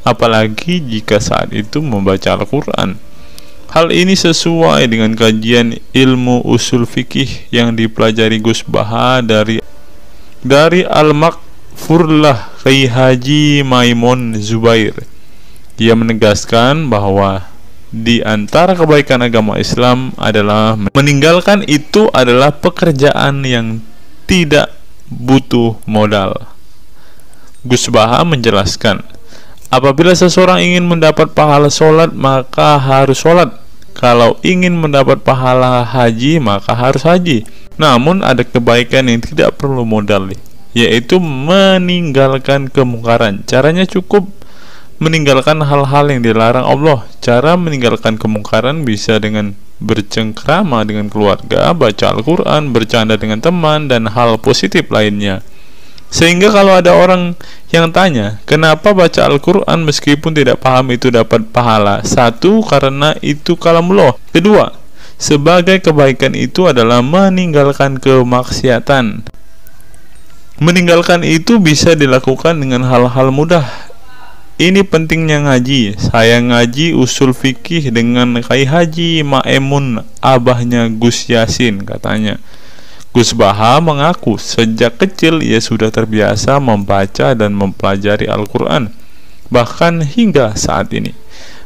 apalagi jika saat itu membaca Al-Quran. Hal ini sesuai dengan kajian ilmu usul fikih yang dipelajari Gus Baha dari Al-Makfurlah Kiai Haji Maimun Zubair. Ia menegaskan bahwa di antara kebaikan agama Islam adalah meninggalkan itu adalah pekerjaan yang tidak butuh modal. Gus Baha menjelaskan, apabila seseorang ingin mendapat pahala sholat, maka harus sholat. Kalau ingin mendapat pahala haji, maka harus haji. Namun ada kebaikan yang tidak perlu modal, yaitu meninggalkan kemungkaran. Caranya cukup meninggalkan hal-hal yang dilarang Allah. Cara meninggalkan kemungkaran bisa dengan bercengkrama dengan keluarga, baca Al-Quran, bercanda dengan teman, dan hal positif lainnya. Sehingga kalau ada orang yang tanya, kenapa baca Al-Quran meskipun tidak paham itu dapat pahala? Satu, karena itu kalamullah. Kedua, sebagai kebaikan itu adalah meninggalkan kemaksiatan. Meninggalkan itu bisa dilakukan dengan hal-hal mudah. Ini pentingnya ngaji. Saya ngaji usul fikih dengan Kiai Haji Maimun, abahnya Gus Yasin, katanya. Gus Baha mengaku sejak kecil ia sudah terbiasa membaca dan mempelajari Al-Quran, bahkan hingga saat ini.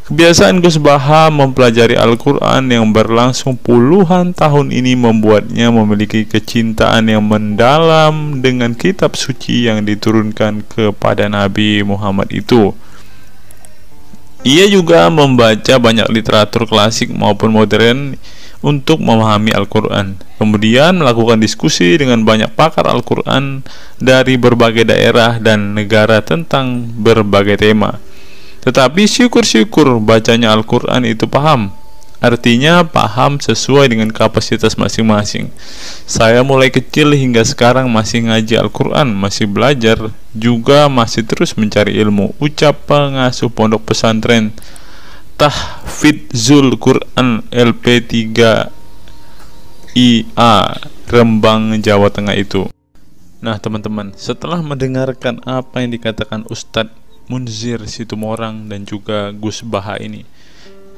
Kebiasaan Gus Baha mempelajari Al-Quran yang berlangsung puluhan tahun ini membuatnya memiliki kecintaan yang mendalam dengan kitab suci yang diturunkan kepada Nabi Muhammad itu. Ia juga membaca banyak literatur klasik maupun modern untuk memahami Al-Quran. Kemudian melakukan diskusi dengan banyak pakar Al-Quran dari berbagai daerah dan negara tentang berbagai tema. Tetapi syukur-syukur bacanya Al-Quran itu paham. Artinya paham sesuai dengan kapasitas masing-masing. Saya mulai kecil hingga sekarang masih ngaji Al-Quran, masih belajar, juga masih terus mencari ilmu. Ucap pengasuh pondok pesantren Tahfidzul Quran LP3 IA Rembang, Jawa Tengah itu. Nah teman-teman, setelah mendengarkan apa yang dikatakan Ustadz Munzir Situmorang dan juga Gus Baha ini,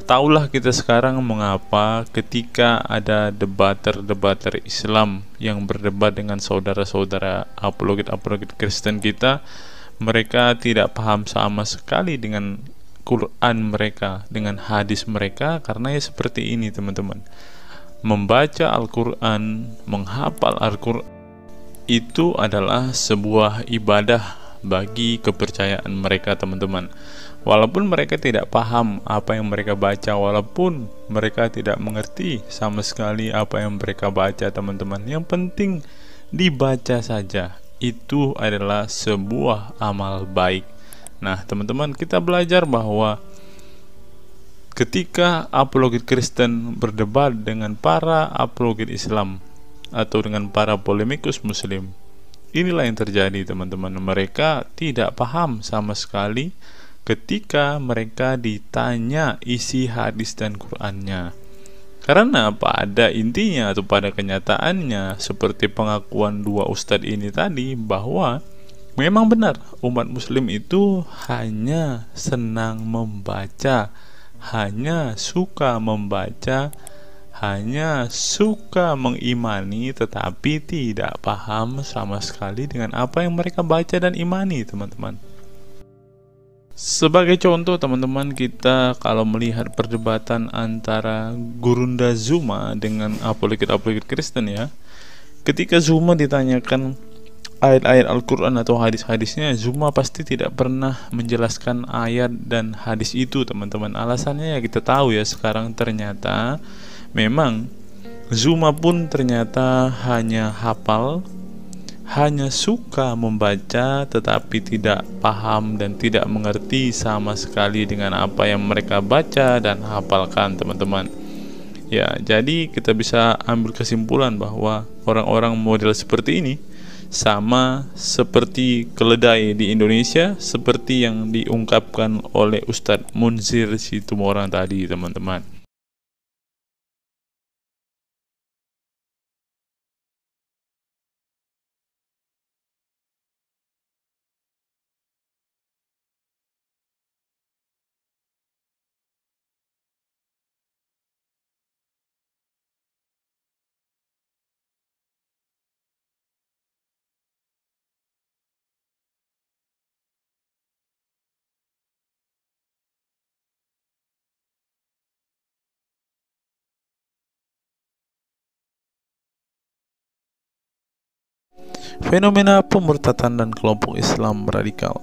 taulah kita sekarang mengapa ketika ada debater Islam yang berdebat dengan saudara-saudara apologet Kristen kita, mereka tidak paham sama sekali dengan Quran mereka, dengan hadis mereka, karena ya seperti ini teman-teman. Membaca Al-Quran, menghafal Al-Quran itu adalah sebuah ibadah bagi kepercayaan mereka teman-teman. Walaupun mereka tidak paham apa yang mereka baca, walaupun mereka tidak mengerti sama sekali apa yang mereka baca teman-teman, yang penting dibaca saja, itu adalah sebuah amal baik. Nah teman-teman, kita belajar bahwa ketika apologet Kristen berdebat dengan para apologet Islam atau dengan para polemikus Muslim, inilah yang terjadi teman-teman. Mereka tidak paham sama sekali ketika mereka ditanya isi hadis dan Qur'annya. Karena pada intinya atau pada kenyataannya, seperti pengakuan dua ustadz ini tadi, bahwa memang benar umat muslim itu hanya senang membaca, hanya suka membaca, hanya suka mengimani, tetapi tidak paham sama sekali dengan apa yang mereka baca dan imani teman-teman. Sebagai contoh teman-teman, kita kalau melihat perdebatan antara Gurunda Zuma dengan apologet Kristen ya, ketika Zuma ditanyakan ayat-ayat Al-Quran atau hadis-hadisnya, Zuma pasti tidak pernah menjelaskan ayat dan hadis itu teman-teman. Alasannya ya kita tahu ya, sekarang ternyata memang Zuma pun ternyata hanya hafal, hanya suka membaca, tetapi tidak paham dan tidak mengerti sama sekali dengan apa yang mereka baca dan hafalkan teman-teman. Ya, jadi kita bisa ambil kesimpulan bahwa orang-orang model seperti ini sama seperti keledai di Indonesia, seperti yang diungkapkan oleh Ustadz Munzir Situmorang tadi teman-teman. Fenomena pemurtadan dan kelompok Islam radikal.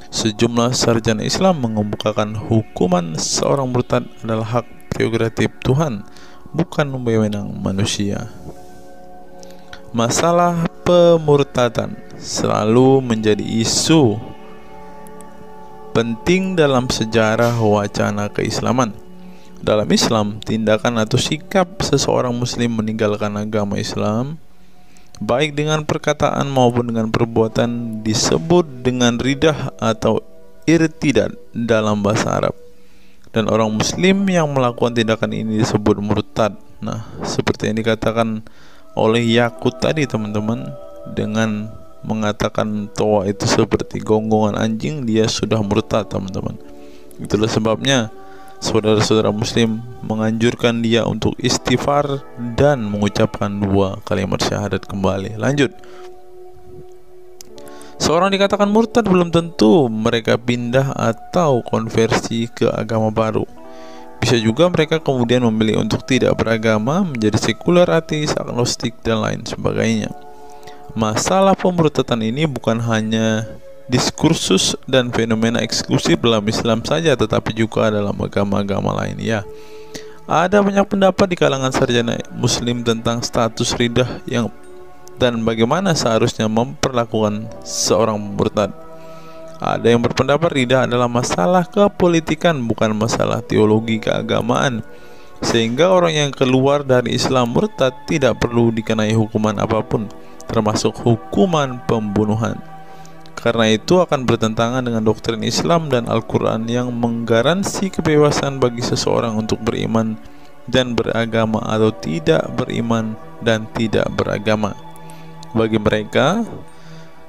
Sejumlah sarjana Islam mengemukakan hukuman seorang murtad adalah hak prerogatif Tuhan, bukan wewenang manusia. Masalah pemurtadan selalu menjadi isu penting dalam sejarah wacana keislaman. Dalam Islam, tindakan atau sikap seseorang muslim meninggalkan agama Islam, baik dengan perkataan maupun dengan perbuatan, disebut dengan ridah atau irtidad dalam bahasa Arab. Dan orang muslim yang melakukan tindakan ini disebut murtad. Nah, seperti yang dikatakan oleh Yakut tadi teman-teman, dengan mengatakan toa itu seperti gonggongan anjing, dia sudah murtad teman-teman. Itulah sebabnya saudara-saudara muslim menganjurkan dia untuk istighfar dan mengucapkan 2 kalimat syahadat kembali. Lanjut. Seorang dikatakan murtad belum tentu mereka pindah atau konversi ke agama baru. Bisa juga mereka kemudian memilih untuk tidak beragama, menjadi sekuler, ateis, agnostik, dan lain sebagainya. Masalah pemurtadan ini bukan hanya diskursus dan fenomena eksklusif dalam Islam saja, tetapi juga dalam agama-agama lain. Ya, ada banyak pendapat di kalangan sarjana Muslim tentang status riddah dan bagaimana seharusnya memperlakukan seorang murtad. Ada yang berpendapat riddah adalah masalah kepolitikan, bukan masalah teologi keagamaan, sehingga orang yang keluar dari Islam murtad tidak perlu dikenai hukuman apapun, termasuk hukuman pembunuhan. Karena itu akan bertentangan dengan doktrin Islam dan Al-Quran yang menggaransi kebebasan bagi seseorang untuk beriman dan beragama atau tidak beriman dan tidak beragama. Bagi mereka,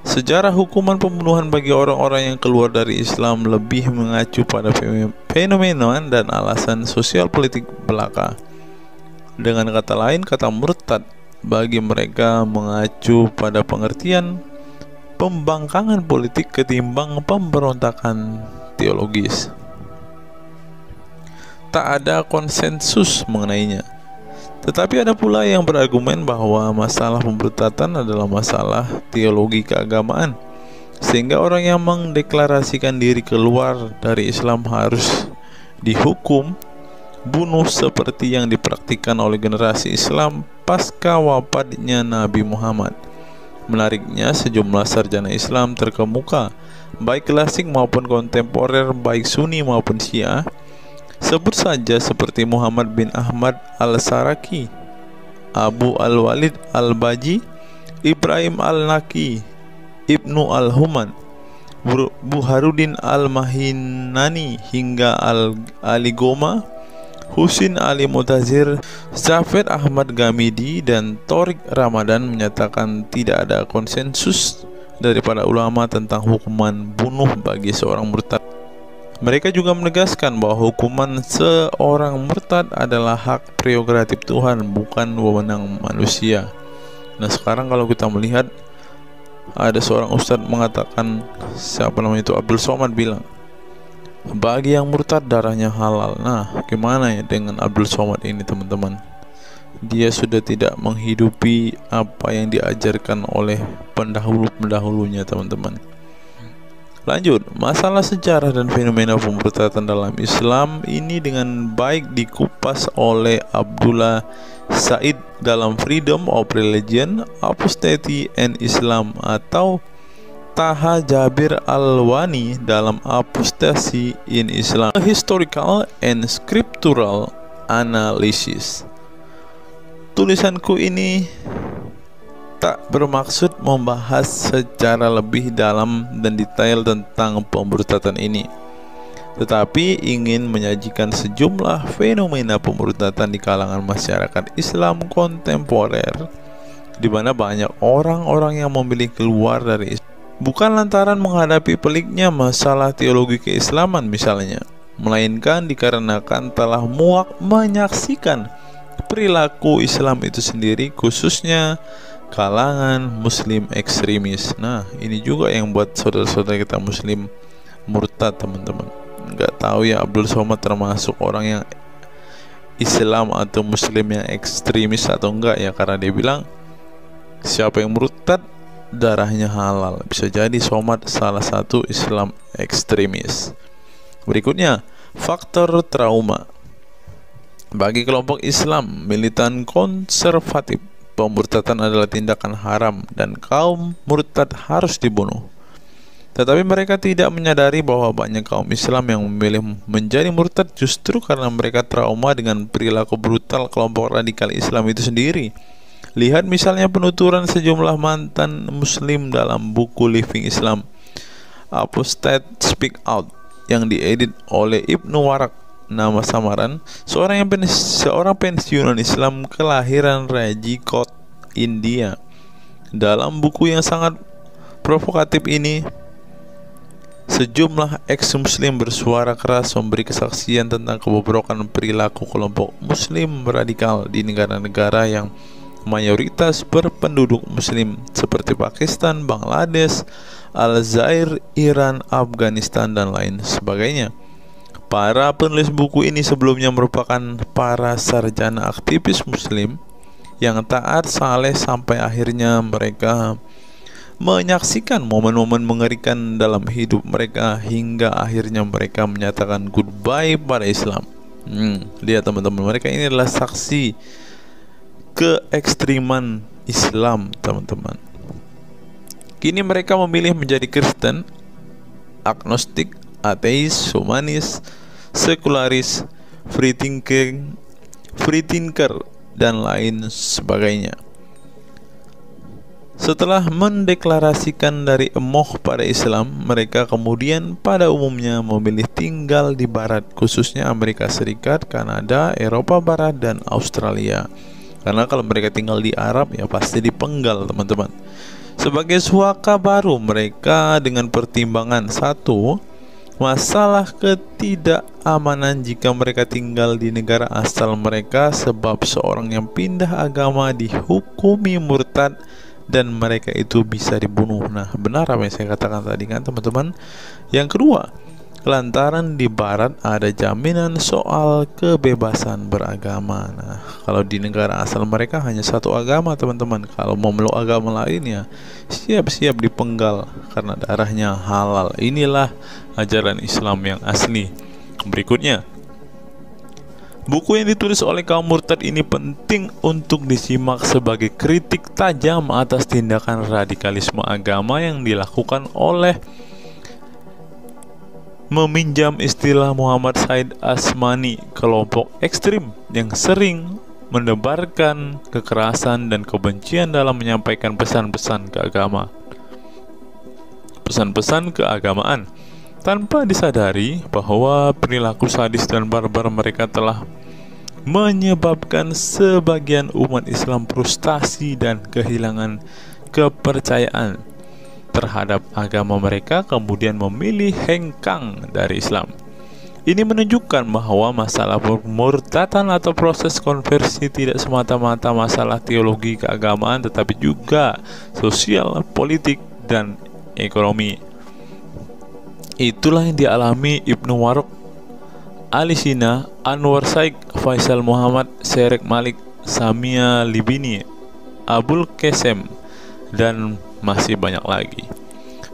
sejarah hukuman pembunuhan bagi orang-orang yang keluar dari Islam lebih mengacu pada fenomena dan alasan sosial politik belaka. Dengan kata lain, kata murtad bagi mereka mengacu pada pengertian pembangkangan politik ketimbang pemberontakan teologis. Tak ada konsensus mengenainya. Tetapi ada pula yang berargumen bahwa masalah pemurtadan adalah masalah teologi keagamaan, sehingga orang yang mendeklarasikan diri keluar dari Islam harus dihukum bunuh seperti yang dipraktikkan oleh generasi Islam pasca wafatnya Nabi Muhammad. Menariknya, sejumlah sarjana Islam terkemuka, baik klasik maupun kontemporer, baik Sunni maupun Syiah, sebut saja seperti Muhammad bin Ahmad al-Saraki, Abu al-Walid al-Baji, Ibrahim al-Naqi, Ibnu al-Human, Buharuddin al-Mahinani hingga Ali Goma, Husin Ali Mutazir, Zafir Ahmad Gamidi, dan Torik Ramadan menyatakan tidak ada konsensus dari para ulama tentang hukuman bunuh bagi seorang murtad. Mereka juga menegaskan bahwa hukuman seorang murtad adalah hak prerogatif Tuhan, bukan wewenang manusia. Nah, sekarang kalau kita melihat, ada seorang ustadz mengatakan, siapa namanya itu, Abdul Somad bilang, bagi yang murtad darahnya halal. Nah, gimana ya dengan Abdul Somad ini, teman-teman? Dia sudah tidak menghidupi apa yang diajarkan oleh pendahulu-pendahulunya, teman-teman. Lanjut, masalah sejarah dan fenomena pemurtadan dalam Islam ini dengan baik dikupas oleh Abdullah Said dalam Freedom of Religion, Apostasy and Islam, atau Taha Jabir Al-Wani dalam Apostasy in Islam, A Historical and Scriptural Analysis. Tulisanku ini tak bermaksud membahas secara lebih dalam dan detail tentang pemurtadan ini, tetapi ingin menyajikan sejumlah fenomena pemurtadan di kalangan masyarakat Islam kontemporer, di mana banyak orang-orang yang memilih keluar dari Islam bukan lantaran menghadapi peliknya masalah teologi keislaman misalnya, melainkan dikarenakan telah muak menyaksikan perilaku Islam itu sendiri, khususnya kalangan Muslim ekstremis. Nah, ini juga yang buat saudara-saudara kita Muslim murtad, teman-teman. Nggak tahu ya Abdul Somad termasuk orang yang Islam atau Muslim yang ekstremis atau enggak ya, karena dia bilang siapa yang murtad darahnya halal. Bisa jadi Somad salah satu Islam ekstremis. Berikutnya, faktor trauma. Bagi kelompok Islam militan konservatif, pemurtadan adalah tindakan haram dan kaum murtad harus dibunuh. Tetapi mereka tidak menyadari bahwa banyak kaum Islam yang memilih menjadi murtad justru karena mereka trauma dengan perilaku brutal kelompok radikal Islam itu sendiri. Lihat misalnya penuturan sejumlah mantan Muslim dalam buku Living Islam, Apostate Speak Out, yang diedit oleh Ibnu Warak, nama samaran seorang pensiunan Islam kelahiran Rajkot, India. Dalam buku yang sangat provokatif ini, sejumlah ex-Muslim bersuara keras memberi kesaksian tentang kebobrokan perilaku kelompok Muslim radikal di negara-negara yang mayoritas berpenduduk muslim seperti Pakistan, Bangladesh, Aljazair, Iran, Afghanistan, dan lain sebagainya. Para penulis buku ini sebelumnya merupakan para sarjana aktivis muslim yang taat saleh sampai akhirnya mereka menyaksikan momen-momen mengerikan dalam hidup mereka hingga akhirnya mereka menyatakan goodbye pada Islam. Lihat teman-teman, mereka ini adalah saksi keekstriman Islam, teman-teman. Kini mereka memilih menjadi Kristen, agnostik, ateis, humanis, sekularis, free thinker, dan lain sebagainya. Setelah mendeklarasikan dari emoh pada Islam, mereka kemudian pada umumnya memilih tinggal di Barat, khususnya Amerika Serikat, Kanada, Eropa Barat, dan Australia. Karena kalau mereka tinggal di Arab ya pasti dipenggal, teman-teman. Sebagai suaka baru mereka dengan pertimbangan satu, masalah ketidakamanan jika mereka tinggal di negara asal mereka, sebab seorang yang pindah agama dihukumi murtad dan mereka itu bisa dibunuh. Nah, benar apa yang saya katakan tadi kan, teman-teman. Yang kedua, lantaran di Barat ada jaminan soal kebebasan beragama. Nah, kalau di negara asal mereka hanya satu agama, teman-teman. Kalau mau meluk agama lain ya siap-siap dipenggal karena darahnya halal. Inilah ajaran Islam yang asli. Berikutnya, buku yang ditulis oleh kaum murtad ini penting untuk disimak sebagai kritik tajam atas tindakan radikalisme agama yang dilakukan oleh, meminjam istilah Muhammad Said Asmani, kelompok ekstrim yang sering menebarkan kekerasan dan kebencian dalam menyampaikan pesan-pesan keagamaan tanpa disadari bahwa perilaku sadis dan barbar mereka telah menyebabkan sebagian umat Islam frustasi dan kehilangan kepercayaan terhadap agama mereka, kemudian memilih hengkang dari Islam. Ini menunjukkan bahwa masalah pemurtadan atau proses konversi tidak semata-mata masalah teologi keagamaan, tetapi juga sosial, politik, dan ekonomi. Itulah yang dialami Ibnu Warraq, Ali Sina, Anwar Saik, Faisal Muhammad, Syarek Malik, Samia Libini, Abul Qasem, dan masih banyak lagi.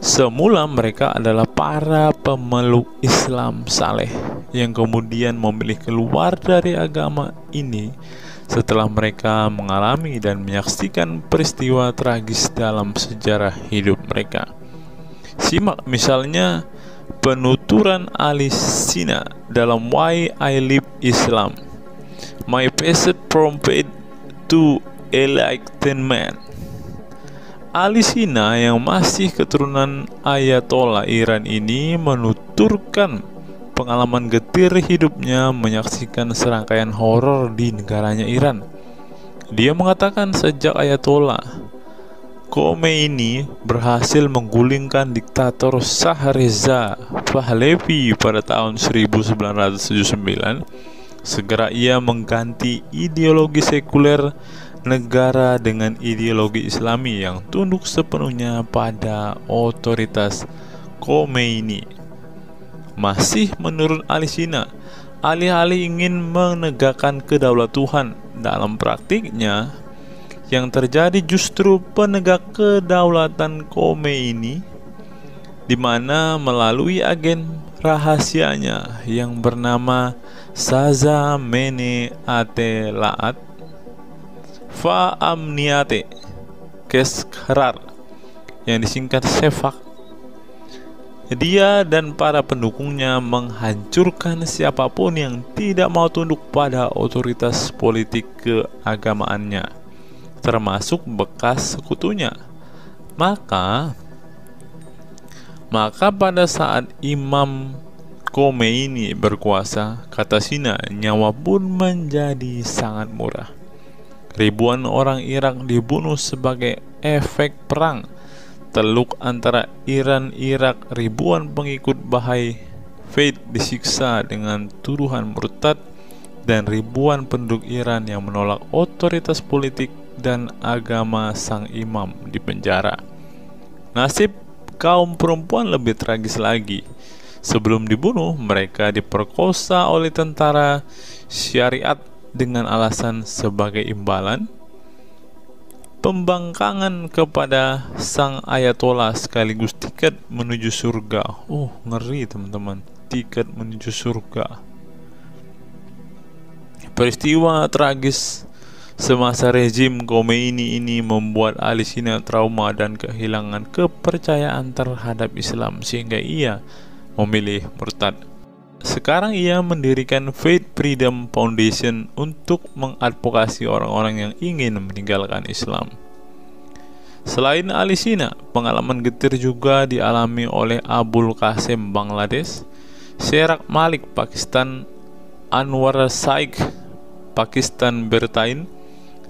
Semula mereka adalah para pemeluk Islam saleh yang kemudian memilih keluar dari agama ini setelah mereka mengalami dan menyaksikan peristiwa tragis dalam sejarah hidup mereka. Simak misalnya penuturan Ali Sina dalam Why I Live Islam, My Passage from Faith to Enlightenment. Ali Sina yang masih keturunan Ayatollah Iran ini menuturkan pengalaman getir hidupnya menyaksikan serangkaian horor di negaranya Iran. Dia mengatakan sejak Ayatollah Khomeini berhasil menggulingkan diktator Shah Reza Pahlavi pada tahun 1979, segera ia mengganti ideologi sekuler negara dengan ideologi Islami yang tunduk sepenuhnya pada otoritas Khomeini. Masih menurut Ali Sina, alih-alih ingin menegakkan kedaulatan Tuhan, dalam praktiknya yang terjadi justru penegak kedaulatan Khomeini, di mana melalui agen rahasianya yang bernama Saza Mene Ate Laat Fa Amniate Keskharar, yang disingkat Sefak, dia dan para pendukungnya menghancurkan siapapun yang tidak mau tunduk pada otoritas politik keagamaannya, termasuk bekas sekutunya. Maka pada saat Imam Khomeini berkuasa, kata Sina, nyawa pun menjadi sangat murah. Ribuan orang Irak dibunuh sebagai efek perang teluk antara Iran-Irak. Ribuan pengikut Bahai Faith disiksa dengan tuduhan murtad, dan ribuan penduduk Iran yang menolak otoritas politik dan agama sang imam di penjara. Nasib kaum perempuan lebih tragis lagi. Sebelum dibunuh, mereka diperkosa oleh tentara syariat dengan alasan sebagai imbalan pembangkangan kepada sang ayatollah sekaligus tiket menuju surga. Oh, ngeri teman-teman, tiket menuju surga. Peristiwa tragis semasa rezim Khomeini ini membuat Alisina trauma dan kehilangan kepercayaan terhadap Islam sehingga ia memilih murtad. Sekarang ia mendirikan Faith Freedom Foundation untuk mengadvokasi orang-orang yang ingin meninggalkan Islam. Selain Alisina, pengalaman getir juga dialami oleh Abul Qasim Bangladesh, Sherak Malik Pakistan, Anwar Saik Pakistan Bertain,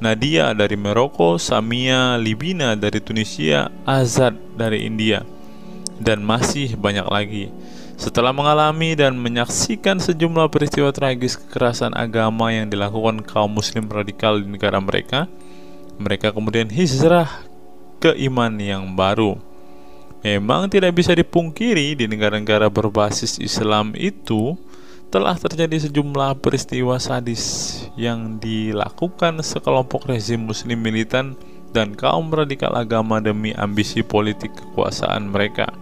Nadia dari Maroko, Samia Libina dari Tunisia, Azad dari India, dan masih banyak lagi. Setelah mengalami dan menyaksikan sejumlah peristiwa tragis kekerasan agama yang dilakukan kaum muslim radikal di negara mereka, mereka kemudian hijrah ke iman yang baru. Memang tidak bisa dipungkiri di negara-negara berbasis Islam itu telah terjadi sejumlah peristiwa sadis yang dilakukan sekelompok rezim muslim militan dan kaum radikal agama demi ambisi politik kekuasaan mereka.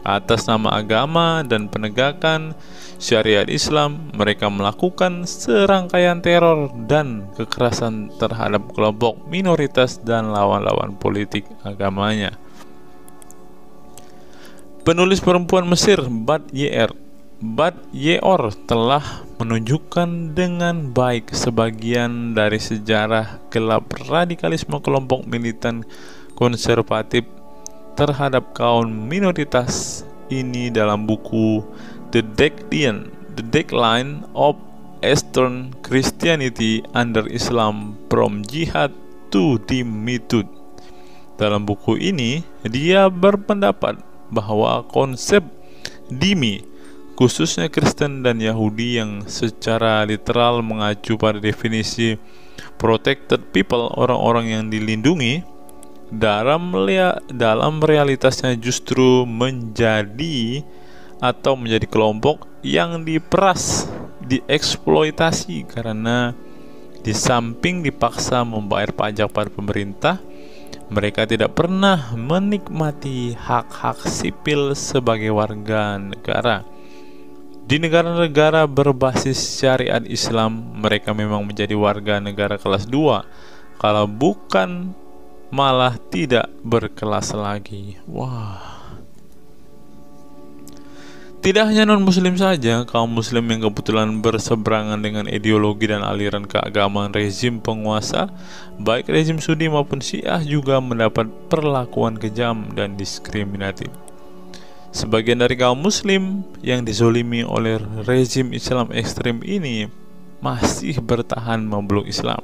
Atas nama agama dan penegakan syariat Islam, mereka melakukan serangkaian teror dan kekerasan terhadap kelompok minoritas dan lawan-lawan politik agamanya. Penulis perempuan Mesir Bat Ye'or telah menunjukkan dengan baik sebagian dari sejarah gelap radikalisme kelompok militan konservatif terhadap kaum minoritas ini dalam buku The Decline of Eastern Christianity Under Islam From Jihad to Dhimmitud. Dalam buku ini, dia berpendapat bahwa konsep dhimmi, khususnya Kristen dan Yahudi yang secara literal mengacu pada definisi protected people, orang-orang yang dilindungi, dalam realitasnya justru menjadi kelompok yang diperas, dieksploitasi karena di samping dipaksa membayar pajak pada pemerintah, mereka tidak pernah menikmati hak-hak sipil sebagai warga negara. Di negara-negara berbasis syariat Islam, mereka memang menjadi warga negara kelas 2, kalau bukan malah tidak berkelas lagi. Wah. Tidak hanya non-muslim saja, kaum muslim yang kebetulan berseberangan dengan ideologi dan aliran keagamaan rezim penguasa, baik rezim Sunni maupun Syiah, juga mendapat perlakuan kejam dan diskriminatif. Sebagian dari kaum muslim yang dizolimi oleh rezim Islam ekstrem ini masih bertahan memeluk Islam.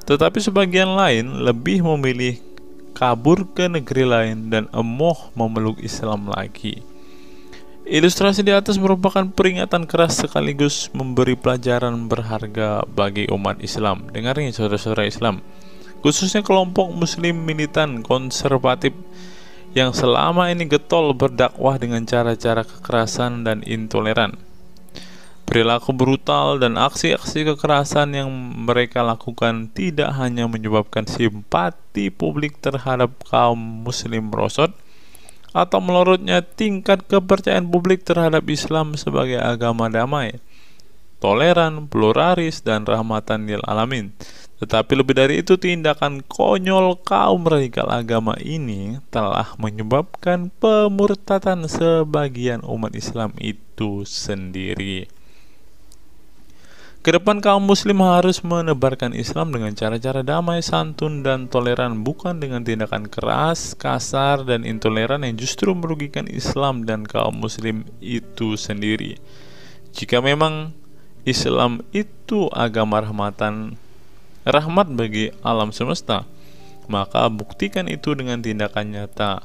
Tetapi sebagian lain lebih memilih kabur ke negeri lain dan emoh memeluk Islam lagi. Ilustrasi di atas merupakan peringatan keras sekaligus memberi pelajaran berharga bagi umat Islam. Dengarnya saudara-saudara Islam, khususnya kelompok muslim militan konservatif yang selama ini getol berdakwah dengan cara-cara kekerasan dan intoleran. Perilaku brutal dan aksi-aksi kekerasan yang mereka lakukan tidak hanya menyebabkan simpati publik terhadap kaum muslim merosot atau melorotnya tingkat kepercayaan publik terhadap Islam sebagai agama damai, toleran, pluralis, dan rahmatan lil alamin. Tetapi lebih dari itu, tindakan konyol kaum radikal agama ini telah menyebabkan pemurtadan sebagian umat Islam itu sendiri. Kedepan kaum muslim harus menebarkan Islam dengan cara-cara damai, santun, dan toleran, bukan dengan tindakan keras, kasar, dan intoleran yang justru merugikan Islam dan kaum muslim itu sendiri. Jika memang Islam itu agama rahmat bagi alam semesta, maka buktikan itu dengan tindakan nyata.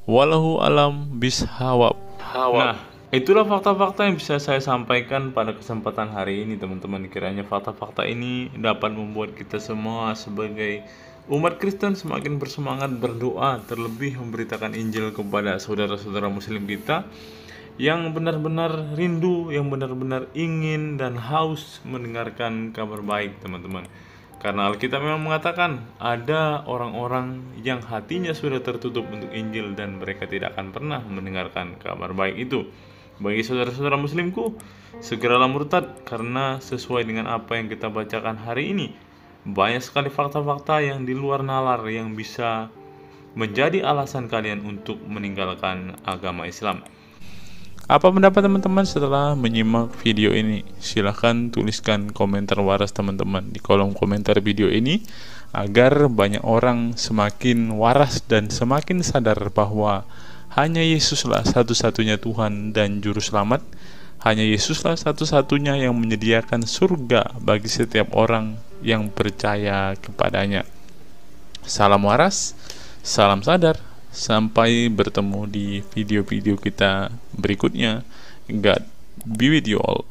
Wallahu alam bishawab. Nah, Itulah fakta-fakta yang bisa saya sampaikan pada kesempatan hari ini, teman-teman. Kiranya fakta-fakta ini dapat membuat kita semua sebagai umat Kristen semakin bersemangat berdoa, terlebih memberitakan Injil kepada saudara-saudara muslim kita yang benar-benar rindu, yang benar-benar ingin dan haus mendengarkan kabar baik, teman-teman. Karena Alkitab memang mengatakan ada orang-orang yang hatinya sudah tertutup untuk Injil dan mereka tidak akan pernah mendengarkan kabar baik itu. Bagi saudara-saudara muslimku, segeralah murtad, karena sesuai dengan apa yang kita bacakan hari ini, banyak sekali fakta-fakta yang di luar nalar yang bisa menjadi alasan kalian untuk meninggalkan agama Islam. Apa pendapat teman-teman setelah menyimak video ini? Silahkan tuliskan komentar waras teman-teman di kolom komentar video ini, agar banyak orang semakin waras dan semakin sadar bahwa hanya Yesuslah satu-satunya Tuhan dan Juru Selamat. Hanya Yesuslah satu-satunya yang menyediakan surga bagi setiap orang yang percaya kepadanya. Salam waras, salam sadar. Sampai bertemu di video-video kita berikutnya. God be with you all.